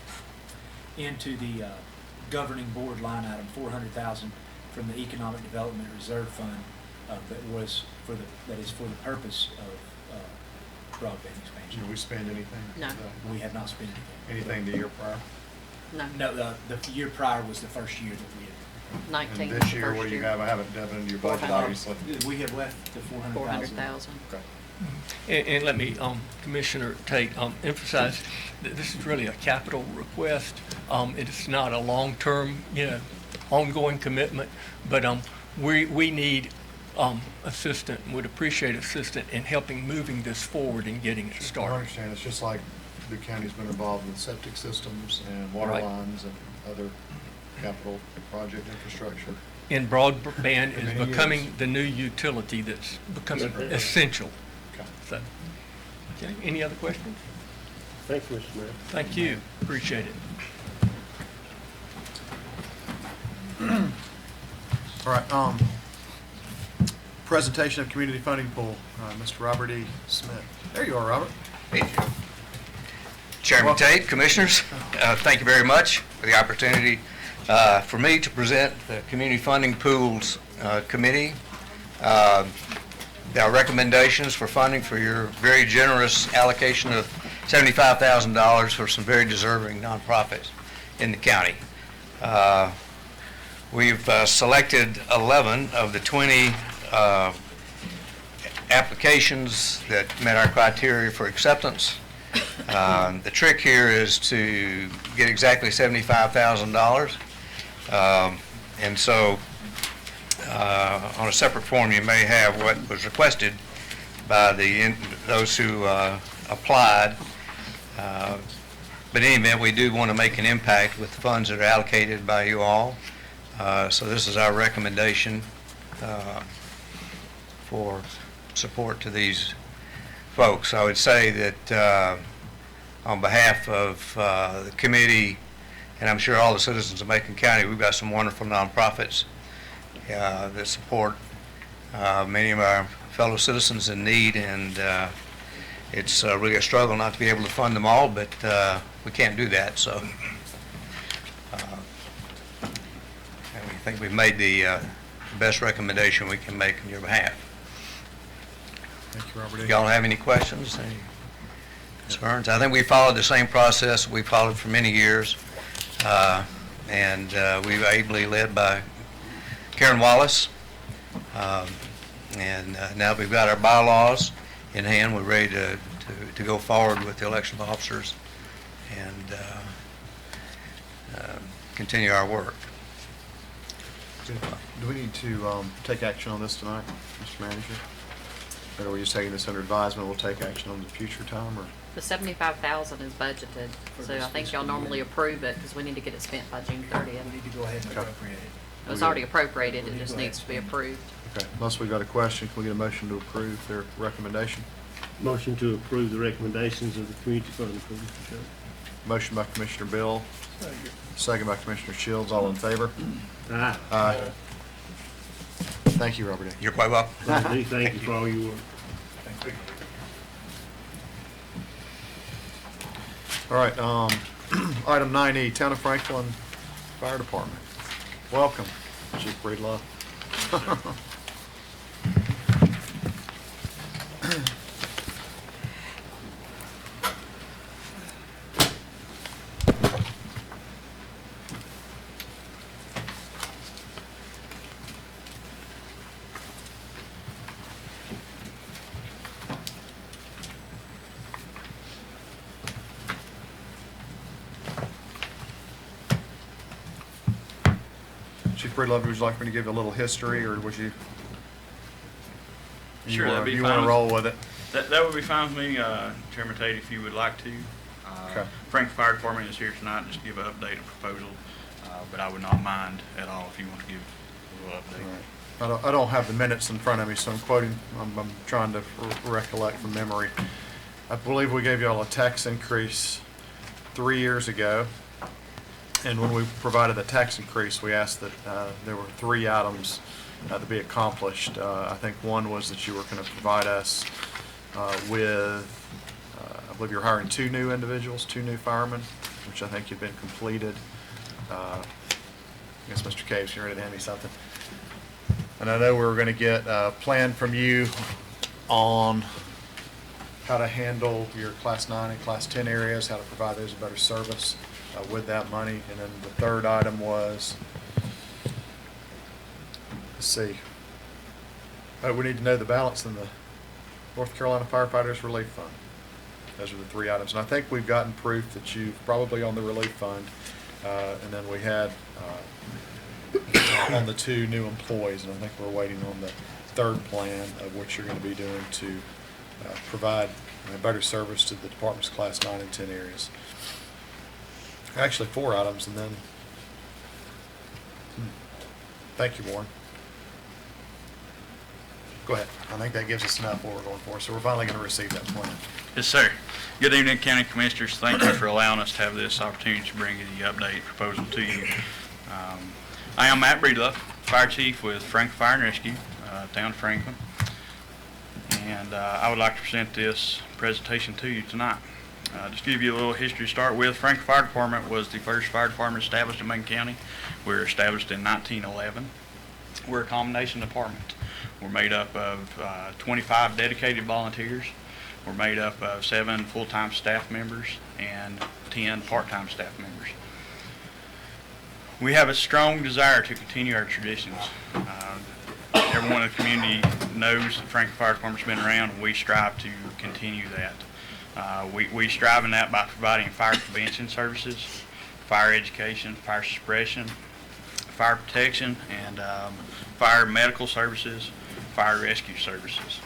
governing board line item, $400,000 from the Economic Development Reserve Fund that is for the purpose of broadband expansion. Did we spend anything? No. We have not spent anything. Anything the year prior? No. No, the year prior was the first year that we had. 19 And was this the year, first what do you year. have? I haven't done it into your budget, 400. obviously. We have left the 400,000. 400,000. Okay. And let me, Commissioner Tate, emphasize that this is really a capital request. It is not a long-term, you know, ongoing commitment, but we need assistance, and would appreciate assistance in helping moving this forward and getting it I started. understand, it's just like the county's been involved with septic systems and water Right. lines and other capital project infrastructure. And broadband For is many becoming years. the new utility that's becoming Okay. essential. Okay. So, okay, any other questions? Thank you, Mr. Mayor. Thank you, appreciate it. All right, presentation of community funding pool, Mr. Robert E. Smith. There you are, Robert. Hey, Chairman Tate, Commissioners, thank you very much for the opportunity for me to present the Community Funding Pools Committee. Our recommendations for funding for your very generous allocation of $75,000 for some very deserving nonprofits in the county. We've selected 11 of the 20 applications that met our criteria for acceptance. The trick here is to get exactly $75,000. And so on a separate form, you may have what was requested by those who applied. But in any event, we do want to make an impact with the funds that are allocated by you all. So this is our recommendation for support to these folks. I would say that on behalf of the committee, and I'm sure all the citizens of Macon County, we've got some wonderful nonprofits that support many of our fellow citizens in need, and it's really a struggle not to be able to fund them all, but we can't do that, so I think we've made the best recommendation we can make on your behalf. Thank you, Robert E. Y'all have any questions, any concerns? I think we followed the same process we followed for many years, and we were ably led by Karen Wallace, and now we've got our bylaws in hand. We're ready to go forward with the election of officers and continue our work. Do we need to take action on this tonight, Mr. Manager? Or are we just taking this under advisement, we'll take action on the future time, or? The 75,000 is budgeted, so I think y'all normally approve it because we need to get it spent by June 30th. We need to go ahead and Okay. appropriate it. It was already appropriated, it just needs to be approved. Okay, unless we've got a question, can we get a motion to approve their recommendation? Motion to approve the recommendations of the Community Fund Committee. Motion by Commissioner Bill, second by Commissioner Shields, all in favor? Aye. Aye. Thank you, Robert. You're quite welcome. Thank you for all your work. All right, item 9E, Town of Franklin Fire Department. Welcome, Chief Breedlove. Chief Breedlove, would you like me to give you a little history, or would you? Sure, that'd be You fine. want to roll with it? That would be fine with me, Chairman Tate, if you would like to. Okay. Franklin Fire Department is here tonight just to give an update and proposal, but I would not mind at all if you want to give a little update. All right. I don't have the minutes in front of me, so I'm quoting, I'm trying to recollect from memory. I believe we gave you all a tax increase 3 years ago. And when we provided the tax increase, we asked that there were 3 items to be accomplished. I think one was that you were going to provide us with, I believe you're hiring 2 new individuals, 2 new firemen, which I think had been completed. I guess Mr. Caves, you're ready to hand me something. And I know we were going to get a plan from you on how to handle your Class 9 and Class 10 areas, how to provide those a better service with that money. And then the third item was, let's see, we need to know the balance in the North Carolina Firefighters Relief Fund. Those are the 3 items. And I think we've gotten proof that you've probably on the relief fund. And then we had on the 2 new employees, and I think we're waiting on the third plan of what you're going to be doing to provide better service to the department's Class 9 and 10 areas. Actually, 4 items, and then, thank you, Warren. Go ahead. I think that gives us enough what we're going for, so we're finally going to receive that plan. Yes, sir. Good evening, County Commissioners. Thank you for allowing us to have this opportunity to bring the update proposal to you. I am Matt Breedlove, Fire Chief with Franklin Fire and Rescue, Town of Franklin. And I would like to present this presentation to you tonight. Just to give you a little history to start with, Franklin Fire Department was the first fire department established in Macon County. We were established in 1911. We're a combination department. We're made up of 25 dedicated volunteers. We're made up of 7 full-time staff members and 10 part-time staff members. We have a strong desire to continue our traditions. Everyone in the community knows that Franklin Fire Department's been around, and we strive to continue that. We strive in that by providing fire prevention services, fire education, fire suppression, fire protection, and fire medical services, fire rescue services.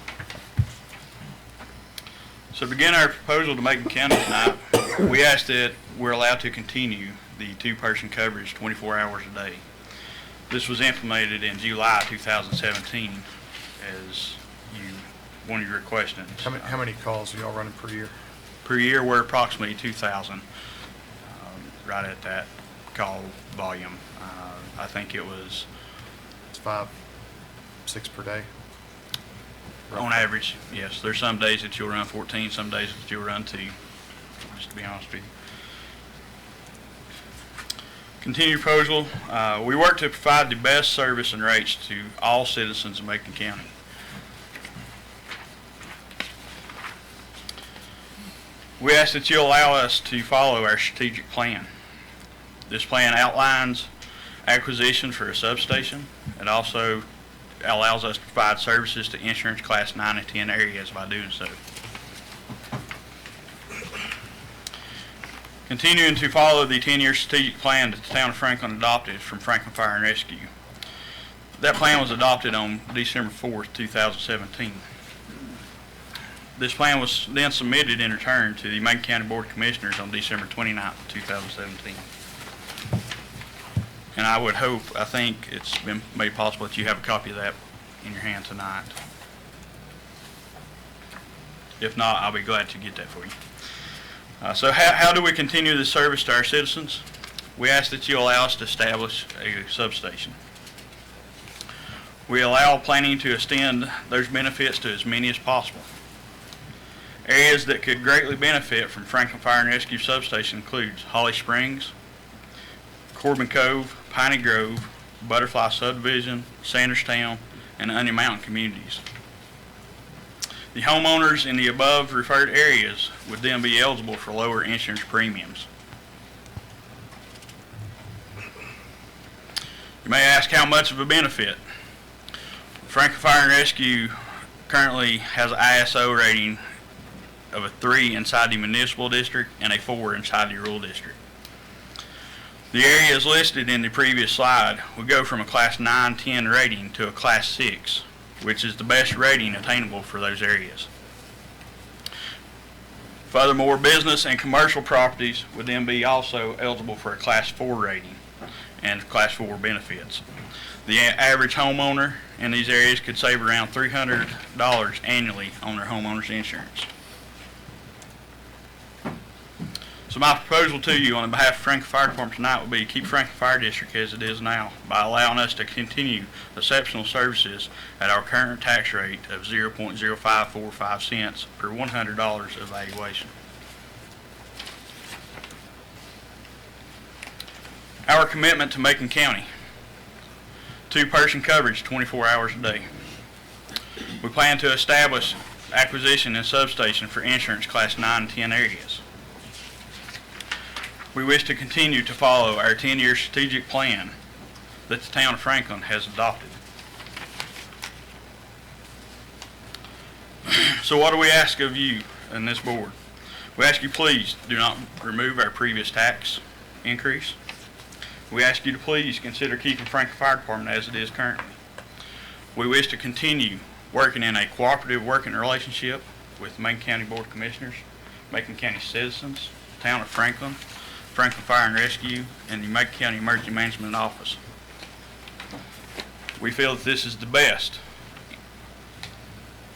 So to begin our proposal to Macon County tonight, we ask that we're allowed to continue the 2-person coverage 24 hours a day. This was implemented in July 2017 as one of your questions. How many calls are y'all running per year? Per year, we're approximately 2,000, right at that call volume. I think it was... It's 5, 6 per day? On average, yes. There's some days that you'll run 14, some days that you'll run 2, just to be honest with you. Continued proposal. We work to provide the best service and rates to all citizens of Macon County. We ask that you allow us to follow our strategic plan. This plan outlines acquisition for a substation. It also allows us to provide services to insurance Class 9 and 10 areas by doing so. Continuing to follow the 10-year strategic plan that the town of Franklin adopted from Franklin Fire and Rescue. That plan was adopted on December 4th, 2017. This plan was then submitted in return to the Macon County Board of Commissioners on December 29th, 2017. And I think it's been made possible that you have a copy of that in your hand tonight. If not, I'll be glad to get that for you. So how do we continue this service to our citizens? We ask that you allow us to establish a substation. We allow planning to extend those benefits to as many as possible. Areas that could greatly benefit from Franklin Fire and Rescue Substation includes Holly Springs, Corbin Cove, Piney Grove, Butterfly Subdivision, Sanderstown, and Onion Mountain communities. The homeowners in the above referred areas would then be eligible for lower insurance premiums. You may ask how much of a benefit. Franklin Fire and Rescue currently has an ISO rating of a 3 inside the municipal district and a 4 inside the rural district. The areas listed in the previous slide would go from a class 9-10 rating to a class 6, which is the best rating attainable for those areas. Furthermore, business and commercial properties would then be also eligible for a class 4 rating and class 4 benefits. The average homeowner in these areas could save around $300 annually on their homeowner's insurance. So my proposal to you on behalf of Franklin Fire Department tonight would be to keep Franklin Fire District as it is now by allowing us to continue exceptional services at our current tax rate of 0.0545 cents per $100 of valuation. Our commitment to Macon County. 2-person coverage 24 hours a day. We plan to establish acquisition and substation for insurance class 9 and 10 areas. We wish to continue to follow our 10-year strategic plan that the town of Franklin has adopted. So what do we ask of you and this board? We ask you please do not remove our previous tax increase. We ask you to please consider keeping Franklin Fire Department as it is currently. We wish to continue working in a cooperative working relationship with Macon County Board of Commissioners, Macon County citizens, the town of Franklin, Franklin Fire and Rescue, and the Macon County Emergency Management Office. We feel that this is the best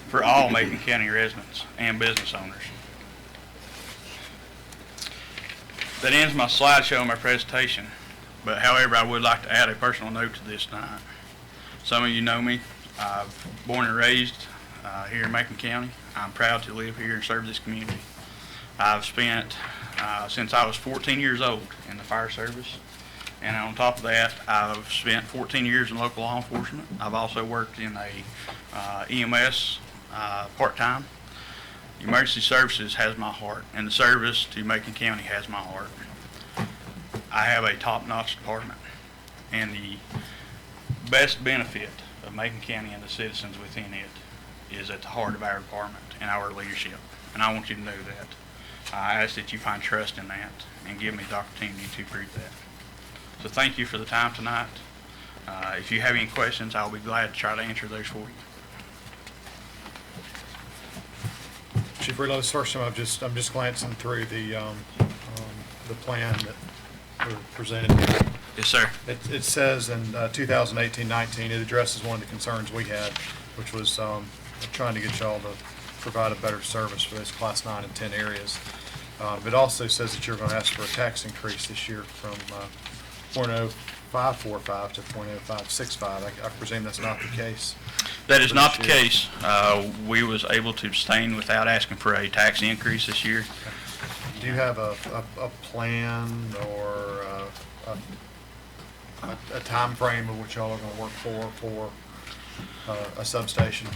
for all Macon County residents and business owners. That ends my slideshow and my presentation, but however, I would like to add a personal note to this tonight. Some of you know me. I'm born and raised here in Macon County. I'm proud to live here and serve this community. I've spent since I was 14 years old in the fire service, and on top of that, I've spent 14 years in local law enforcement. I've also worked in a EMS part-time. Emergency services has my heart, and the service to Macon County has my heart. I have a top-notch department, and the best benefit of Macon County and the citizens within it is at the heart of our department and our leadership, and I want you to know that. I ask that you find trust in that and give me the opportunity to prove that. So thank you for the time tonight. If you have any questions, I'll be glad to try to answer those for you. Chief Reload's first time I'm just glancing through the plan that were presented here. Yes, sir. It says in 2018-19, it addresses one of the concerns we had, which was trying to get y'all to provide a better service for those class 9 and 10 areas. It also says that you're going to ask for a tax increase this year from 0.0545 to 0.0565. I presume that's not the case. That is not the case. We was able to abstain without asking for a tax increase this year. Do you have a plan or a time frame of which y'all are going to work for a substation?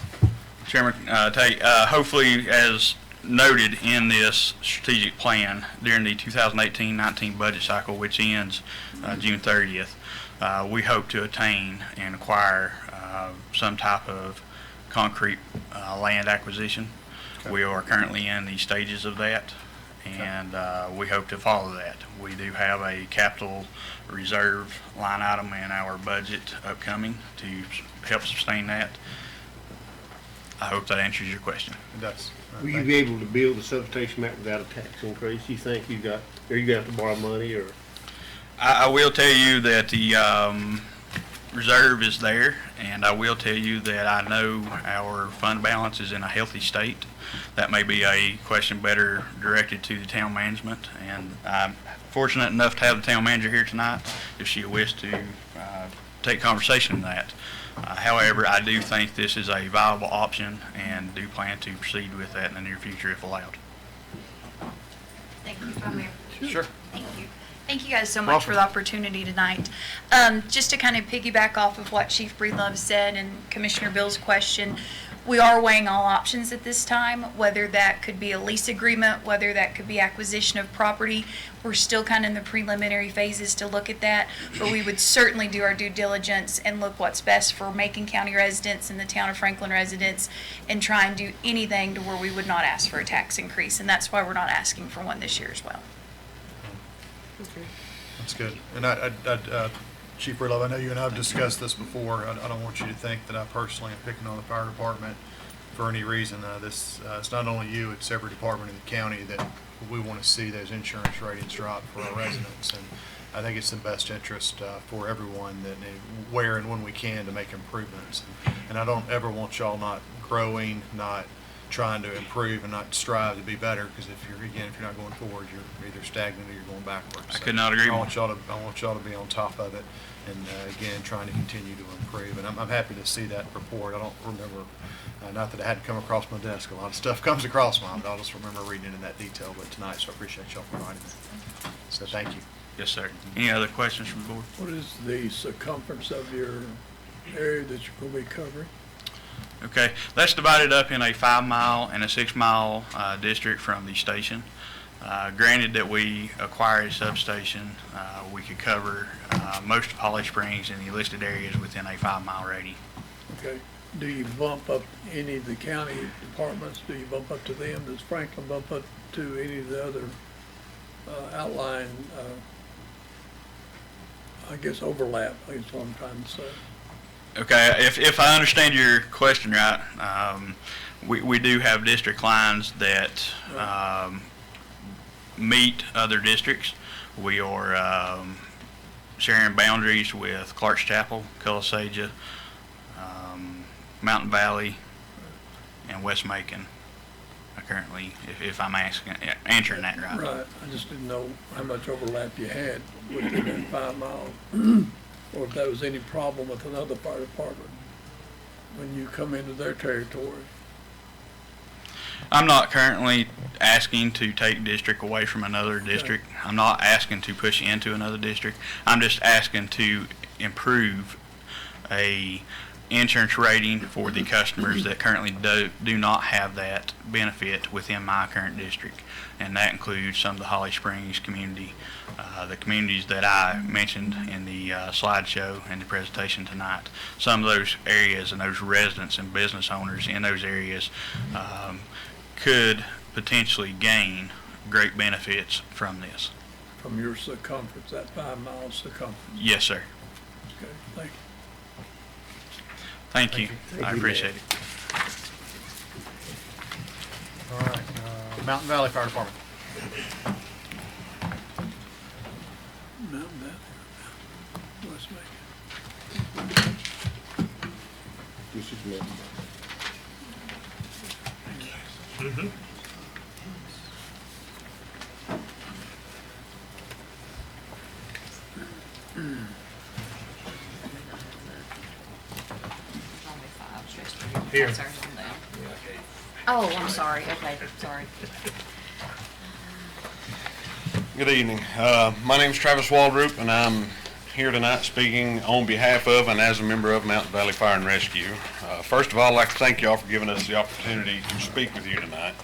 Chairman, hopefully, as noted in this strategic plan during the 2018-19 budget cycle, which ends June 30th, we hope to attain and acquire some type of concrete land acquisition. Okay. We are currently in the stages of that, and we hope to follow that. We do have a capital reserve line item in our budget upcoming to help sustain that. I hope that answers your question. It does. Will you be able to build the substation back without a tax increase? You think you got, or you got to borrow money, or? I will tell you that the reserve is there, and I will tell you that I know our fund balance is in a healthy state. That may be a question better directed to the town management, and I'm fortunate enough to have the town manager here tonight if she wishes to take conversation on that. However, I do think this is a viable option and do plan to proceed with that in the near future if allowed. Thank you, Mayor. Sure. Thank you. Thank you guys so much for the opportunity tonight. Just to kind of piggyback off of what Chief Breedlove said and Commissioner Bill's question, we are weighing all options at this time, whether that could be a lease agreement, whether that could be acquisition of property. We're still kind of in the preliminary phases to look at that, but we would certainly do our due diligence and look what's best for Macon County residents and the town of Franklin residents and try and do anything to where we would not ask for a tax increase, and that's why we're not asking for one this year as well. That's good. And Chief Breedlove, I know you and I have discussed this before. I don't want you to think that I personally am picking on the fire department for any reason. It's not only you, it's every department in the county that we want to see those insurance ratings drop for our residents. And I think it's in the best interest for everyone that where and when we can to make improvements. And I don't ever want y'all not growing, not trying to improve and not strive to be better, because if you're not going forward, you're either stagnant or you're going backwards. I could not agree more. I want y'all to be on top of it, and again, trying to continue to improve. And I'm happy to see that report. I don't remember, not that it hadn't come across my desk. A lot of stuff comes across mine, but I'll just remember reading it in that detail. But tonight, so I appreciate y'all providing that. So thank you. Yes, sir. Any other questions from the board? What is the circumference of your area that you're going to be covering? Okay, that's divided up in a 5-mile and a 6-mile district from the station. Granted that we acquire a substation, we could cover most of Holly Springs and the listed areas within a 5-mile radius. Okay. Do you bump up any of the county departments? Do you bump up to them? Does Franklin bump up to any of the other outlying, I guess, overlap, is what I'm trying to say? Okay, if I understand your question right, we do have district lines that meet other districts. We are sharing boundaries with Clark's Chapel, Cullasaja, Mountain Valley, and West Macon. Currently, if I'm answering that right. Right. I just didn't know how much overlap you had within that 5 miles. Or if there was any problem with another fire department when you come into their territory. I'm not currently asking to take district away from another district. I'm not asking to push into another district. I'm just asking to improve a insurance rating for the customers that currently do not have that benefit within my current district. And that includes some of the Holly Springs community, the communities that I mentioned in the slideshow and the presentation tonight. Some of those areas and those residents and business owners in those areas could potentially gain great benefits from this. From your circumference, that 5 mile circumference? Yes, sir. Okay, thank you. Thank you. I appreciate it. All right, Mountain Valley Fire Department. Mountain Valley, West Macon. This is Mountain Mhm. Here. Oh, I'm sorry. Okay, sorry. Good evening. My name is Travis Waldrop, and I'm here tonight speaking on behalf of and as a member of Mountain Valley Fire and Rescue. First of all, I'd like to thank you all for giving us the opportunity to speak with you tonight.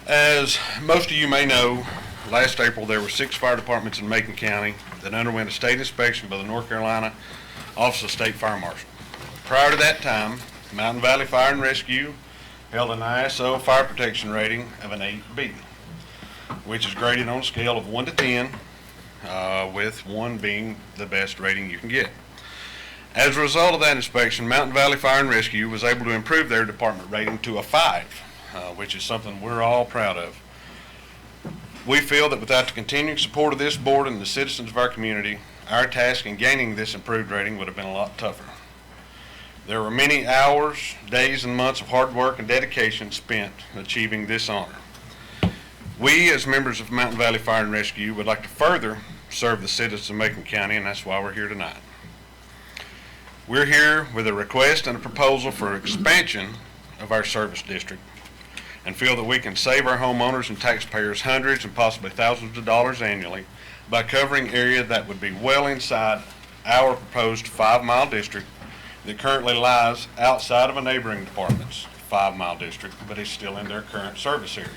As most of you may know, last April there were 6 fire departments in Macon County that underwent a state inspection by the North Carolina Office of State Fire Marshal. Prior to that time, Mountain Valley Fire and Rescue held an ISO fire protection rating of an 8B. which is graded on a scale of 1 to 10, with 1 being the best rating you can get. As a result of that inspection, Mountain Valley Fire and Rescue was able to improve their department rating to a 5, which is something we're all proud of. We feel that without the continuing support of this board and the citizens of our community, our task in gaining this improved rating would have been a lot tougher. There were many hours, days, and months of hard work and dedication spent achieving this honor. We, as members of Mountain Valley Fire and Rescue, would like to further serve the citizens of Macon County, and that's why we're here tonight. We're here with a request and a proposal for expansion of our service district, and feel that we can save our homeowners and taxpayers hundreds and possibly thousands of dollars annually by covering area that would be well inside our proposed 5-mile district that currently lies outside of a neighboring department's 5-mile district, but is still in their current service area.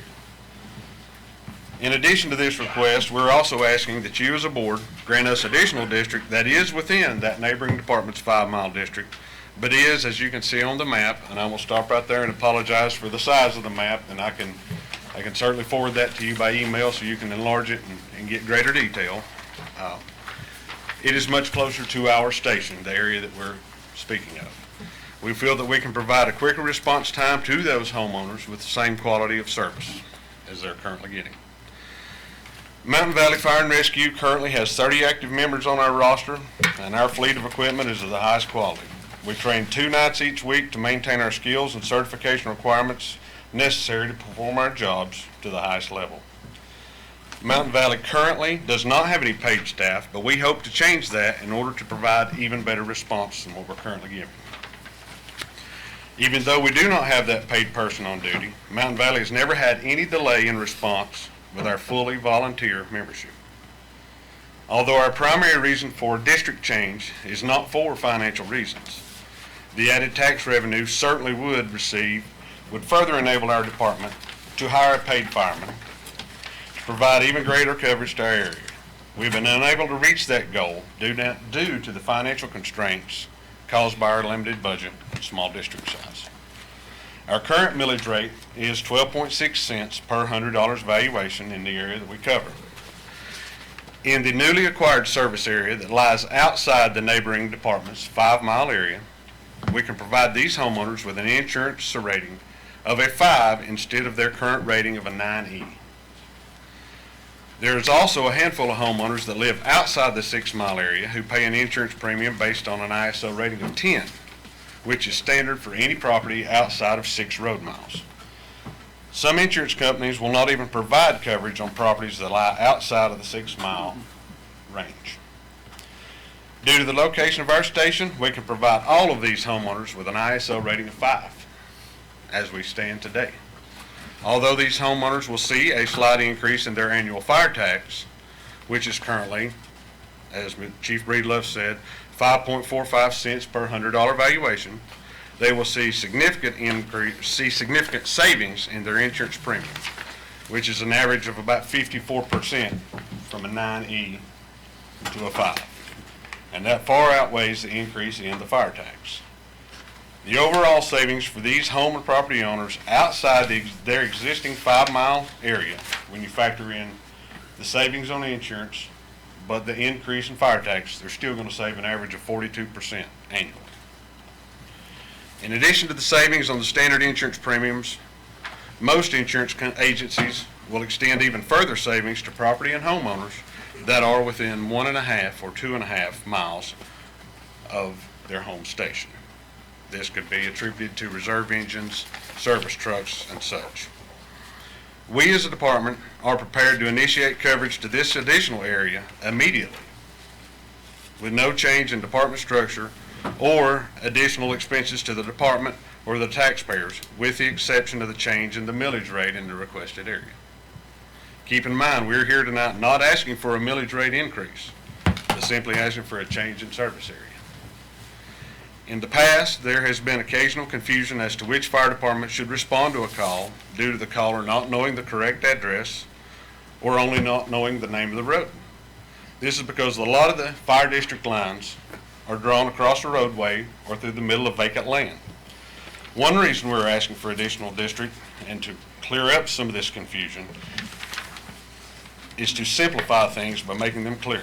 In addition to this request, we're also asking that you as a board grant us additional district that is within that neighboring department's 5-mile district, but is, as you can see on the map, and I will stop right there and apologize for the size of the map, and I can certainly forward that to you by email so you can enlarge it and get greater detail. It is much closer to our station, the area that we're speaking of. We feel that we can provide a quicker response time to those homeowners with the same quality of service as they're currently getting. Mountain Valley Fire and Rescue currently has 30 active members on our roster, and our fleet of equipment is of the highest quality. We train 2 nights each week to maintain our skills and certification requirements necessary to perform our jobs to the highest level. Mountain Valley currently does not have any paid staff, but we hope to change that in order to provide even better response than what we're currently giving. Even though we do not have that paid person on duty, Mountain Valley has never had any delay in response with our fully volunteer membership. Although our primary reason for district change is not for financial reasons, the added tax revenue certainly would further enable our department to hire a paid fireman to provide even greater coverage to our area. We've been unable to reach that goal due to the financial constraints caused by our limited budget and small district size. Our current millage rate is 12.6 cents per $100 valuation in the area that we cover. In the newly acquired service area that lies outside the neighboring department's 5-mile area, we can provide these homeowners with an insurance rating of a 5 instead of their current rating of a 9E. There is also a handful of homeowners that live outside the 6-mile area who pay an insurance premium based on an ISO rating of 10, which is standard for any property outside of 6 road miles. Some insurance companies will not even provide coverage on properties that lie outside of the 6-mile range. Due to the location of our station, we can provide all of these homeowners with an ISO rating of 5, as we stand today. Although these homeowners will see a slight increase in their annual fire tax, which is currently, as Chief Breedlove said, 5.45 cents per $100 valuation, they will see significant savings in their insurance premium, which is an average of about 54% from a 9E to a 5. And that far outweighs the increase in the fire tax. The overall savings for these home and property owners outside their existing 5-mile area, when you factor in the savings on the insurance, but the increase in fire tax, they're still going to save an average of 42% annually. In addition to the savings on the standard insurance premiums, most insurance agencies will extend even further savings to property and homeowners that are within 1.5 or 2.5 miles of their home station. This could be attributed to reserve engines, service trucks, and such. We as a department are prepared to initiate coverage to this additional area immediately with no change in department structure or additional expenses to the department or the taxpayers, with the exception of the change in the millage rate in the requested area. Keep in mind, we're here tonight not asking for a millage rate increase, but simply asking for a change in service area. In the past, there has been occasional confusion as to which fire department should respond to a call due to the caller not knowing the correct address or only not knowing the name of the road. This is because a lot of the fire district lines are drawn across a roadway or through the middle of vacant land. One reason we're asking for additional district and to clear up some of this confusion is to simplify things by making them clearer.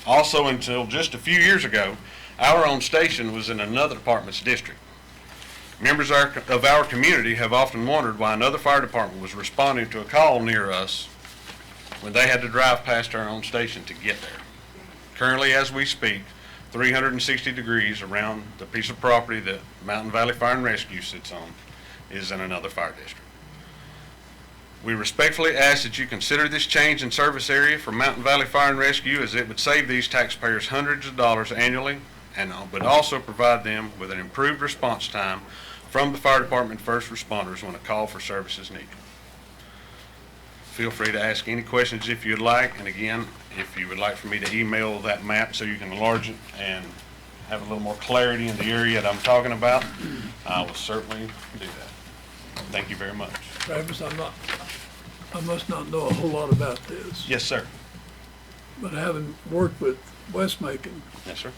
Also, until just a few years ago, our own station was in another department's district. Members of our community have often wondered why another fire department was responding to a call near us when they had to drive past our own station to get there. Currently, as we speak, 360 degrees around the piece of property that Mountain Valley Fire and Rescue sits on is in another fire district. We respectfully ask that you consider this change in service area for Mountain Valley Fire and Rescue, as it would save these taxpayers hundreds of dollars annually and would also provide them with an improved response time from the fire department and first responders when a call for service is needed. Feel free to ask any questions if you'd like, and again, if you would like for me to email that map so you can enlarge it and have a little more clarity in the area that I'm talking about, I will certainly do that. Thank you very much. Travis, I must not know a whole lot about this. Yes, sir. But having worked with West Macon. Yes, sir.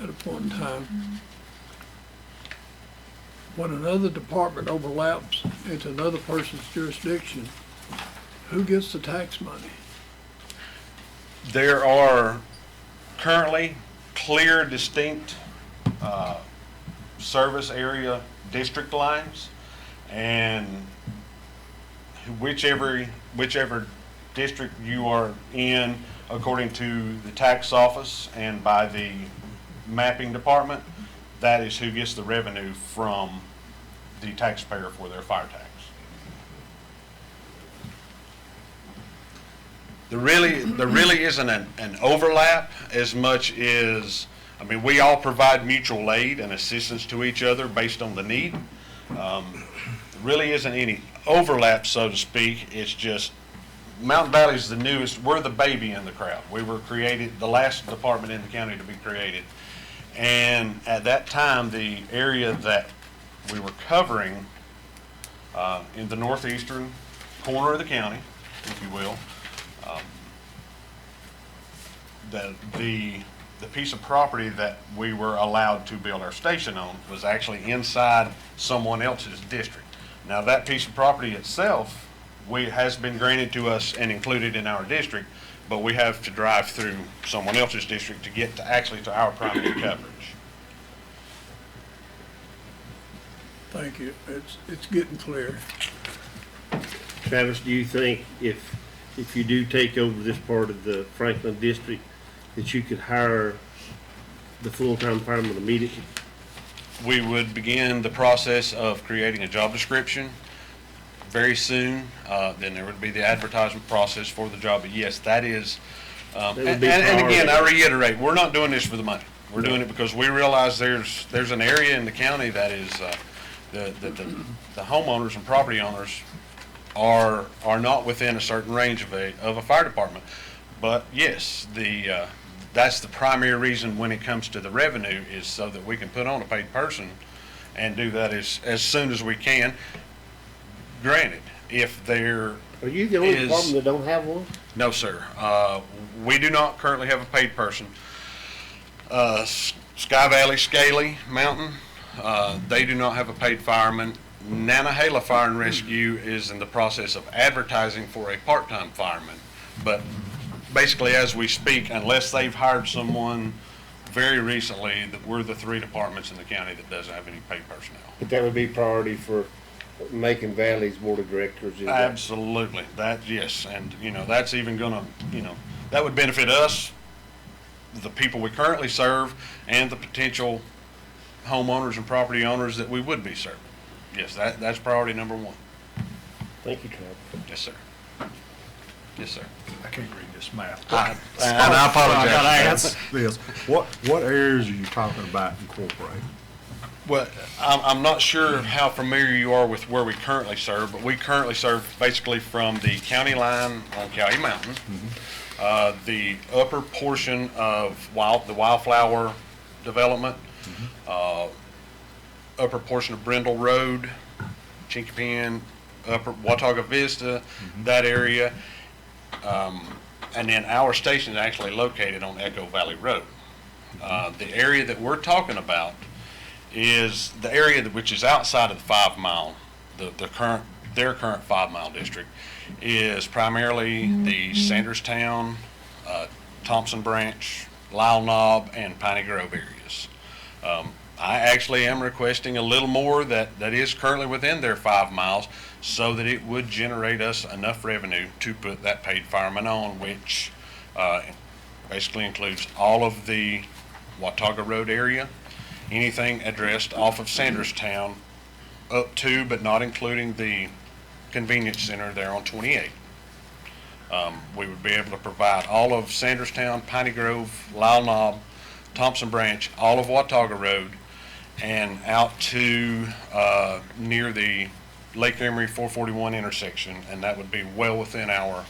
At a point in time, when another department overlaps into another person's jurisdiction, who gets the tax money? There are currently clear, distinct service area district lines, and whichever district you are in, according to the tax office and by the mapping department, that is who gets the revenue from the taxpayer for their fire tax. There really isn't an overlap as much as, I mean, we all provide mutual aid and assistance to each other based on the need. There really isn't any overlap, so to speak. It's just Mountain Valley is the newest. We're the baby in the crowd. We were created, the last department in the county to be created. And at that time, the area that we were covering in the northeastern corner of the county, if you will, the piece of property that we were allowed to build our station on was actually inside someone else's district. Now, that piece of property itself has been granted to us and included in our district, but we have to drive through someone else's district to get to actually to our primary coverage. Thank you. It's getting clear. Travis, do you think if you do take over this part of the Franklin district, that you could hire the full-time fireman immediately? We would begin the process of creating a job description very soon. Then there would be the advertisement process for the job. But yes, that is, and again, I reiterate, we're not doing this for the money. We're doing it because we realize there's an area in the county that is, the homeowners and property owners are not within a certain range of a fire department. But yes, that's the primary reason when it comes to the revenue, is so that we can put on a paid person and do that as soon as we can. Granted, if there Are you the only department that don't have one? No, sir. We do not currently have a paid person. Sky Valley, Scaly Mountain, they do not have a paid fireman. Nantahala Fire and Rescue is in the process of advertising for a part-time fireman. But basically, as we speak, unless they've hired someone very recently, that we're the three departments in the county that doesn't have any paid personnel. But that would be priority for Macon Valley's board of directors. Absolutely. Yes. And, that's even gonna, that would benefit us, the people we currently serve, and the potential homeowners and property owners that we would be serving. Yes, that's priority number one. Thank you, Travis. Yes, sir. Yes, sir. I can't read this map. And I apologize. I gotta ask this. What areas are you talking about incorporating? Well, I'm not sure how familiar you are with where we currently serve, but we currently serve basically from the county line on County Mountain, the upper portion of the Wildflower development, upper portion of Brindle Road, Chinquapin, upper Watauga Vista, that area. And then our station is actually located on Echo Valley Road. The area that we're talking about is the area which is outside of the 5 mile, their current 5 mile district, is primarily the Sanderstown, Thompson Branch, Lyle Knob, and Piney Grove areas. I actually am requesting a little more that is currently within their 5 miles so that it would generate us enough revenue to put that paid fireman on, which basically includes all of the Watauga Road area, anything addressed off of Sanderstown up to but not including the convenience center there on 28. We would be able to provide all of Sanderstown, Piney Grove, Lyle Knob, Thompson Branch, all of Watauga Road, and out to near the Lake Emery 441 intersection, and that would be well within our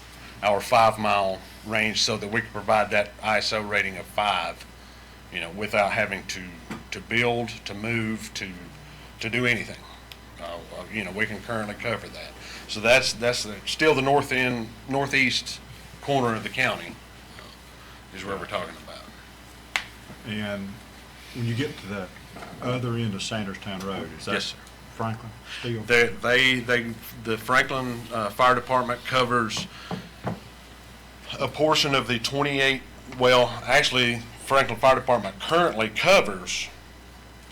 5 mile range so that we could provide that ISO rating of 5, without having to build, to move, to do anything. We can currently cover that. So that's still the northeast corner of the county is where we're talking about. And when you get to the other end of Sanderstown Road, is that Yes, sir. Franklin still? The Franklin Fire Department covers a portion of the 28, well, actually, Franklin Fire Department currently covers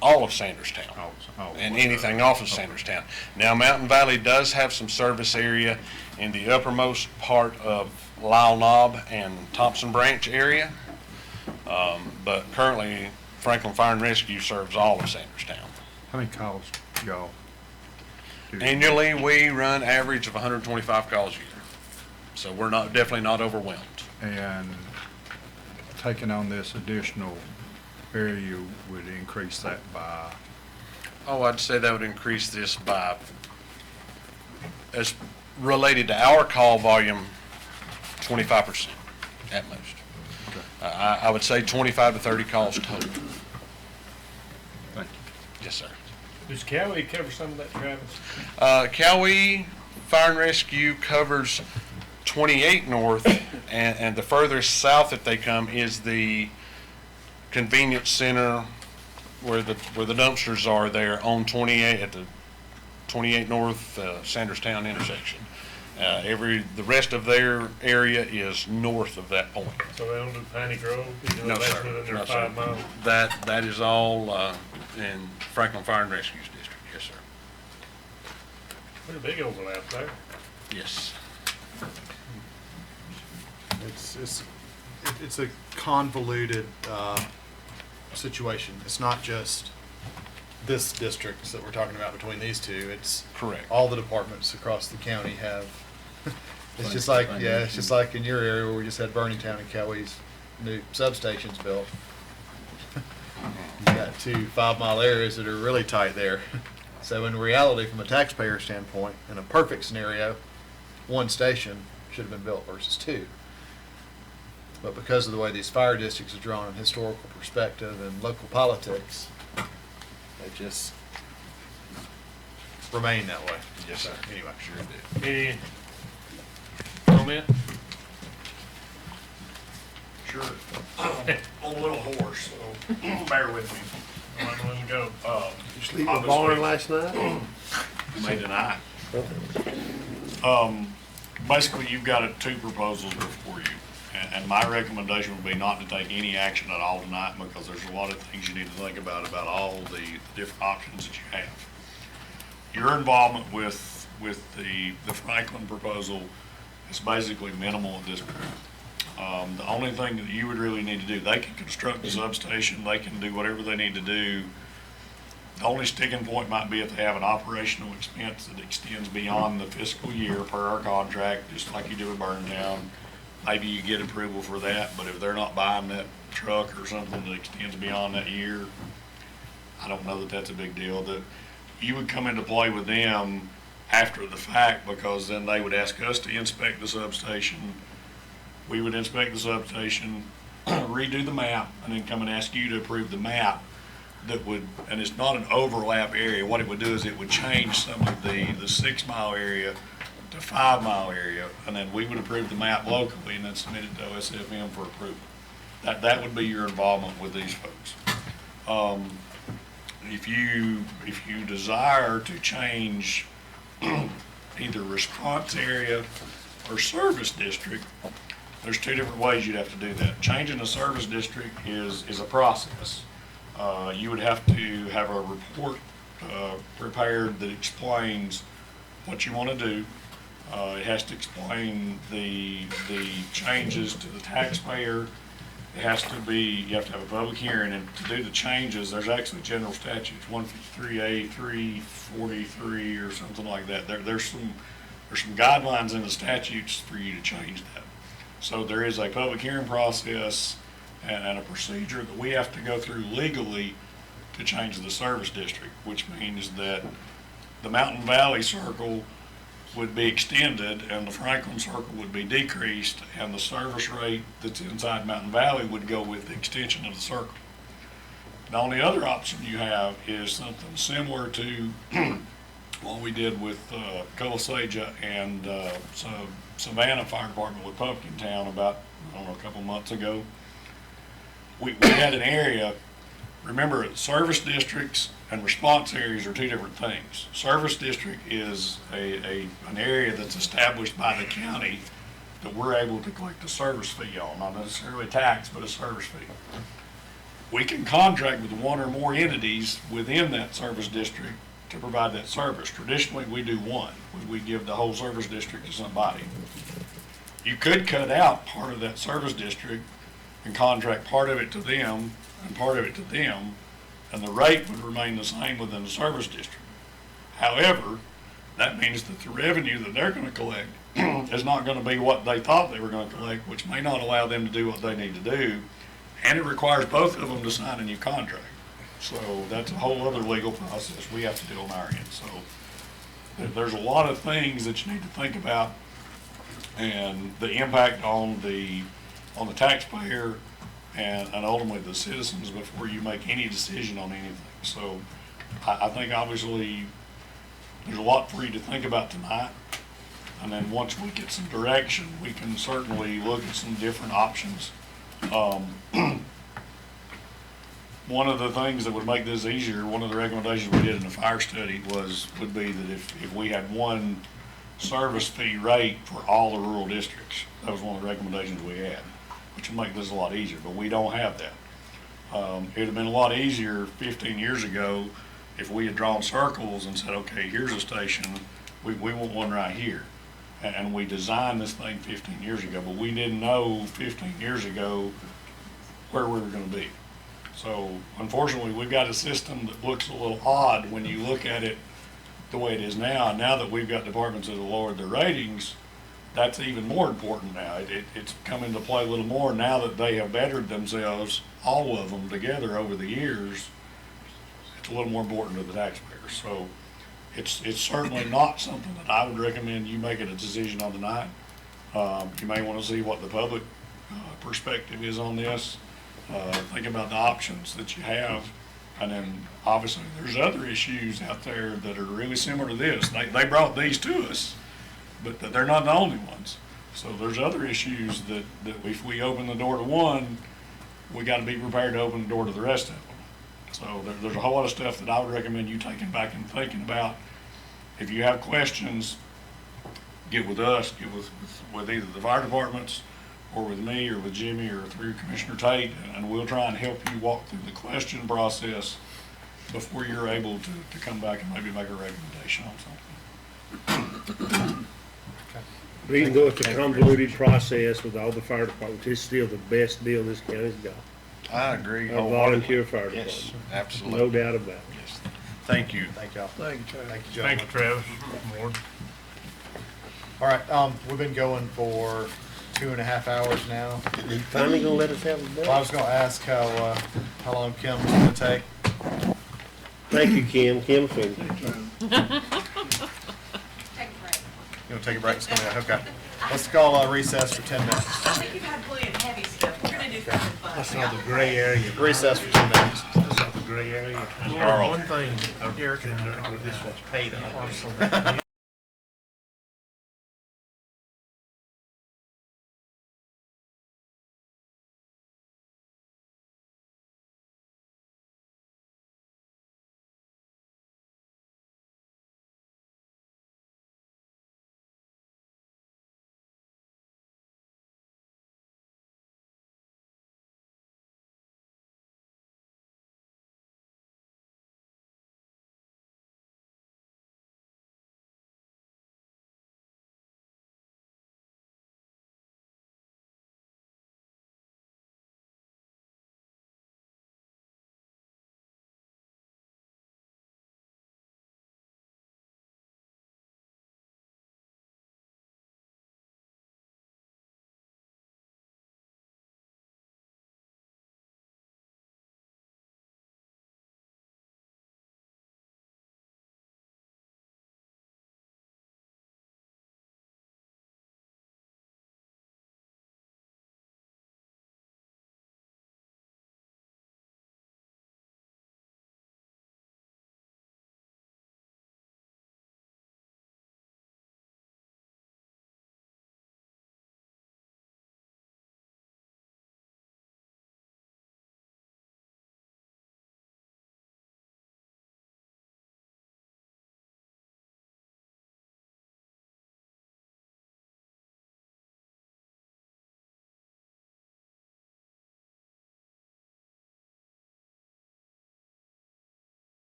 all of Sanderstown and anything off of Sanderstown. Now, Mountain Valley does have some service area in the uppermost part of Lyle Knob and Thompson Branch area, but currently Franklin Fire and Rescue serves all of Sanderstown. How many calls y'all do? Annually, we run average of 125 calls a year, so we're definitely not overwhelmed. And taking on this additional area would increase that by? Oh, I'd say that would increase this by, as related to our call volume, 25% at most. Okay. I would say 25 to 30 calls total. Thank you. Yes, sir. Does Cowie cover some of that, Travis? Cowie Fire and Rescue covers 28 north, and the furthest south that they come is the convenience center where the dumpsters are there on 28 at the 28 north Sanderstown intersection. The rest of their area is north of that point. So they don't do Piney Grove? No, that's sir. within their No, 5 sir. miles? That is all in Franklin Fire and Rescue's district. Yes, sir. Pretty big overlap there. Yes. It's a convoluted situation. It's not just this district that we're talking about between these two. It's correct. All the departments across the county have. It's just like it's just like in your area where we just had Burningtown and Cowie's new substations built. You got 2 5-mile areas that are really tight there. So in reality, from a taxpayer standpoint, in a perfect scenario, 1 station should have been built versus 2. But because of the way these fire districts are drawn in historical perspective and local politics, they just remain that way. Yes, sir. Anyway. Sure did. Any comment? Sure. I'm a little hoarse, so bear with me. I'm letting him go. You sleep in the barn last night? May deny. Basically, you've got 2 proposals before you. And my recommendation would be not to take any action at all tonight because there's a lot of things you need to think about all the different options that you have. Your involvement with the Franklin proposal is basically minimal at this point. The only thing that you would really need to do, they can construct the substation, they can do whatever they need to do. The only sticking point might be if they have an operational expense that extends beyond the fiscal year per our contract, just like you do with Burntown. Maybe you get approval for that, but if they're not buying that truck or something that extends beyond that year, I don't know that that's a big deal. That you would come into play with them after the fact because then they would ask us to inspect the substation. We would inspect the substation, redo the map, and then come and ask you to approve the map that would, and it's not an overlap area. What it would do is it would change some of the 6 mile area to 5 mile area, and then we would approve the map locally and then submit it to OSFM for approval. That would be your involvement with these folks. If you desire to change either response area or service district, there's two different ways you'd have to do that. Changing a service district is a process. You would have to have a report prepared that explains what you want to do. It has to explain the changes to the taxpayer. It has to be, you have to have a public hearing, and to do the changes, there's actually general statutes, 153A, 343, or something like that. There's some guidelines in the statutes for you to change that. So there is a public hearing process and a procedure that we have to go through legally to change the service district, which means that the Mountain Valley Circle would be extended and the Franklin Circle would be decreased, and the service rate that's inside Mountain Valley would go with the extension of the circle. The only other option you have is something similar to what we did with Colasaja and Savannah Fire Department with Pumpkin Town about, I don't know, a couple months ago. We had an area. Remember, service districts and response areas are two different things. Service district is an area that's established by the county that we're able to collect a service fee on, not necessarily a tax, but a service fee. We can contract with one or more entities within that service district to provide that service. Traditionally, we do one. We give the whole service district to somebody. You could cut out part of that service district and contract part of it to them and part of it to them, and the rate would remain the same within the service district. However, that means that the revenue that they're going to collect is not going to be what they thought they were going to collect, which may not allow them to do what they need to do, and it requires both of them to sign a new contract. So that's a whole other legal process we have to do on our end. So there's a lot of things that you need to think about, and the impact on the taxpayer and ultimately the citizens before you make any decision on anything. So I think obviously there's a lot for you to think about tonight, and then once we get some direction, we can certainly look at some different options. One of the things that would make this easier, one of the recommendations we did in the fire study would be that if we had one service fee rate for all the rural districts, that was one of the recommendations we had, which would make this a lot easier, but we don't have that. It would have been a lot easier 15 years ago if we had drawn circles and said, okay, here's a station, we want one right here. And we designed this thing 15 years ago, but we didn't know 15 years ago where we were going to be. So unfortunately, we've got a system that looks a little odd when you look at it the way it is now. And now that we've got departments that have lowered their ratings, that's even more important now. It's come into play a little more now that they have bettered themselves, all of them together over the years. It's a little more important to the taxpayers. So it's certainly not something that I would recommend you making a decision on tonight. You may want to see what the public perspective is on this. Think about the options that you have. And then obviously there's other issues out there that are really similar to this. They brought these to us, but they're not the only ones. So there's other issues that if we open the door to one, we got to be prepared to open the door to the rest of them. So there's a whole lot of stuff that I would recommend you taking back and thinking about. If you have questions, get with us, get with either the fire departments or with me or with Jimmy or through Commissioner Tate, and we'll try and help you walk through the question process before you're able to come back and maybe make a recommendation on something. Even though it's a convoluted process with all the fire departments, it's still the best deal this county's got. I agree. A volunteer fire department. Yes, absolutely. No doubt about it. Yes. Thank you. Thank y'all. Thank you, Travis. Thank you, gentlemen. Thank you, Travis. Ward. All right, we've been going for 2.5 hours now. You finally gonna let us have a break? Well, I was gonna ask how long Kim's gonna take. Thank you, Kim. Kim finished. You wanna take a break? It's gonna be, okay. Let's call recess for 10 minutes. I think you've had plenty of heavy stuff. We're gonna do something fun. That's not the gray area. Recess for 10 minutes. That's not the gray area. One thing, Eric, this was paid off.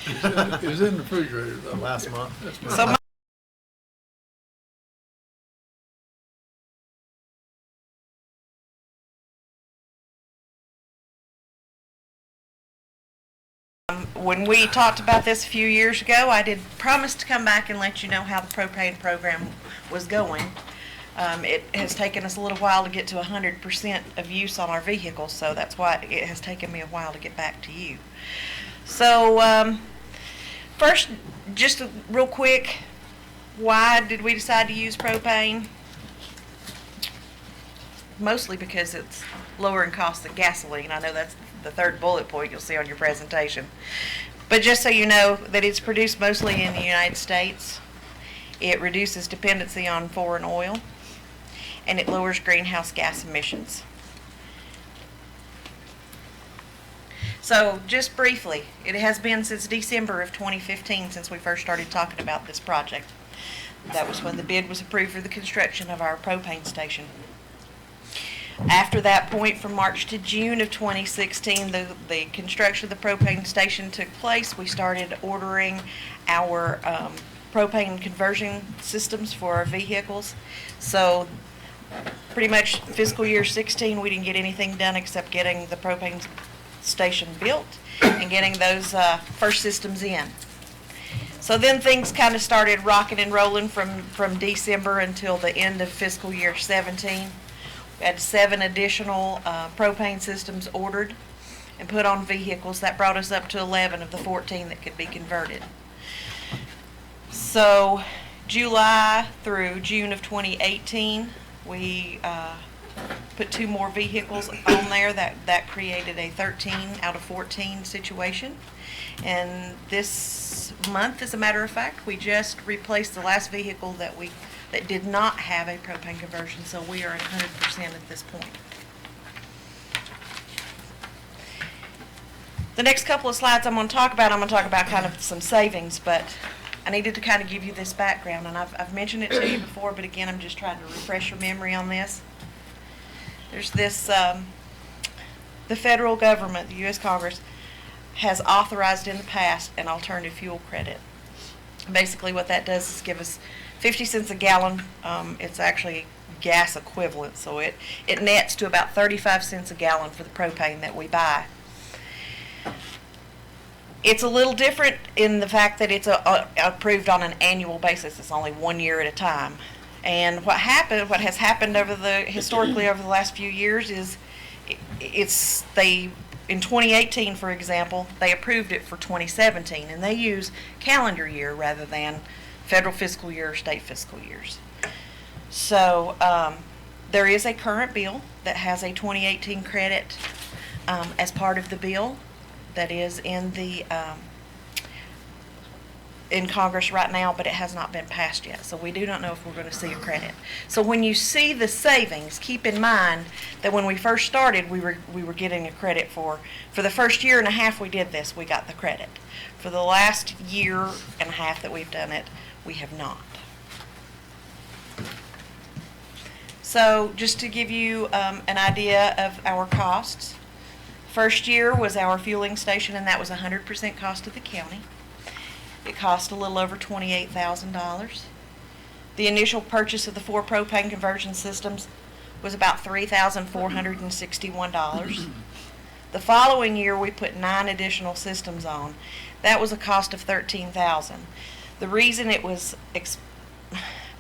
It was in the refrigerator though. Last month. That's So my- When we talked about this a few years ago, I did promise to come back and let you know how the propane program was going. It has taken us a little while to get to 100% of use on our vehicles, so that's why it has taken me a while to get back to you. So, first, just real quick, why did we decide to use propane? Mostly because it's lower in cost than gasoline. I know that's the third bullet point you'll see on your presentation. But just so you know that it's produced mostly in the United States, it reduces dependency on foreign oil, and it lowers greenhouse gas emissions. So just briefly, it has been since December of 2015 since we first started talking about this project. That was when the bid was approved for the construction of our propane station. After that point, from March to June of 2016, the construction of the propane station took place. We started ordering our propane conversion systems for our vehicles. So pretty much fiscal year 16, we didn't get anything done except getting the propane station built and getting those first systems in. So then things kind of started rocking and rolling from December until the end of fiscal year 17. We had 7 additional propane systems ordered and put on vehicles. That brought us up to 11 of the 14 that could be converted. So July through June of 2018, we put 2 more vehicles on there. That created a 13 out of 14 situation. And this month, as a matter of fact, we just replaced the last vehicle that did not have a propane conversion, so we are at 100% at this point. The next couple of slides I'm going to talk about kind of some savings, but I needed to kind of give you this background, and I've mentioned it to you before, but again, I'm just trying to refresh your memory on this. There's this, the federal government, the U.S. Congress, has authorized in the past an alternative fuel credit. Basically what that does is give us 50 cents a gallon. It's actually gas equivalent, so it nets to about 35 cents a gallon for the propane that we buy. It's a little different in the fact that it's approved on an annual basis. It's only 1 year at a time. And what has happened historically over the last few years is in 2018, for example, they approved it for 2017, and they use calendar year rather than federal fiscal year or state fiscal years. So there is a current bill that has a 2018 credit as part of the bill that is in Congress right now, but it has not been passed yet. So we do not know if we're going to see a credit. So when you see the savings, keep in mind that when we first started, we were getting a credit for the first year and a half we did this, we got the credit. For the last year and a half that we've done it, we have not. So just to give you an idea of our costs, first year was our fueling station, and that was 100% cost of the county. It cost a little over $28,000. The initial purchase of the 4 propane conversion systems was about $3,461. The following year, we put 9 additional systems on. That was a cost of $13,000. The reason it was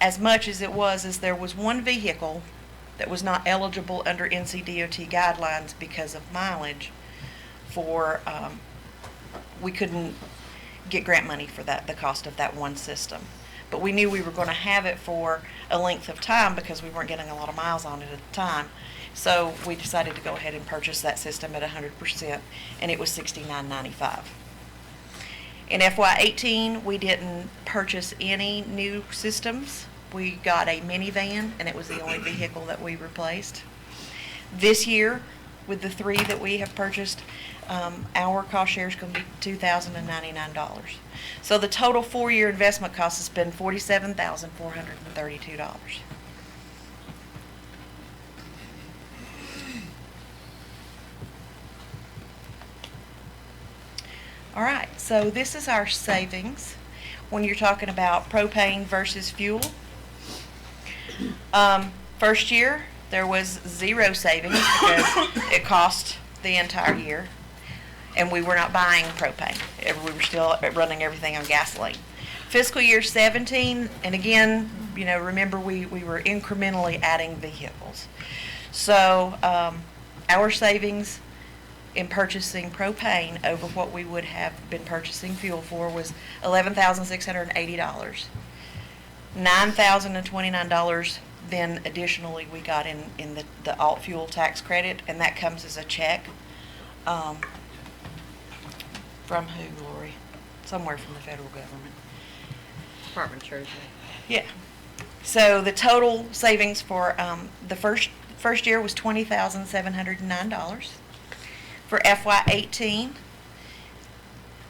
as much as it was is there was one vehicle that was not eligible under NCDOT guidelines because of mileage. We couldn't get grant money for that, the cost of that one system. But we knew we were going to have it for a length of time because we weren't getting a lot of miles on it at the time. So we decided to go ahead and purchase that system at 100%, and it was $69.95. In FY18, we didn't purchase any new systems. We got a minivan, and it was the only vehicle that we replaced. This year, with the 3 that we have purchased, our cost share is going to be $2,099. So the total 4-year investment cost has been $47,432. All right, so this is our savings when you're talking about propane versus fuel. First year, there was zero savings because it cost the entire year, and we were not buying propane. We were still running everything on gasoline. Fiscal year 17, and again, you know, remember we were incrementally adding vehicles. So our savings in purchasing propane over what we would have been purchasing fuel for was $11,680. $9,029 then additionally we got in the alt fuel tax credit, and that comes as a check from who, Lori? Somewhere from the federal government. Department of Treasury. Yeah. So the total savings for the first year was $20,709. For FY18,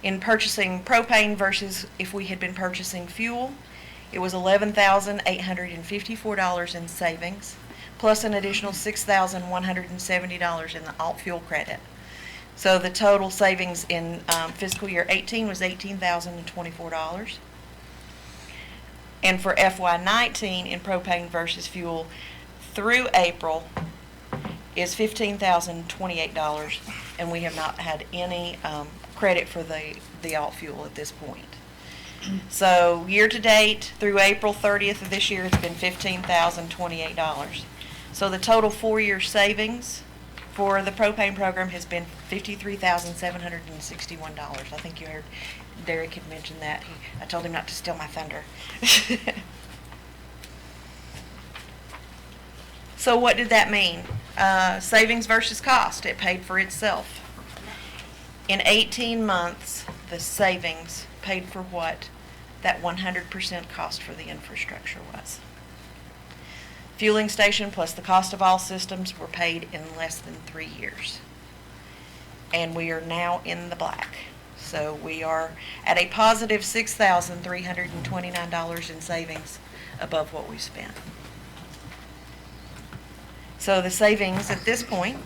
in purchasing propane versus if we had been purchasing fuel, it was $11,854 in savings, plus an additional $6,170 in the alt fuel credit. So the total savings in fiscal year 18 was $18,024. And for FY19 in propane versus fuel through April is $15,028, and we have not had any credit for the alt fuel at this point. So year to date through April 30th of this year, it's been $15,028. So the total 4-year savings for the propane program has been $53,761. I think you heard Derek had mentioned that. I told him not to steal my thunder. So what did that mean? Savings versus cost. It paid for itself. In 18 months, the savings paid for what that 100% cost for the infrastructure was. Fueling station plus the cost of all systems were paid in less than 3 years. And we are now in the black. So we are at a positive $6,329 in savings above what we spent. So the savings at this point,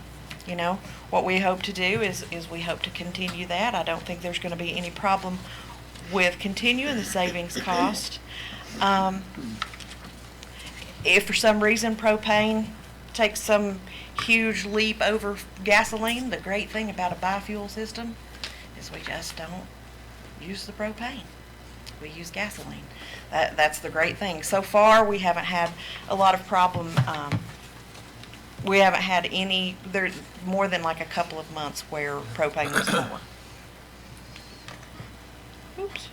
you know, what we hope to do is we hope to continue that. I don't think there's going to be any problem with continuing the savings cost. If for some reason propane takes some huge leap over gasoline, the great thing about a biofuel system is we just don't use the propane. We use gasoline. That's the great thing. So far, we haven't had a lot of problem. We haven't had any, there's more than like a couple of months where propane was lower. Oops.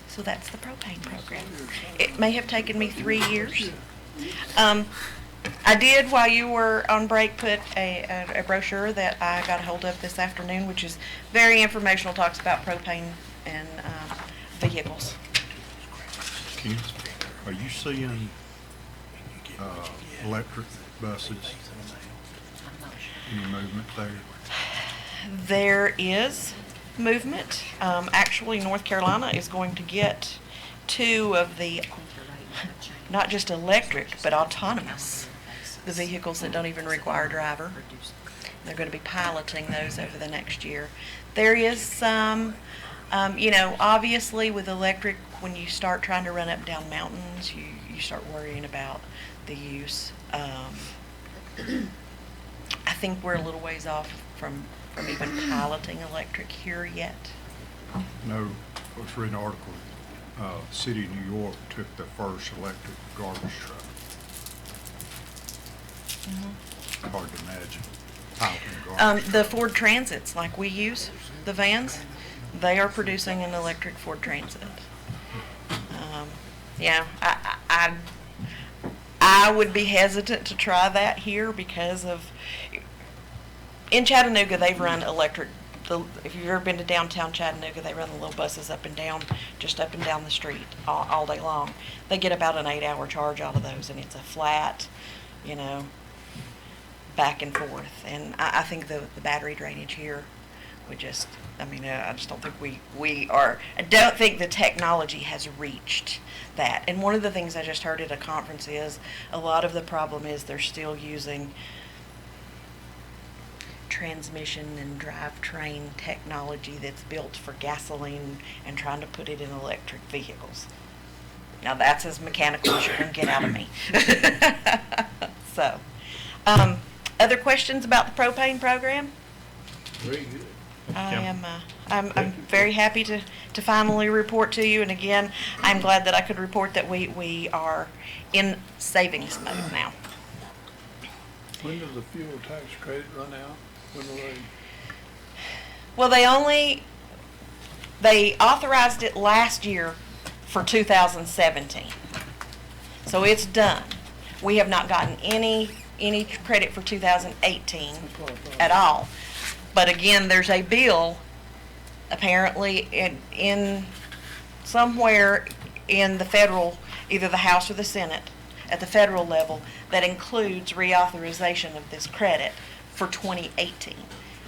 So that's the propane program. It may have taken me 3 years. I did, while you were on break, put a brochure that I got a hold of this afternoon, which is very informational, talks about propane and vehicles. Are you seeing electric buses? Any movement there? There is movement. Actually, North Carolina is going to get 2 of the, not just electric, but autonomous, the vehicles that don't even require a driver. They're going to be piloting those over the next year. There is some, you know, obviously with electric, when you start trying to run up and down mountains, you start worrying about the use. I think we're a little ways off from even piloting electric here yet. No, I was reading an article, City of New York took the first electric garbage truck. Hard to imagine piloting garbage. The Ford Transits, like we use, the vans, they are producing an electric Ford Transit. Yeah, I would be hesitant to try that here because of, in Chattanooga, they've run electric, if you've ever been to downtown Chattanooga, they run the little buses up and down, just up and down the street all day long. They get about an 8-hour charge out of those, and it's a flat, you know, back and forth. And I think the battery drainage here would just, I mean, I just don't think we are, I don't think the technology has reached that. And one of the things I just heard at a conference is a lot of the problem is they're still using transmission and drivetrain technology that's built for gasoline and trying to put it in electric vehicles. Now that's as mechanical as you're going to get out of me. So, other questions about the propane program? Very good. I'm very happy to finally report to you, and again, I'm glad that I could report that we are in savings mode now. When does the fuel tax credit run out? When will they? Well, they authorized it last year for 2017. So it's done. We have not gotten any credit for 2018 at all. But again, there's a bill apparently in somewhere in the federal, either the House or the Senate, at the federal level, that includes reauthorization of this credit for 2018.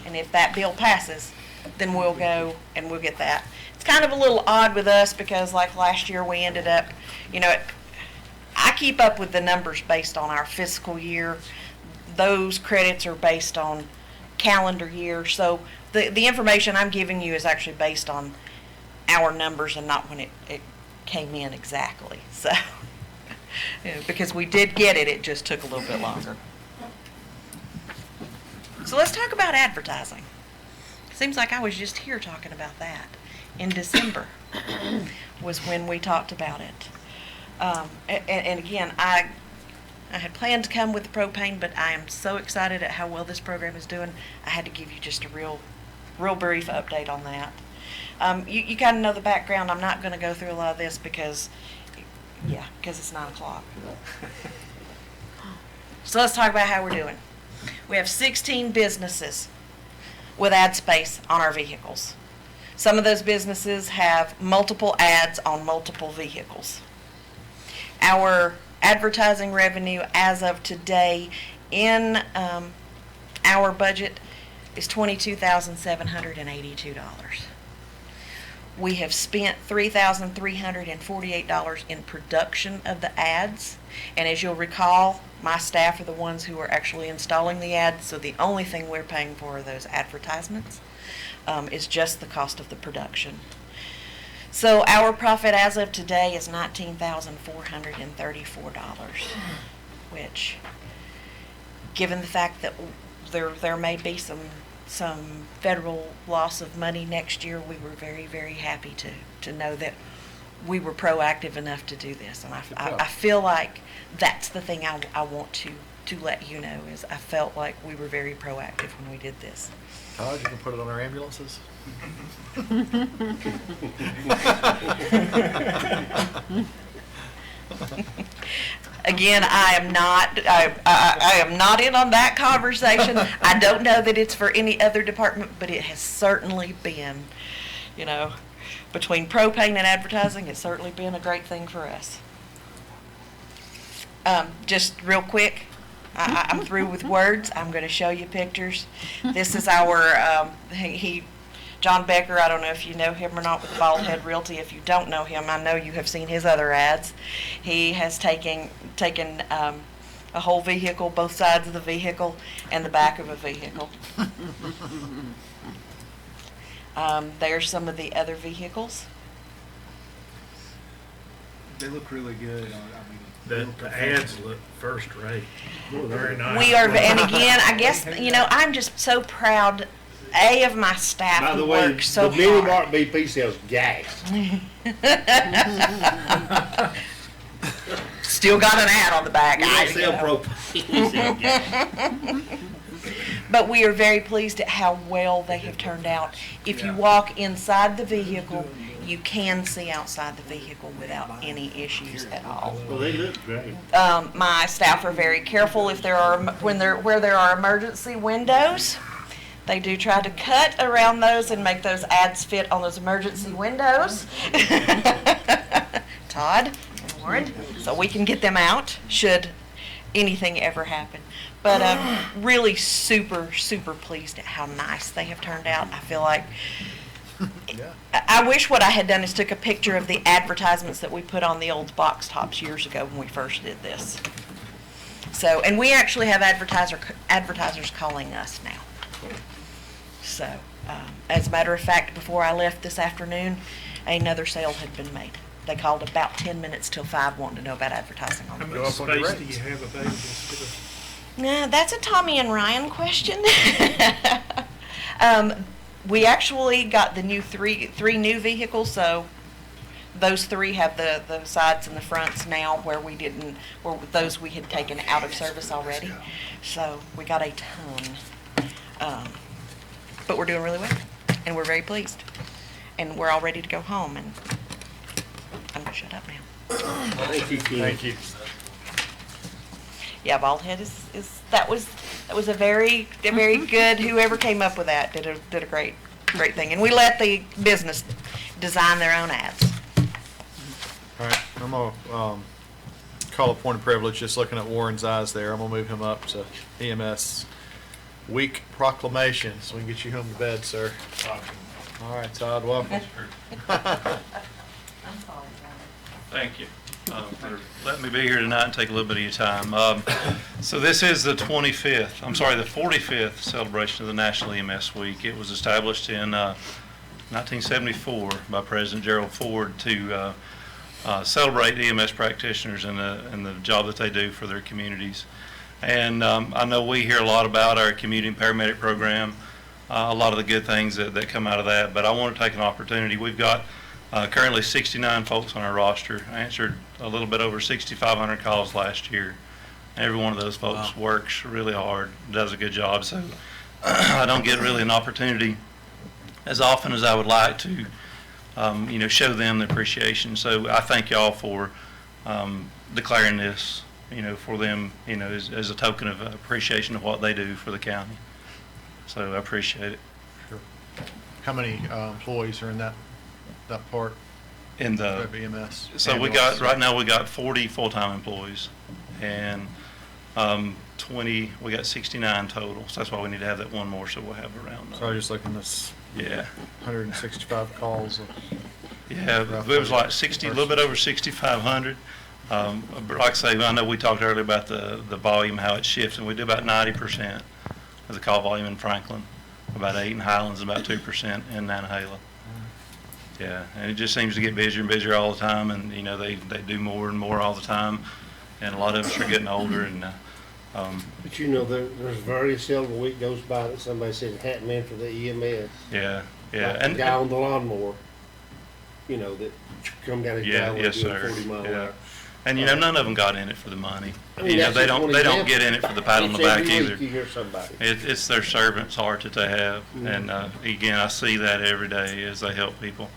And if that bill passes, then we'll go and we'll get that. It's kind of a little odd with us because like last year we ended up, I keep up with the numbers based on our fiscal year. Those credits are based on calendar year. So the information I'm giving you is actually based on our numbers and not when it came in exactly. So, because we did get it, it just took a little bit longer. So let's talk about advertising. Seems like I was just here talking about that. In December was when we talked about it. And again, I had planned to come with the propane, but I am so excited at how well this program is doing. I had to give you just a real brief update on that. You kind of know the background. I'm not going to go through a lot of this because it's 9 o'clock. So let's talk about how we're doing. We have 16 businesses with ad space on our vehicles. Some of those businesses have multiple ads on multiple vehicles. Our advertising revenue as of today in our budget is $22,782. We have spent $3,348 in production of the ads, and as you'll recall, my staff are the ones who are actually installing the ads, so the only thing we're paying for are those advertisements. Is just the cost of the production. So our profit as of today is $19,434, which, given the fact that there may be some federal loss of money next year, we were very, very happy to know that we were proactive enough to do this. And I feel like that's the thing I want to let you know is I felt like we were very proactive when we did this. Todd, you can put it on our ambulances. Again, I am not in on that conversation. I don't know that it's for any other department, but it has certainly been, between propane and advertising, it's certainly been a great thing for us. Just real quick, I'm through with words. I'm going to show you pictures. This is our, John Becker, I don't know if you know him or not with Bald Head Realty. If you don't know him, I know you have seen his other ads. He has taken a whole vehicle, both sides of the vehicle, and the back of a vehicle. There's some of the other vehicles. They look really good. The ads look first rate. Very nice. We are, and again, I guess, I'm just so proud, of my staff By the who way, work so the Mini hard. Mart BP sells gas. Still got an ad on the back. We don't sell propane, we sell gas. But we are very pleased at how well they have turned out. If you walk inside the vehicle, you can see outside the vehicle without any issues at all. Well, they look great. My staff are very careful where there are emergency windows. They do try to cut around those and make those ads fit on those emergency windows. Todd and Warren, so we can get them out should anything ever happen. But I'm really super, super pleased at how nice they have turned out. I feel like I wish what I had done is took a picture of the advertisements that we put on the old box tops years ago when we first did this. So, and we actually have advertisers calling us now. So, as a matter of fact, before I left this afternoon, another sale had been made. They called about 10 minutes till 5 wanting to know about advertising on How the much road. space do you have available for the? Nah, that's a Tommy and Ryan question. We actually got the new three new vehicles, so those 3 have the sides and the fronts now where those we had taken out of service already. So we got a ton. But we're doing really well, and we're very pleased. And we're all ready to go home, and I'm gonna shut up now. Thank you, Kim. Thank you. Yeah, bald head that was a very good, whoever came up with that did a great thing. And we let the business design their own ads. All right, I'm gonna call a point of privilege, just looking at Warren's eyes there. I'm gonna move him up to EMS week proclamation, so we can get you home to bed, sir. All right, Todd, welcome. Thank you for letting me be here tonight and take a little bit of your time. So this is the 45th celebration of the National EMS Week. It was established in 1974 by President Gerald Ford to celebrate EMS practitioners and the job that they do for their communities. And I know we hear a lot about our community paramedic program, a lot of the good things that come out of that, but I want to take an opportunity. We've got currently 69 folks on our roster. I answered a little bit over 6,500 calls last year. Every one of those folks works really hard, does a good job, so I don't get really an opportunity as often as I would like to show them the appreciation. So I thank y'all for declaring this, for them, as a token of appreciation of what they do for the county. So I appreciate it. Sure. How many employees are in that part? In the EMS. So we got right now we got 40 full-time employees, and we got 69 total. So that's why we need to have that one more. So we'll have around. So I was just looking at this. Yeah. 165 calls. Yeah, it was like 60, a little bit over 6,500. But like I say, I know we talked earlier about the volume, how it shifts, and we do about 90% of the call volume in Franklin, about 8 in Highlands, and about 2% in Nantahala. Yeah, and it just seems to get busier and busier all the time, and they do more and more all the time, and a lot of us are getting older. And but there's very seldom a week goes by that somebody says hat man for the EMS. Yeah, like and the guy on the lawnmower, that come down his driveway yes, doing sir. 40 mile an hour. And none of them got in it for the money. I mean, they don't get in it for the pat on the back either. You hear somebody. It's their servant's heart that they have, and again, I see that every day as they help people.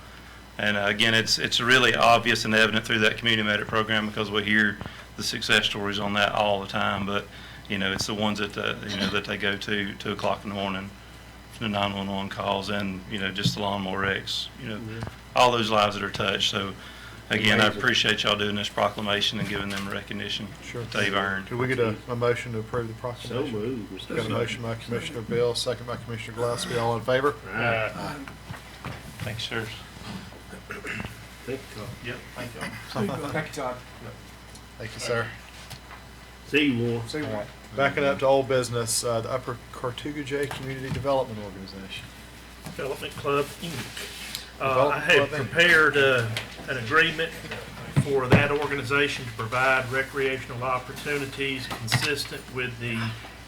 And again, it's really obvious and evident through that community medic program because we hear the success stories on that all the time. But it's the ones that that they go to 2 o'clock in the morning, the 911 calls, and just the lawnmower wrecks. All those lives that are touched. So again, I appreciate y'all doing this proclamation and giving them recognition that they've earned. Could we get a motion to approve the proclamation? So moved. Got a motion by Commissioner Bill, second by Commissioner Gillespie. All in favor? Thanks, sir. Thank you, Todd. Yep, thank you. Thank you, Todd. Thank you, sir. See you more. All right. Backing up to old business, the Upper Cartooga Community Development Organization. Development Club, Inc. I Development have Club, Inc. prepared an agreement for that organization to provide recreational opportunities consistent with the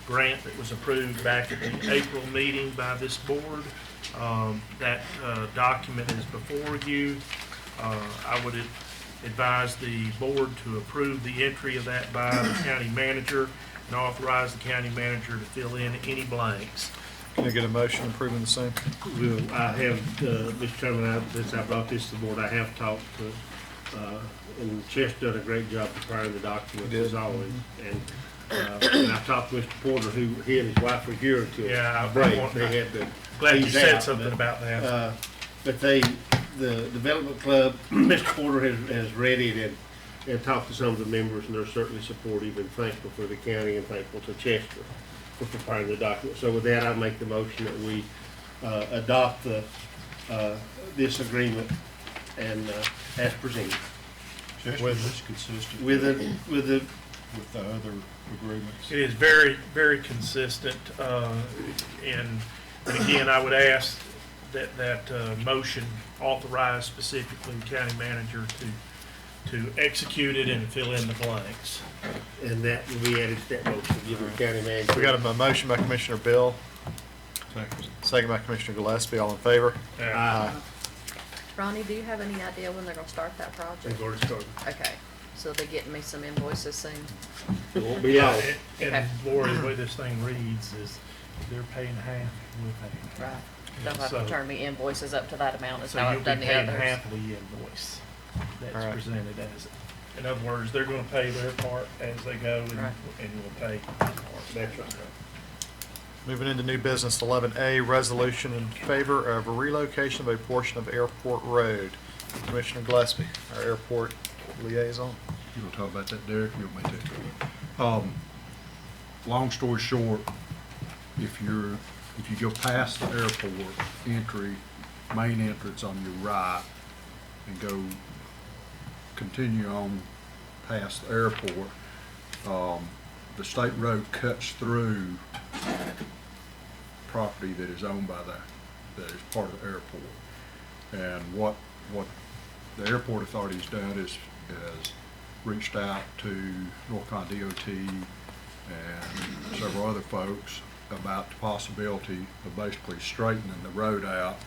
grant that was approved back at the April meeting by this board. That document is before you. I would advise the board to approve the entry of that by the county manager and authorize the county manager to fill in any blanks. Can I get a motion approving the same? Well, I have, Mr. Chairman, since I brought this to the board, I have talked to, and Chester done a great job preparing the documents as always. And I've talked to Mr. Porter, he and his wife were here until break. They had to. Glad you said something about that. But the development club, Mr. Porter has read it and talked to some of the members, and they're certainly supportive and thankful for the county and thankful to Chester for preparing the document. So with that, I make the motion that we adopt this agreement and as presented. Chester's consistent. With the with the other agreements? It is very, very consistent, and again, I would ask that motion authorize specifically the county manager to execute it and fill in the blanks. And that will be added to that motion, give the county manager. We got a motion by Commissioner Bill. Second by Commissioner Gillespie. All in favor? Aye. Ronnie, do you have any idea when they're gonna start that project? They've already started. Okay, so they're getting me some invoices soon. It won't be long. And Lori, the way this thing reads is they're paying half, we're paying half. Right. They'll have So- to turn me invoices up to that amount, is So how you'll I've be done the paying others. half of the invoice that's All right. presented as it. In other words, they're gonna pay their part as they go, and Right. we'll pay our part. That's right. Moving into new business, 11A, resolution in favor of a relocation of a portion of Airport Road. Commissioner Gillespie, our airport liaison. You gonna talk about that, Derek? You want me to? Long story short, if you go past the airport main entrance on your right and continue on past the airport, the state road cuts through property that is owned by that is part of the airport. And what the airport authority's done is reached out to North Carolina DOT and several other folks about the possibility of basically straightening the road out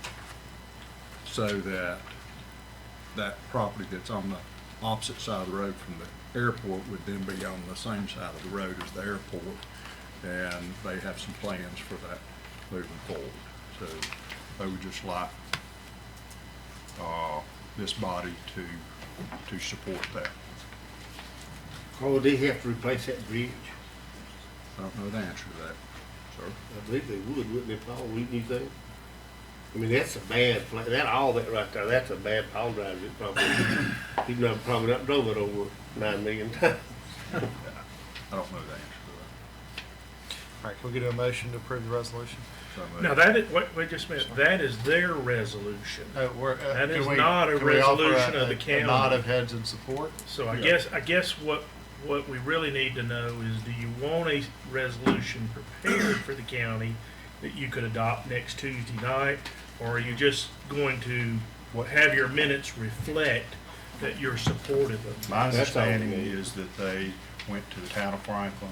so that that property that's on the opposite side of the road from the airport would then be on the same side of the road as the airport. And they have some plans for that moving forward. So they would just like this body to support that. Or would they have to replace that bridge? I don't know the answer to that, sir. I believe they would, wouldn't they, Paul? Wouldn't you think? I mean, that's a bad, all that right there, that's a bad Paul drives it probably. He's probably not drove it over 9 million times. I don't know the answer to All right, can we get a motion to approve the resolution? that. Now, that is, wait just a minute, that is their resolution. That is not a can we offer resolution of the county. A nod of heads in support? So I guess what we really need to know is, do you want a resolution prepared for the county that you could adopt next Tuesday night? Or are you just going to have your minutes reflect that you're supportive of it? My understanding is that they went to the town of Franklin,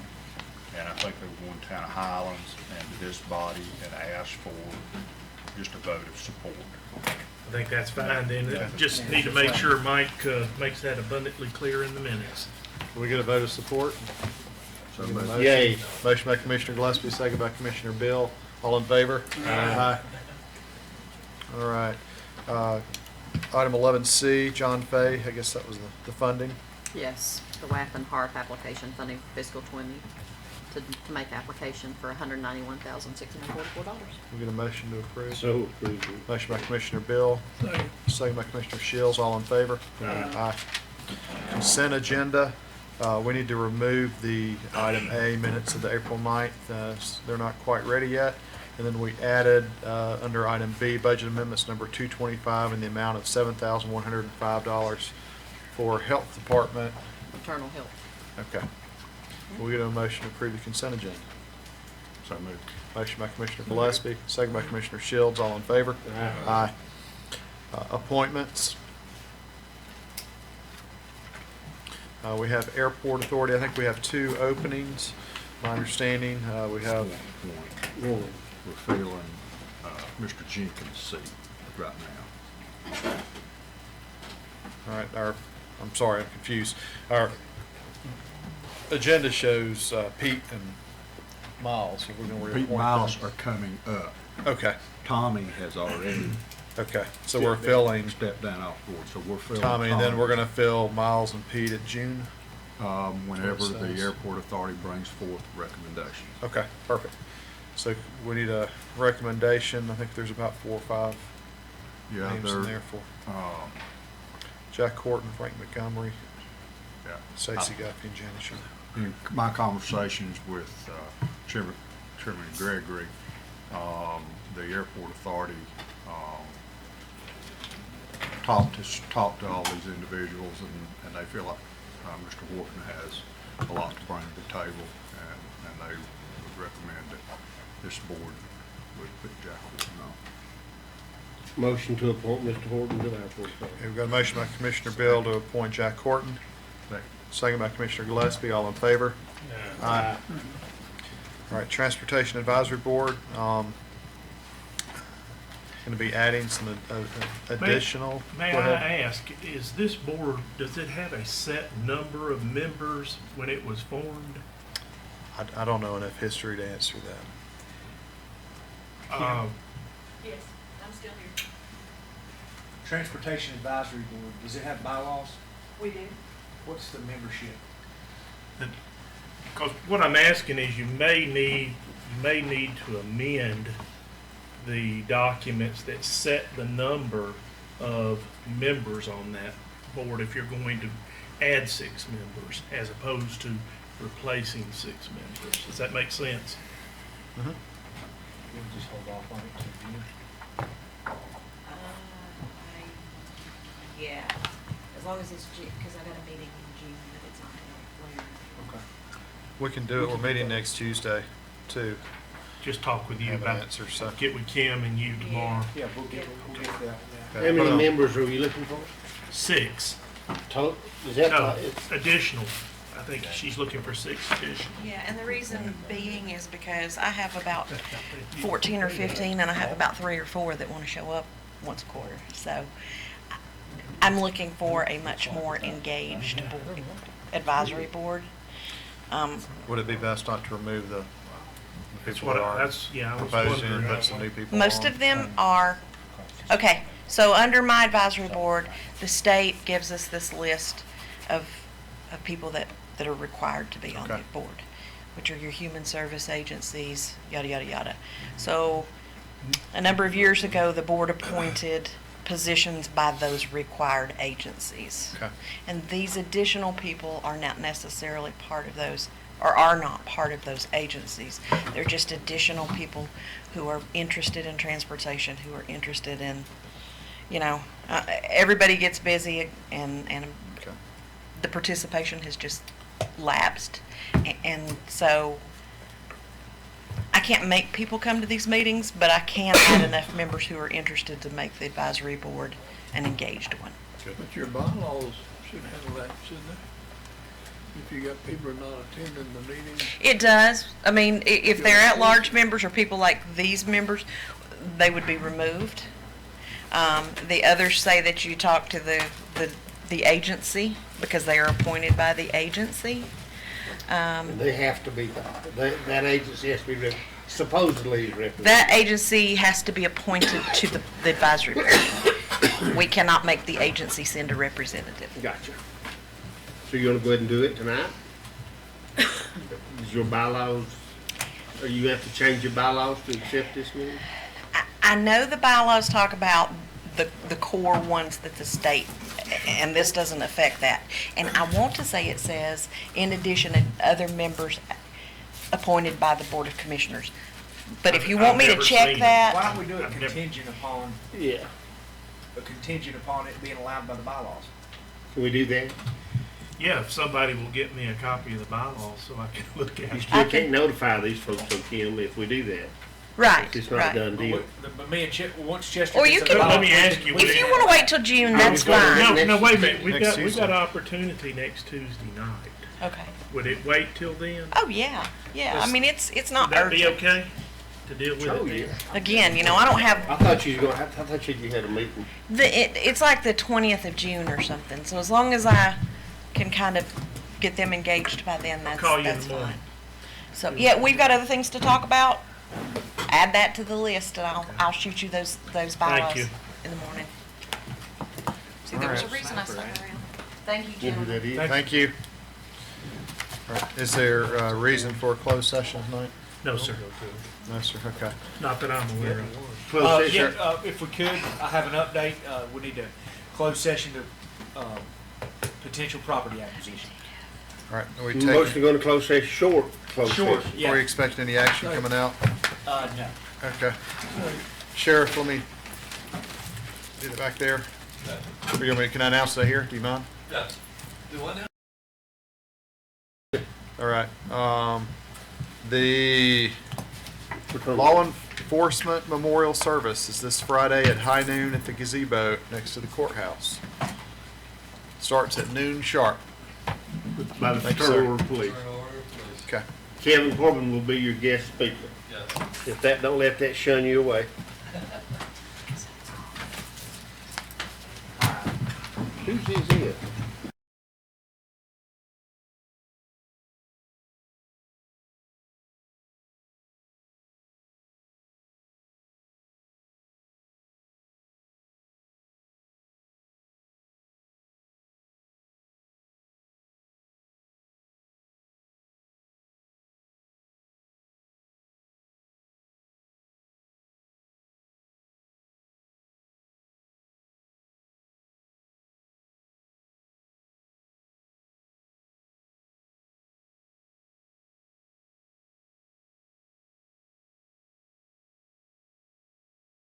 and I think they were going to town of Highlands and to this body and asked for just a vote of support. I think that's fine, then. Just need to make sure Mike makes that abundantly clear in the minutes. Can we get a vote of support? So Get a moved. motion? Yay. Motion by Commissioner Gillespie, second by Commissioner Bill. All in favor? Aye. All right. Item 11C, John Fay, I guess that was the funding. Yes, the WAF and HARP application funding for fiscal 20 to make application for $191,644. We get a motion to approve. So approved. Motion by Commissioner Bill, second by Commissioner Shields. All in favor? Aye. Consent agenda. We need to remove the item A, minutes of the April 9th. They're not quite ready yet. And then we added, under item B, budget amendments number 225 in the amount of $7,105 for Health Department. Maternal health. Okay. We get a motion to approve the consent agenda. So moved. Motion by Commissioner Gillespie, second by Commissioner Shields. All in favor? Aye. Appointments. We have Airport Authority. I think we have 2 openings. My understanding, we have We're filling Mr. Jenkins' seat right now. all right, I'm sorry, I'm confused. Our agenda shows Pete and Miles. So we're going to reappoint Pete Miles them. are coming up. Okay, Tommy has already okay. So we're filling stepped down off board, so we're filling Tommy, and then we're going to fill Miles and Pete at June. Whenever That's what it the says. airport authority brings forth recommendations. Okay, perfect. So we need a recommendation. I think there's about 4 or 5 Yeah, names in there for Jack Horton, Frank Montgomery, yeah. Stacy Guffey, and Janet Shaw. In my conversations with Chairman Gregory, the airport authority talked to all these individuals, and they feel like Mr. Horton has a lot to bring to the table, and they would recommend that this board would put Jack Horton on. Motion to appoint Mr. Horton to our board. We've got a motion by Commissioner Bill to appoint Jack Horton. Second by Commissioner Gillespie. All in favor? Aye. All right, Transportation Advisory Board, going to be adding some additional. May Go I ahead. ask, is this board, does it have a set number of members when it was formed? I don't know enough history to answer that. Yes, I'm still here. Transportation Advisory Board, does it have bylaws? We do. What's the membership? Because what I'm asking is you may need to amend the documents that set the number of members on that board if you're going to add 6 members as opposed to replacing 6 members. Does that make sense? Mhm. We'll just hold off on it till June. Yeah, as long as it's June, because I got a meeting in June, but it's not later. Okay. We can do it. We're meeting next Tuesday, too. Just talk with you Have an about, answer, so. get with Kim and you tomorrow. Yeah, we'll get that one How many members are you looking for? 6. Total, is that, No, additional. I think she's looking for 6 additional. Yeah, and the reason being is because I have about 14 or 15, and I have about 3 or 4 that want to show up once a quarter. So I'm looking for a much more engaged advisory board. Would it be best not to remove the That's people what that I, are that's, yeah, I was proposing and wondering. put some new people Most on? of them are, okay, so under my advisory board, the state gives us this list of people that are required to be on the Okay. board, which are your human service agencies, yada, yada, yada. So a number of years ago, the board appointed positions by those required agencies. Okay. And these additional people are not necessarily part of those, or are not part of those agencies. They're just additional people who are interested in transportation, who are interested in, everybody gets busy and Okay. the participation has just lapsed. And so I can't make people come to these meetings, but I can add enough members who are interested to make the advisory board an engaged one. But your bylaws should handle that, shouldn't they? If you got people not attending the meeting. It does. I mean, if they're at-large members or people like these members, they would be removed. The others say that you talk to the agency because they are appointed by the agency. They have to be, that agency has to be supposedly represented. That agency has to be appointed to the advisory board. We cannot make the agency send a representative. Gotcha. So you're gonna go ahead and do it tonight? Is your bylaws, or you have to change your bylaws to accept this meeting? I know the bylaws talk about the core ones that the state, and this doesn't affect that. And I want to say it says, in addition, other members appointed by the Board of Commissioners. But if you want me to check Why that, don't we do it contingent upon, Yeah. contingent upon it being allowed by the bylaws? Can we do that? Yeah, if somebody will get me a copy of the bylaws so I can look at You it. still can't notify these folks, though, Kim, if we do that. right, It's not a right. done deal. But me and once Chester. Or you gets the can, Let me bylaws, ask you, if you want to wait till June, that's fine. No, wait a minute, we've Next got Tuesday. an opportunity next Tuesday night. Okay. Would it wait till then? Oh, yeah, yeah. I mean, it's not Would that be urgent. okay to deal with Oh, it yeah. then? Again, I don't have, I thought you had a meeting. it's like the 20th of June or something. So as long as I can kind of get them engaged by then, that's Call you in that's the morning. fine. So, yeah, we've got other things to talk about. Add that to the list, and I'll shoot you those bylaws you. in the morning. See, there was a Alright. reason I stuck around. Thank you, We'll do gentlemen. that either. Thank you. All right. Is there a reason for a closed session tonight? No, sir. No, sir. Okay. Not that I'm aware of. Closed session. If we could, I have an update. We need to close session to potential property acquisition. All right. Are we Motion to taking, go into closed session, short closed Short. session. are we expecting any action coming out? No. Okay. Sheriff, let me get it back there. Or you want me, can I announce that here? Do you mind? Yes. Do I now? All right. The Law Enforcement Memorial Service is this Friday at high noon at the gazebo next to the courthouse. Starts at noon sharp. By the Thank you, Fraternal sir. Order of Police. Okay. Kevin Corbin will be your guest speaker. If that, don't let that shun you away. Whose is it?